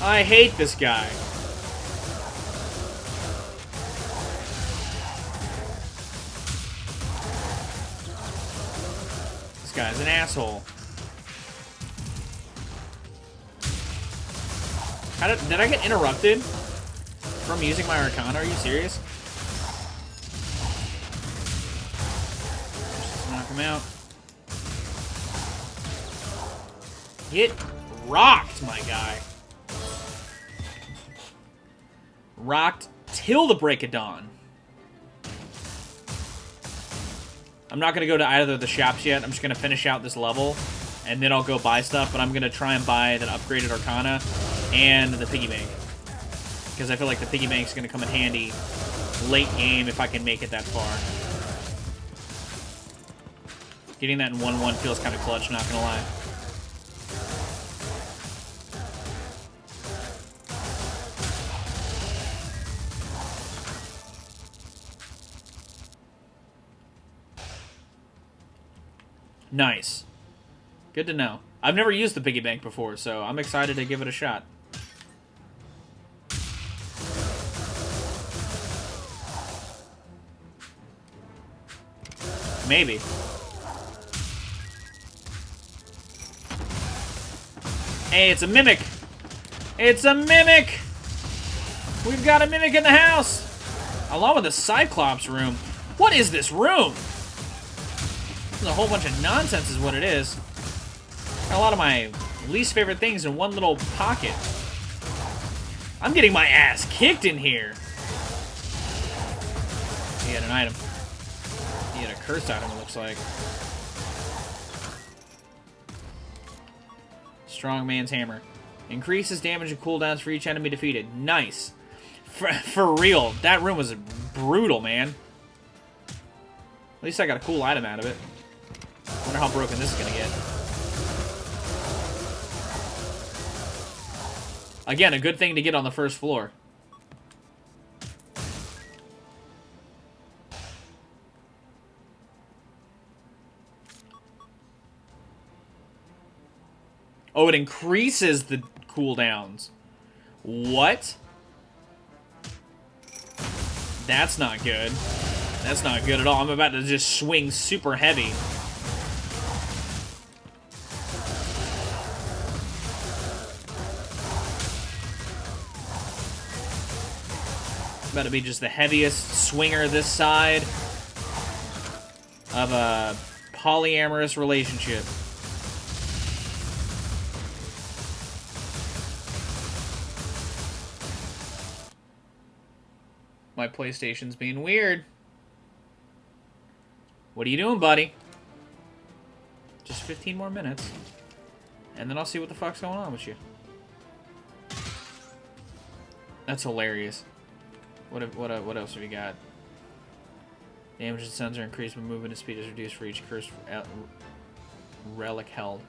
I hate this guy. This guy's an asshole. Did I get interrupted from using my Arcana? Are you serious? Just knock him out. Get rocked, my guy. Rocked till the break of dawn. I'm not going to go to either of the shops yet. I'm just going to finish out this level, and then I'll go buy stuff, but I'm going to try and buy the upgraded Arcana and the piggy bank. Because I feel like the piggy bank's going to come in handy late game if I can make it that far. Getting that in 1-1 feels kind of clutch, not going to lie. Nice. Good to know. I've never used the piggy bank before, so I'm excited to give it a shot. Maybe. Hey, it's a mimic! It's a mimic! We've got a mimic in the house! Along with the Cyclops room. What is this room? There's a whole bunch of nonsense is what it is. Got a lot of my least favorite things in one little pocket. I'm getting my ass kicked in here. He had an item. He had a cursed item, it looks like. Strong Man's Hammer. Increases damage and cooldowns for each enemy defeated. Nice. For real. That room was brutal, man. At least I got a cool item out of it. Wonder how broken this is gonna get. Again, a good thing to get on the first floor. Oh, it increases the cooldowns. What? That's not good. That's not good at all. I'm about to just swing super heavy. About to be just the heaviest swinger this side of a polyamorous relationship. My PlayStation's being weird. What are you doing, buddy? Just 15 more minutes. And then I'll see what the fuck's going on with you. That's hilarious. What else have we got? Damage and sensor increased when movement and speed is reduced for each cursed relic held.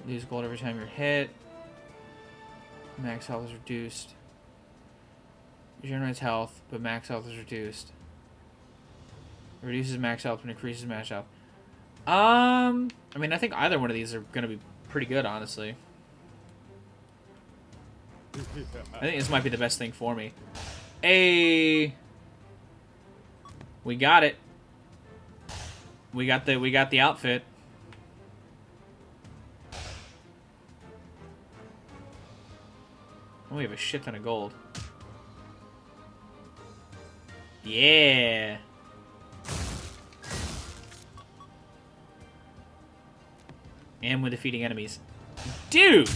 Lose gold every time you're hit. Max health is reduced. Regenerates health, but max health is reduced. Reduces max health and increases max health. I mean, I think either one of these are going to be pretty good, honestly. I think this might be the best thing for me. Hey, we got it. We got the outfit. Oh, we have a shit ton of gold. Yeah. And when defeating enemies. Dude!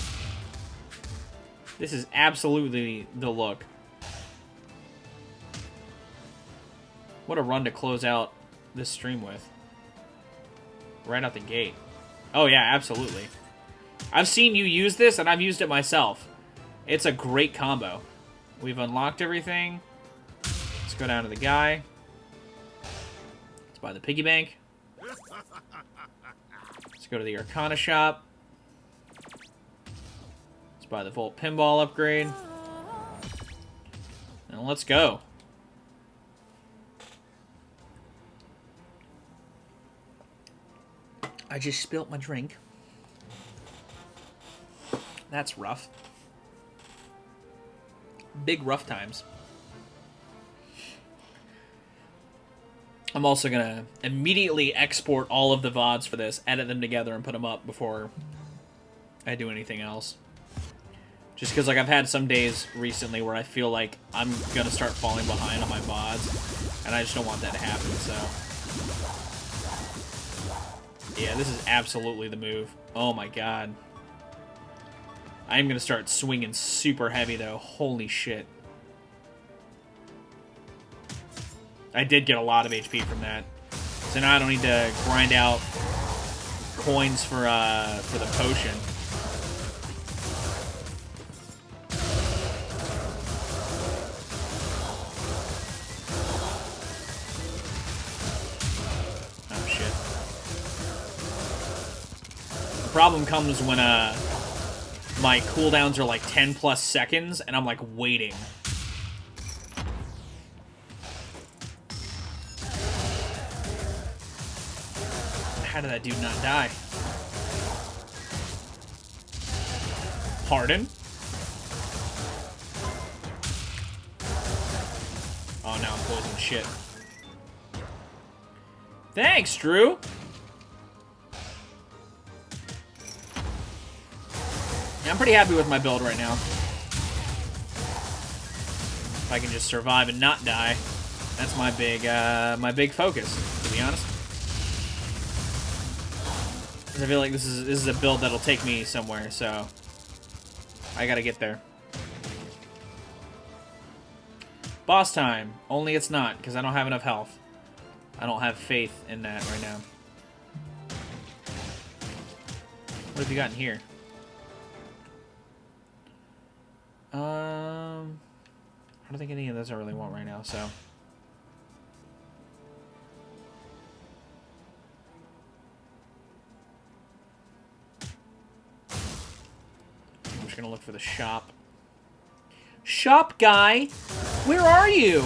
This is absolutely the look. What a run to close out this stream with. Right out the gate. Oh yeah, absolutely. I've seen you use this, and I've used it myself. It's a great combo. We've unlocked everything. Let's go down to the guy. Let's buy the piggy bank. Let's go to the Arcana shop. Let's buy the Volt pinball upgrade. And let's go. I just spilt my drink. That's rough. Big rough times. I'm also going to immediately export all of the VODs for this, edit them together, and put them up before I do anything else. Just because, like, I've had some days recently where I feel like I'm going to start falling behind on my VODs, and I just don't want that to happen, so... Yeah, this is absolutely the move. Oh my god. I'm going to start swinging super heavy, though. Holy shit. I did get a lot of HP from that. So now I don't need to grind out coins for the potion. Oh, shit. The problem comes when my cooldowns are like 10 plus seconds, and I'm like waiting. How did that dude not die? Pardon? Oh, now I'm closing shit. Thanks, Drew! Yeah, I'm pretty happy with my build right now. If I can just survive and not die, that's my big focus, to be honest. I feel like this is a build that'll take me somewhere, so I gotta get there. Boss time. Only it's not, because I don't have enough health. I don't have faith in that right now. What have you got in here? I don't think any of those I really want right now, so... I'm just gonna look for the shop. Shop guy, where are you?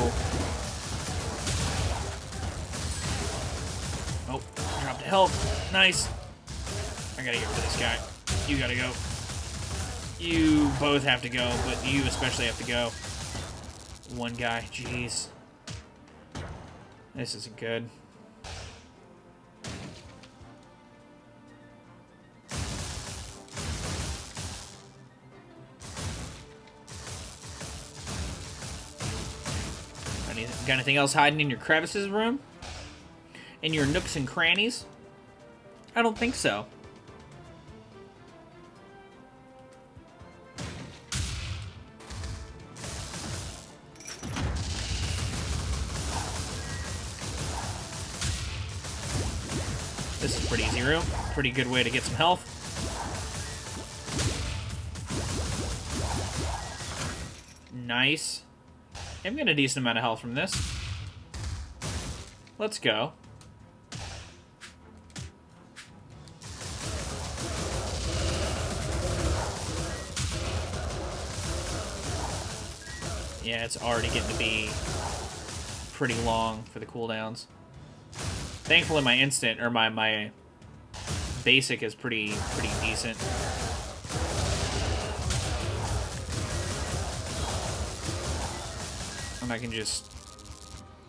Oh, dropped health. Nice. I gotta get rid of this guy. You gotta go. You both have to go, but you especially have to go. One guy. Jeez. This isn't good. Got anything else hiding in your crevices room? In your nooks and crannies? I don't think so. This is a pretty easy room. Pretty good way to get some health. Nice. I'm getting a decent amount of health from this. Let's go. Yeah, it's already getting to be pretty long for the cooldowns. Thankfully, my instant, or my basic is pretty decent. And I can just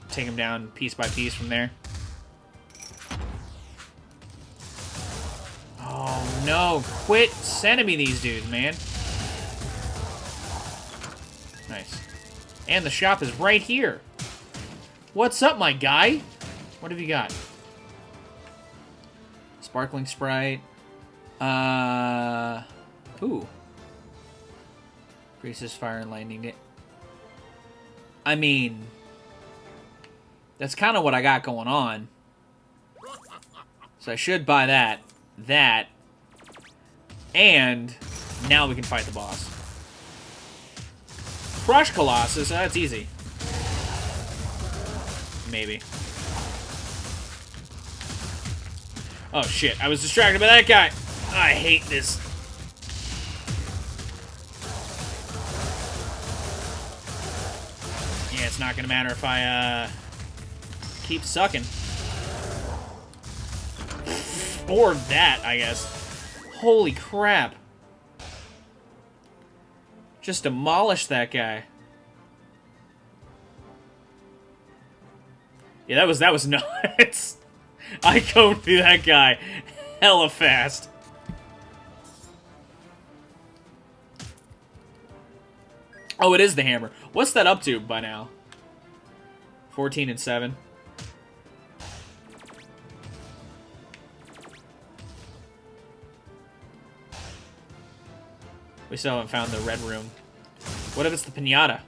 take him down piece by piece from there. Oh no, quit sending me these dudes, man. Nice. And the shop is right here. What's up, my guy? What have you got? Sparkling Sprite. Ooh. Increases fire and lightning. I mean, that's kind of what I got going on. So I should buy that. That. And now we can fight the boss. Crush Colossus, that's easy. Maybe. Oh shit, I was distracted by that guy. I hate this. Yeah, it's not gonna matter if I keep sucking. Or that, I guess. Holy crap. Just demolish that guy. Yeah, that was nuts. I combed through that guy hella fast. Oh, it is the hammer. What's that up to by now? 14 and 7. We still haven't found the red room. What if it's the pinata?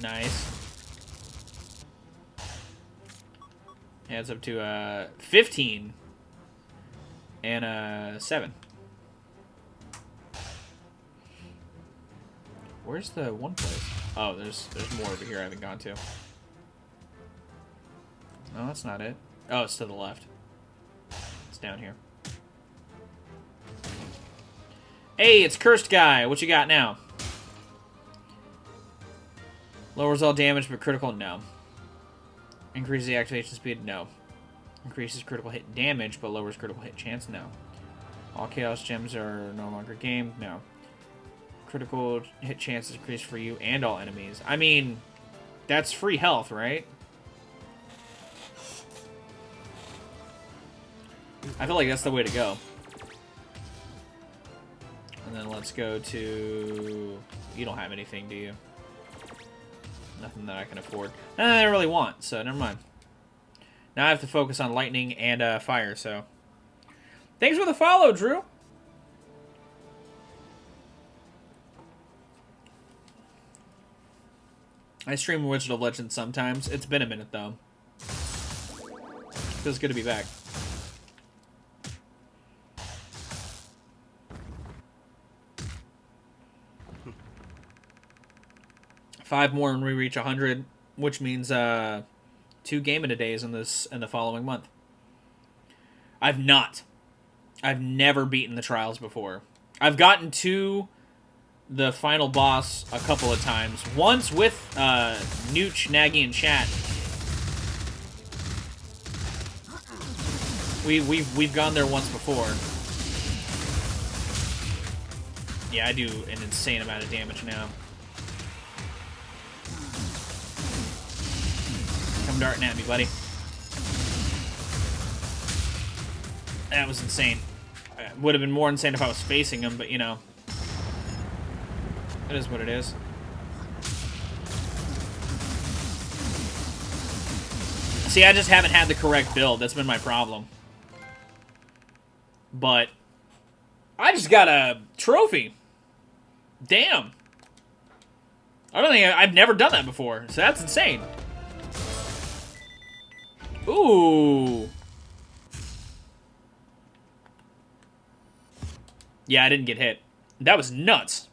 Nice. Yeah, it's up to 15 and 7. Where's the one place? Oh, there's more over here I haven't gone to. No, that's not it. Oh, it's to the left. It's down here. Hey, it's Cursed Guy. What you got now? Lowers all damage, but critical? No. Increases the activation speed? No. Increases critical hit damage, but lowers critical hit chance? No. All Chaos Gems are no longer gamed? No. Critical hit chance is increased for you and all enemies. I mean, that's free health, right? I feel like that's the way to go. And then let's go to... You don't have anything, do you? Nothing that I can afford. I don't really want, so never mind. Now I have to focus on lightning and fire, so... Thanks for the follow, Drew! I stream Wizard of Legends sometimes. It's been a minute, though. Feels good to be back. Five more and we reach 100, which means 2 game-a-days in the following month. I've not. I've never beaten the trials before. I've gotten to the final boss a couple of times. Once with Nooch, Nagy, and Chat. We've gone there once before. Yeah, I do an insane amount of damage now. Come darting at me, buddy. That was insane. It would have been more insane if I was facing him, but you know. It is what it is. See, I just haven't had the correct build. That's been my problem. But I just got a trophy. Damn. I don't think I've never done that before, so that's insane. Ooh. Yeah, I didn't get hit. That was nuts.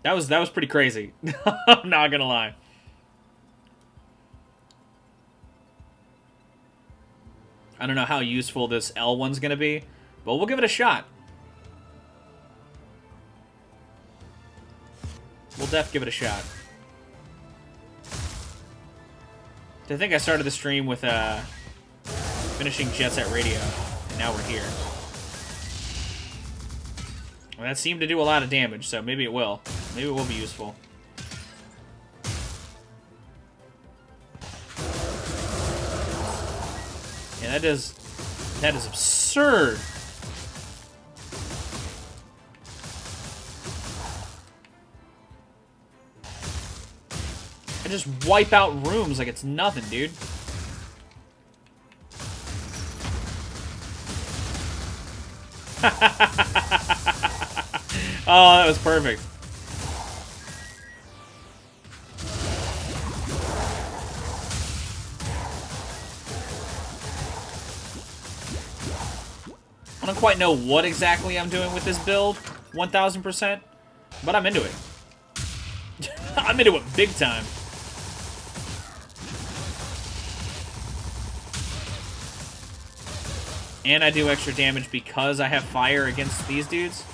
That was pretty crazy. I'm not gonna lie. I don't know how useful this L one's gonna be, but we'll give it a shot. We'll def give it a shot. I think I started the stream with finishing Jet Set Radio, and now we're here. Well, that seemed to do a lot of damage, so maybe it will. Maybe it will be useful. Yeah, that is absurd. I just wipe out rooms like it's nothing, dude. Oh, that was perfect. I don't quite know what exactly I'm doing with this build, 1000%, but I'm into it. I'm into it big time. And I do extra damage because I have fire against these dudes.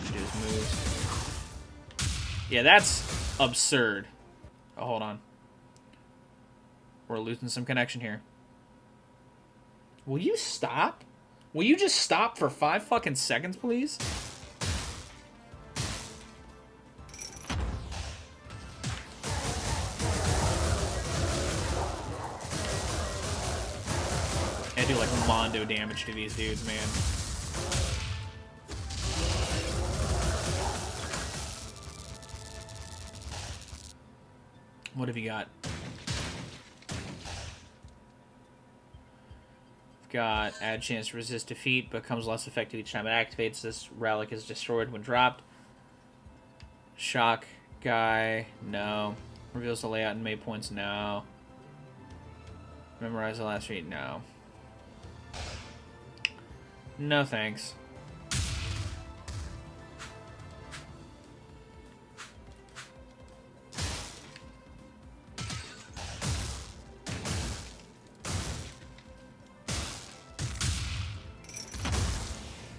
Do his moves. Yeah, that's absurd. Oh, hold on. We're losing some connection here. Will you stop? Will you just stop for 5 fucking seconds, please? I do like Mondo damage to these dudes, man. What have you got? We've got add chance to resist defeat, becomes less effective each time it activates. This relic is destroyed when dropped. Shock guy, no. Reveals the layout and made points, no. Memorize the last read, no. No thanks.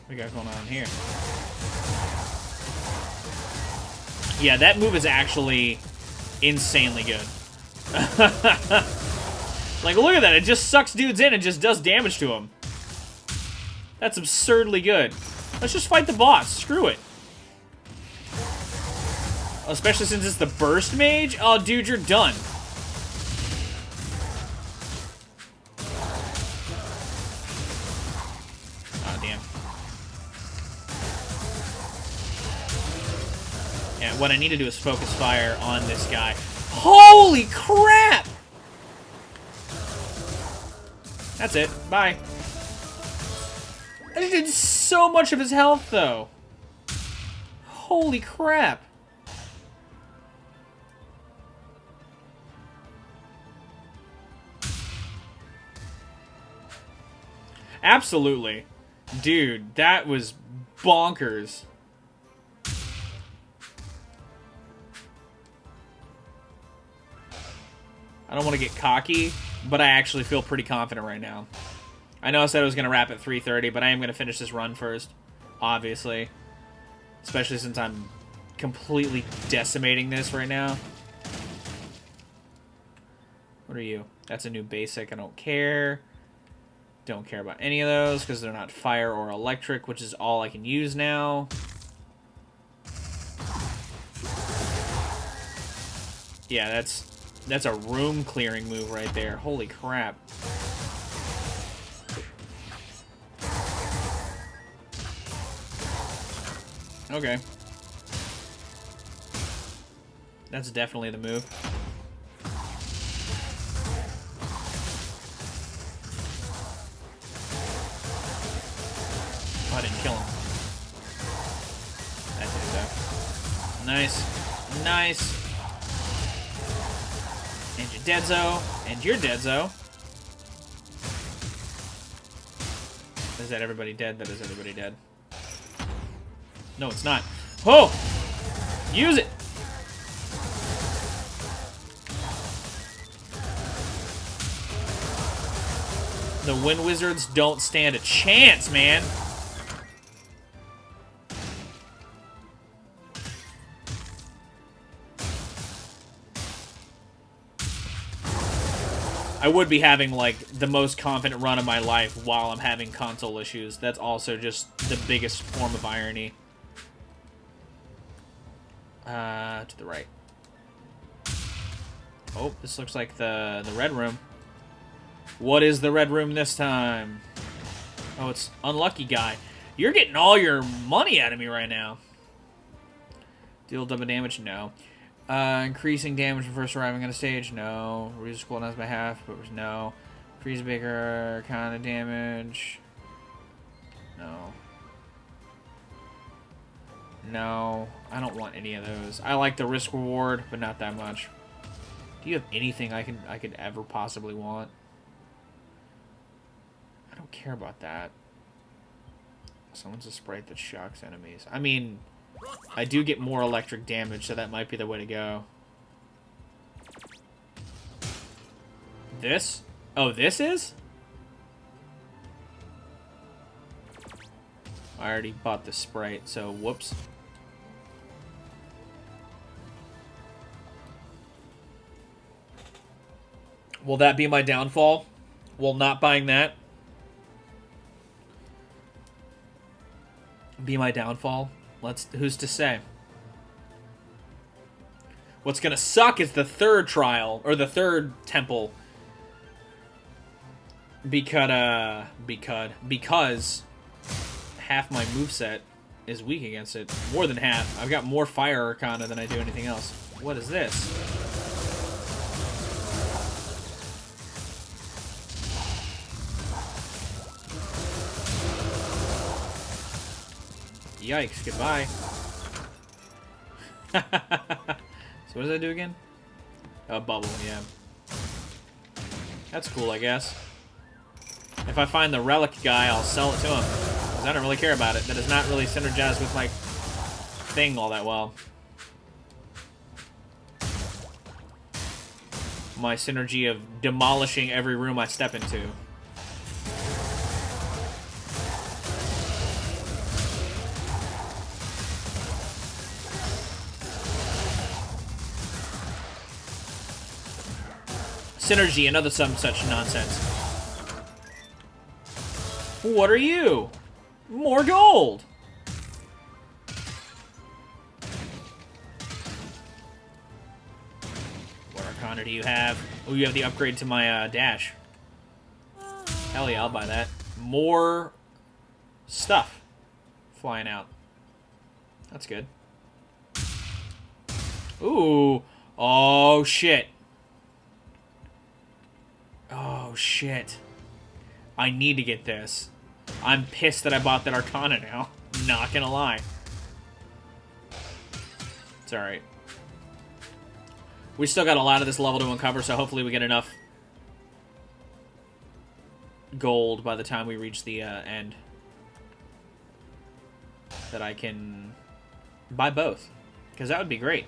What we got going on here? Yeah, that move is actually insanely good. Like, look at that. It just sucks dudes in and just does damage to them. That's absurdly good. Let's just fight the boss. Screw it. Especially since it's the burst mage. Oh, dude, you're done. Oh, damn. Yeah, what I need to do is focus fire on this guy. Holy crap! That's it. Bye. I just did so much of his health, though. Holy crap. Absolutely. Dude, that was bonkers. I don't want to get cocky, but I actually feel pretty confident right now. I know I said I was going to wrap at 3:30, but I am going to finish this run first, obviously. Especially since I'm completely decimating this right now. What are you? That's a new basic. I don't care. Don't care about any of those because they're not fire or electric, which is all I can use now. Yeah, that's a room clearing move right there. Holy crap. Okay. That's definitely the move. Oh, I didn't kill him. That did though. Nice. Nice. And you're dead-zo. And you're dead-zo. Is that everybody dead? That is everybody dead. No, it's not. Oh! Use it! The Wind Wizards don't stand a chance, man. I would be having, like, the most confident run of my life while I'm having console issues. That's also just the biggest form of irony. To the right. Oh, this looks like the red room. What is the red room this time? Oh, it's Unlucky Guy. You're getting all your money out of me right now. Deal double damage? No. Increasing damage when first arriving on a stage? No. Reduce cooldowns by half? But no. Increase bigger kind of damage? No. No. I don't want any of those. I like the risk reward, but not that much. Do you have anything I could ever possibly want? I don't care about that. Someone's a sprite that shocks enemies. I mean, I do get more electric damage, so that might be the way to go. This? Oh, this is? I already bought the sprite, so whoops. Will that be my downfall? Will not buying that be my downfall? Who's to say? What's gonna suck is the third trial, or the third temple. Because half my moveset is weak against it. More than half. I've got more fire arcana than I do anything else. What is this? Yikes, goodbye. So what does that do again? Oh, bubble, yeah. That's cool, I guess. If I find the relic guy, I'll sell it to him. Because I don't really care about it. That does not really synergize with my thing all that well. My synergy of demolishing every room I step into. Synergy and other some such nonsense. What are you? More gold! What arcana do you have? Oh, you have the upgrade to my dash. Hell yeah, I'll buy that. More stuff flying out. That's good. Ooh. Oh, shit. Oh, shit. I need to get this. I'm pissed that I bought that Arcana now. Not gonna lie. It's alright. We still got a lot of this level to uncover, so hopefully we get enough gold by the time we reach the end that I can buy both. Because that would be great.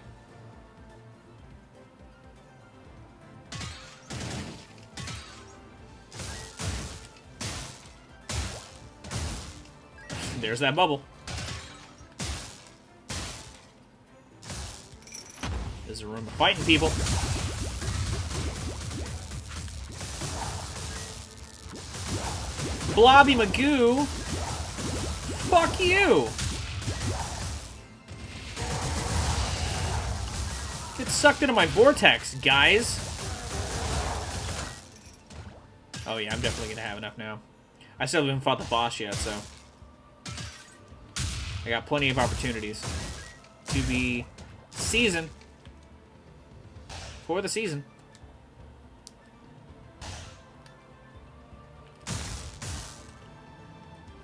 there's that bubble. There's a room of fighting people. Blobby Magoo. Fuck you. Get sucked into my vortex, guys. Oh yeah, I'm definitely gonna have enough now. I still haven't fought the boss yet, so I got plenty of opportunities to be seasoned for the season.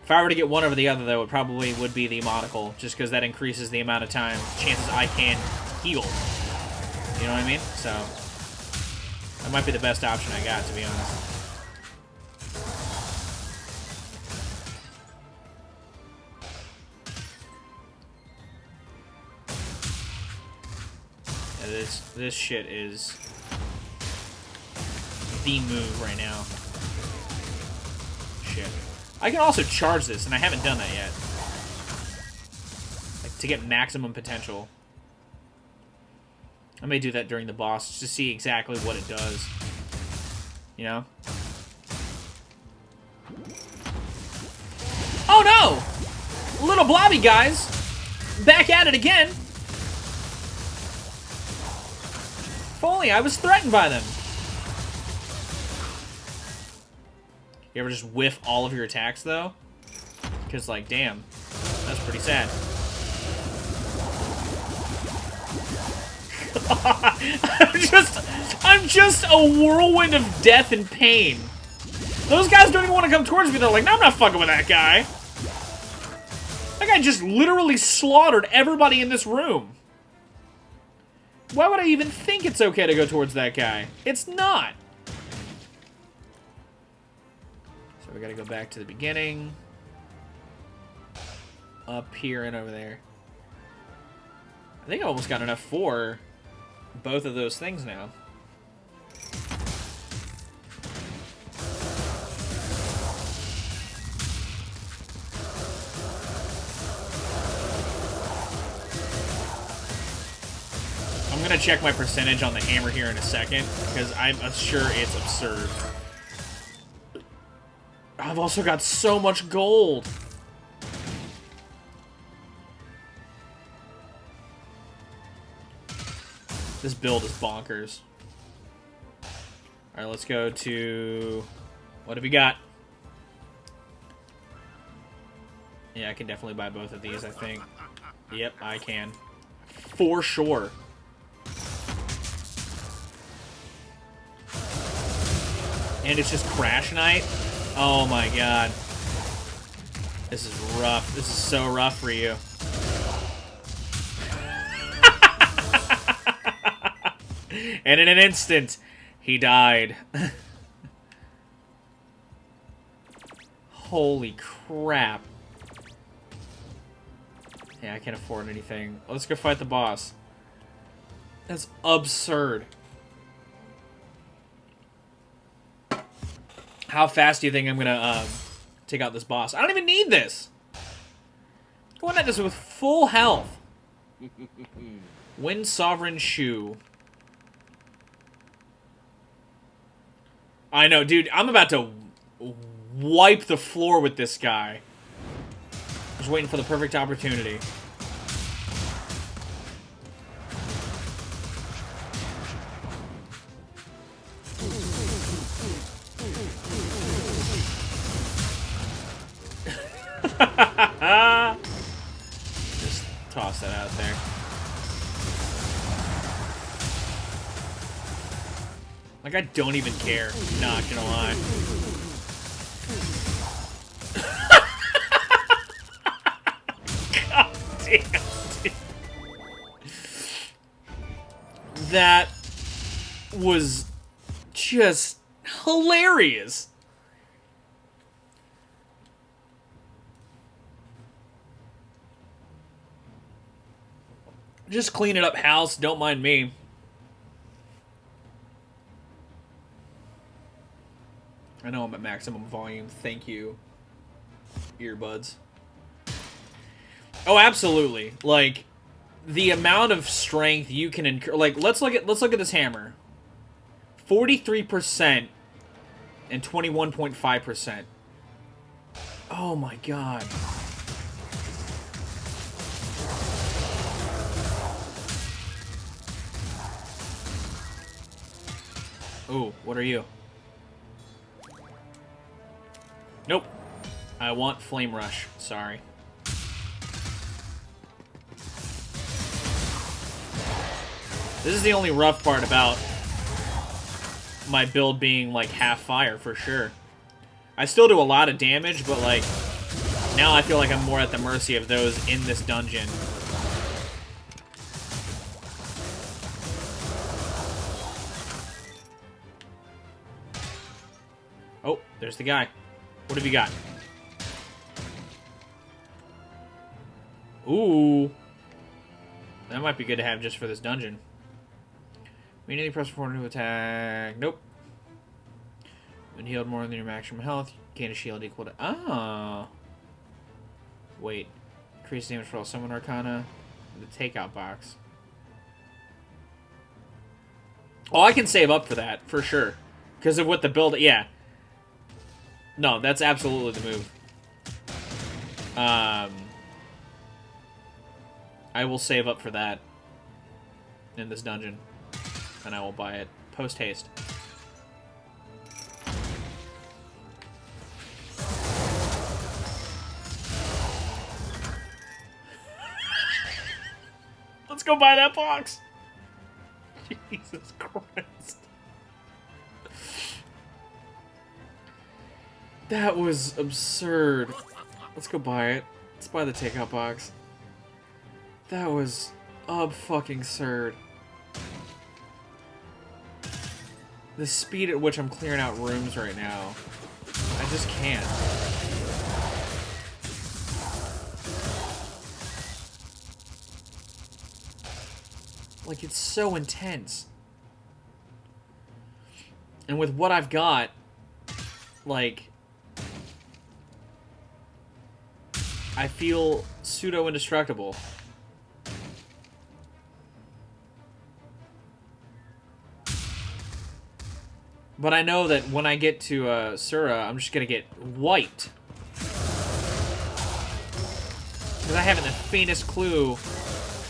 If I were to get one over the other, though, it probably would be the monocle, just because that increases the amount of time, chances I can heal. You know what I mean? So, that might be the best option I got, to be honest. Yeah, this shit is the move right now. Shit. I can also charge this, and I haven't done that yet. Like, to get maximum potential. I may do that during the boss, just to see exactly what it does. You know? Oh no! Little blobby guys! Back at it again! If only I was threatened by them. You ever just whiff all of your attacks, though? Because, like, damn. That's pretty sad. I'm just a whirlwind of death and pain. Those guys don't even want to come towards me. They're like, no, I'm not fucking with that guy. That guy just literally slaughtered everybody in this room. Why would I even think it's okay to go towards that guy? It's not. So we gotta go back to the beginning. Up here and over there. I think I almost got enough for both of those things now. I'm gonna check my percentage on the hammer here in a second, because I'm sure it's absurd. I've also got so much gold. This build is bonkers. Alright, let's go to... What have we got? Yeah, I can definitely buy both of these, I think. Yep, I can. For sure. And it's just Crash Night? Oh my god. This is rough. This is so rough for you. And in an instant, he died. Holy crap. Yeah, I can't afford anything. Let's go fight the boss. That's absurd. How fast do you think I'm gonna take out this boss? I don't even need this. Going at this with full health. Wind Sovereign Shoe. I know, dude. I'm about to wipe the floor with this guy. Just waiting for the perfect opportunity. Just toss that out there. Like, I don't even care. Not gonna lie. God damn, dude. That was just hilarious. Just clean it up, house. Don't mind me. I know I'm at maximum volume. Thank you, earbuds. Oh, absolutely. Like, the amount of strength you can incur. Like, let's look at this hammer. 43% and 21.5%. Oh my god. Ooh, what are you? Nope. I want Flame Rush. Sorry. This is the only rough part about my build being, like, half fire, for sure. I still do a lot of damage, but, like, now I feel like I'm more at the mercy of those in this dungeon. Oh, there's the guy. What have you got? Ooh. That might be good to have just for this dungeon. Immediately press forward to attack. Nope. When healed more than your maximum health, gain a shield equal to... Ah. Wait. Increase damage for all summon arcana. The takeout box. Oh, I can save up for that, for sure. Because of what the build... Yeah. No, that's absolutely the move. I will save up for that in this dungeon. And I will buy it post-haste. Let's go buy that box! Jesus Christ. That was absurd. Let's go buy it. Let's buy the takeout box. That was fucking absurd. The speed at which I'm clearing out rooms right now. I just can't. Like, it's so intense. And with what I've got, like, I feel pseudo-indestructible. But I know that when I get to Sura, I'm just gonna get wiped. Because I haven't the faintest clue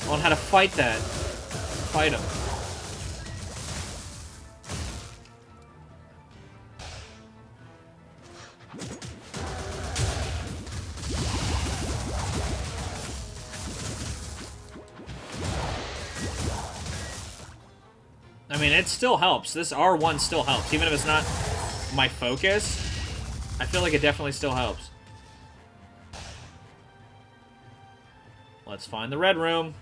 on how to fight him. I mean, it still helps. This R1 still helps. Even if it's not my focus, I feel like it definitely still helps. Let's find the red room.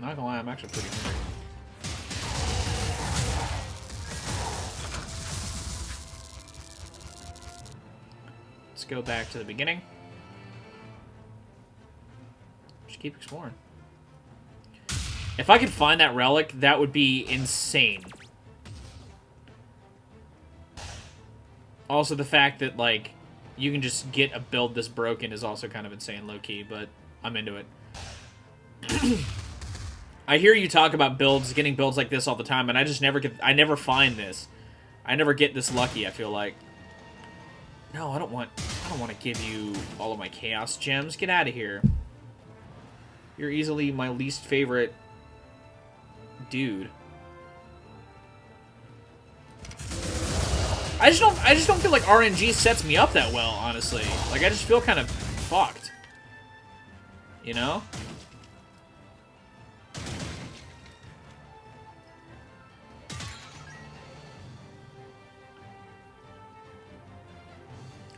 Not gonna lie, I'm actually pretty hungry. Let's go back to the beginning. Just keep exploring. If I could find that relic, that would be insane. Also, the fact that, like, you can just get a build this broken is also kind of insane, low-key, but I'm into it. I hear you talk about builds, getting builds like this all the time, and I just never get... I never find this. I never get this lucky, I feel like. No, I don't want to give you all of my Chaos Gems. Get out of here. You're easily my least favorite dude. I just don't feel like RNG sets me up that well, honestly. Like, I just feel kind of fucked. You know?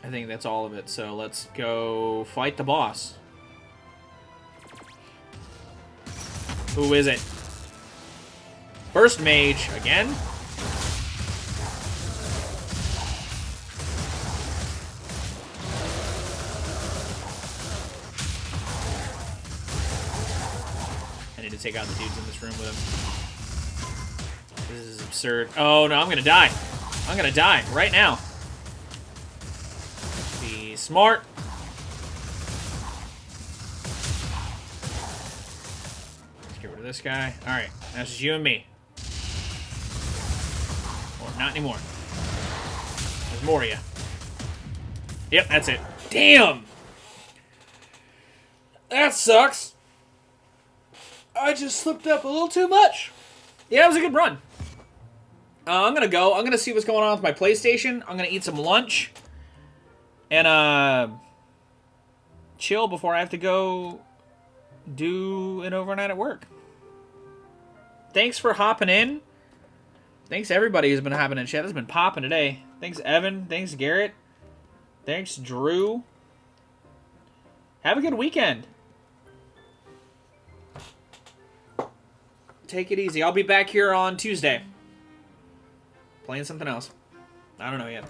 I think that's all of it, so let's go fight the boss. Who is it? Burst Mage, again? I need to take out the dudes in this room with him. This is absurd. Oh no, I'm gonna die. I'm gonna die right now. Be smart. Let's get rid of this guy. Alright, that's just you and me. Or not anymore. There's more of you. Yep, that's it. Damn! That sucks. I just slipped up a little too much. Yeah, it was a good run. I'm gonna go. I'm gonna see what's going on with my PlayStation. I'm gonna eat some lunch. And, chill before I have to go do an overnight at work. Thanks for hopping in. Thanks everybody who's been hopping in chat. This has been popping today. Thanks, Evan. Thanks, Garrett. Thanks, Drew. Have a good weekend. Take it easy. I'll be back here on Tuesday. Playing something else. I don't know yet.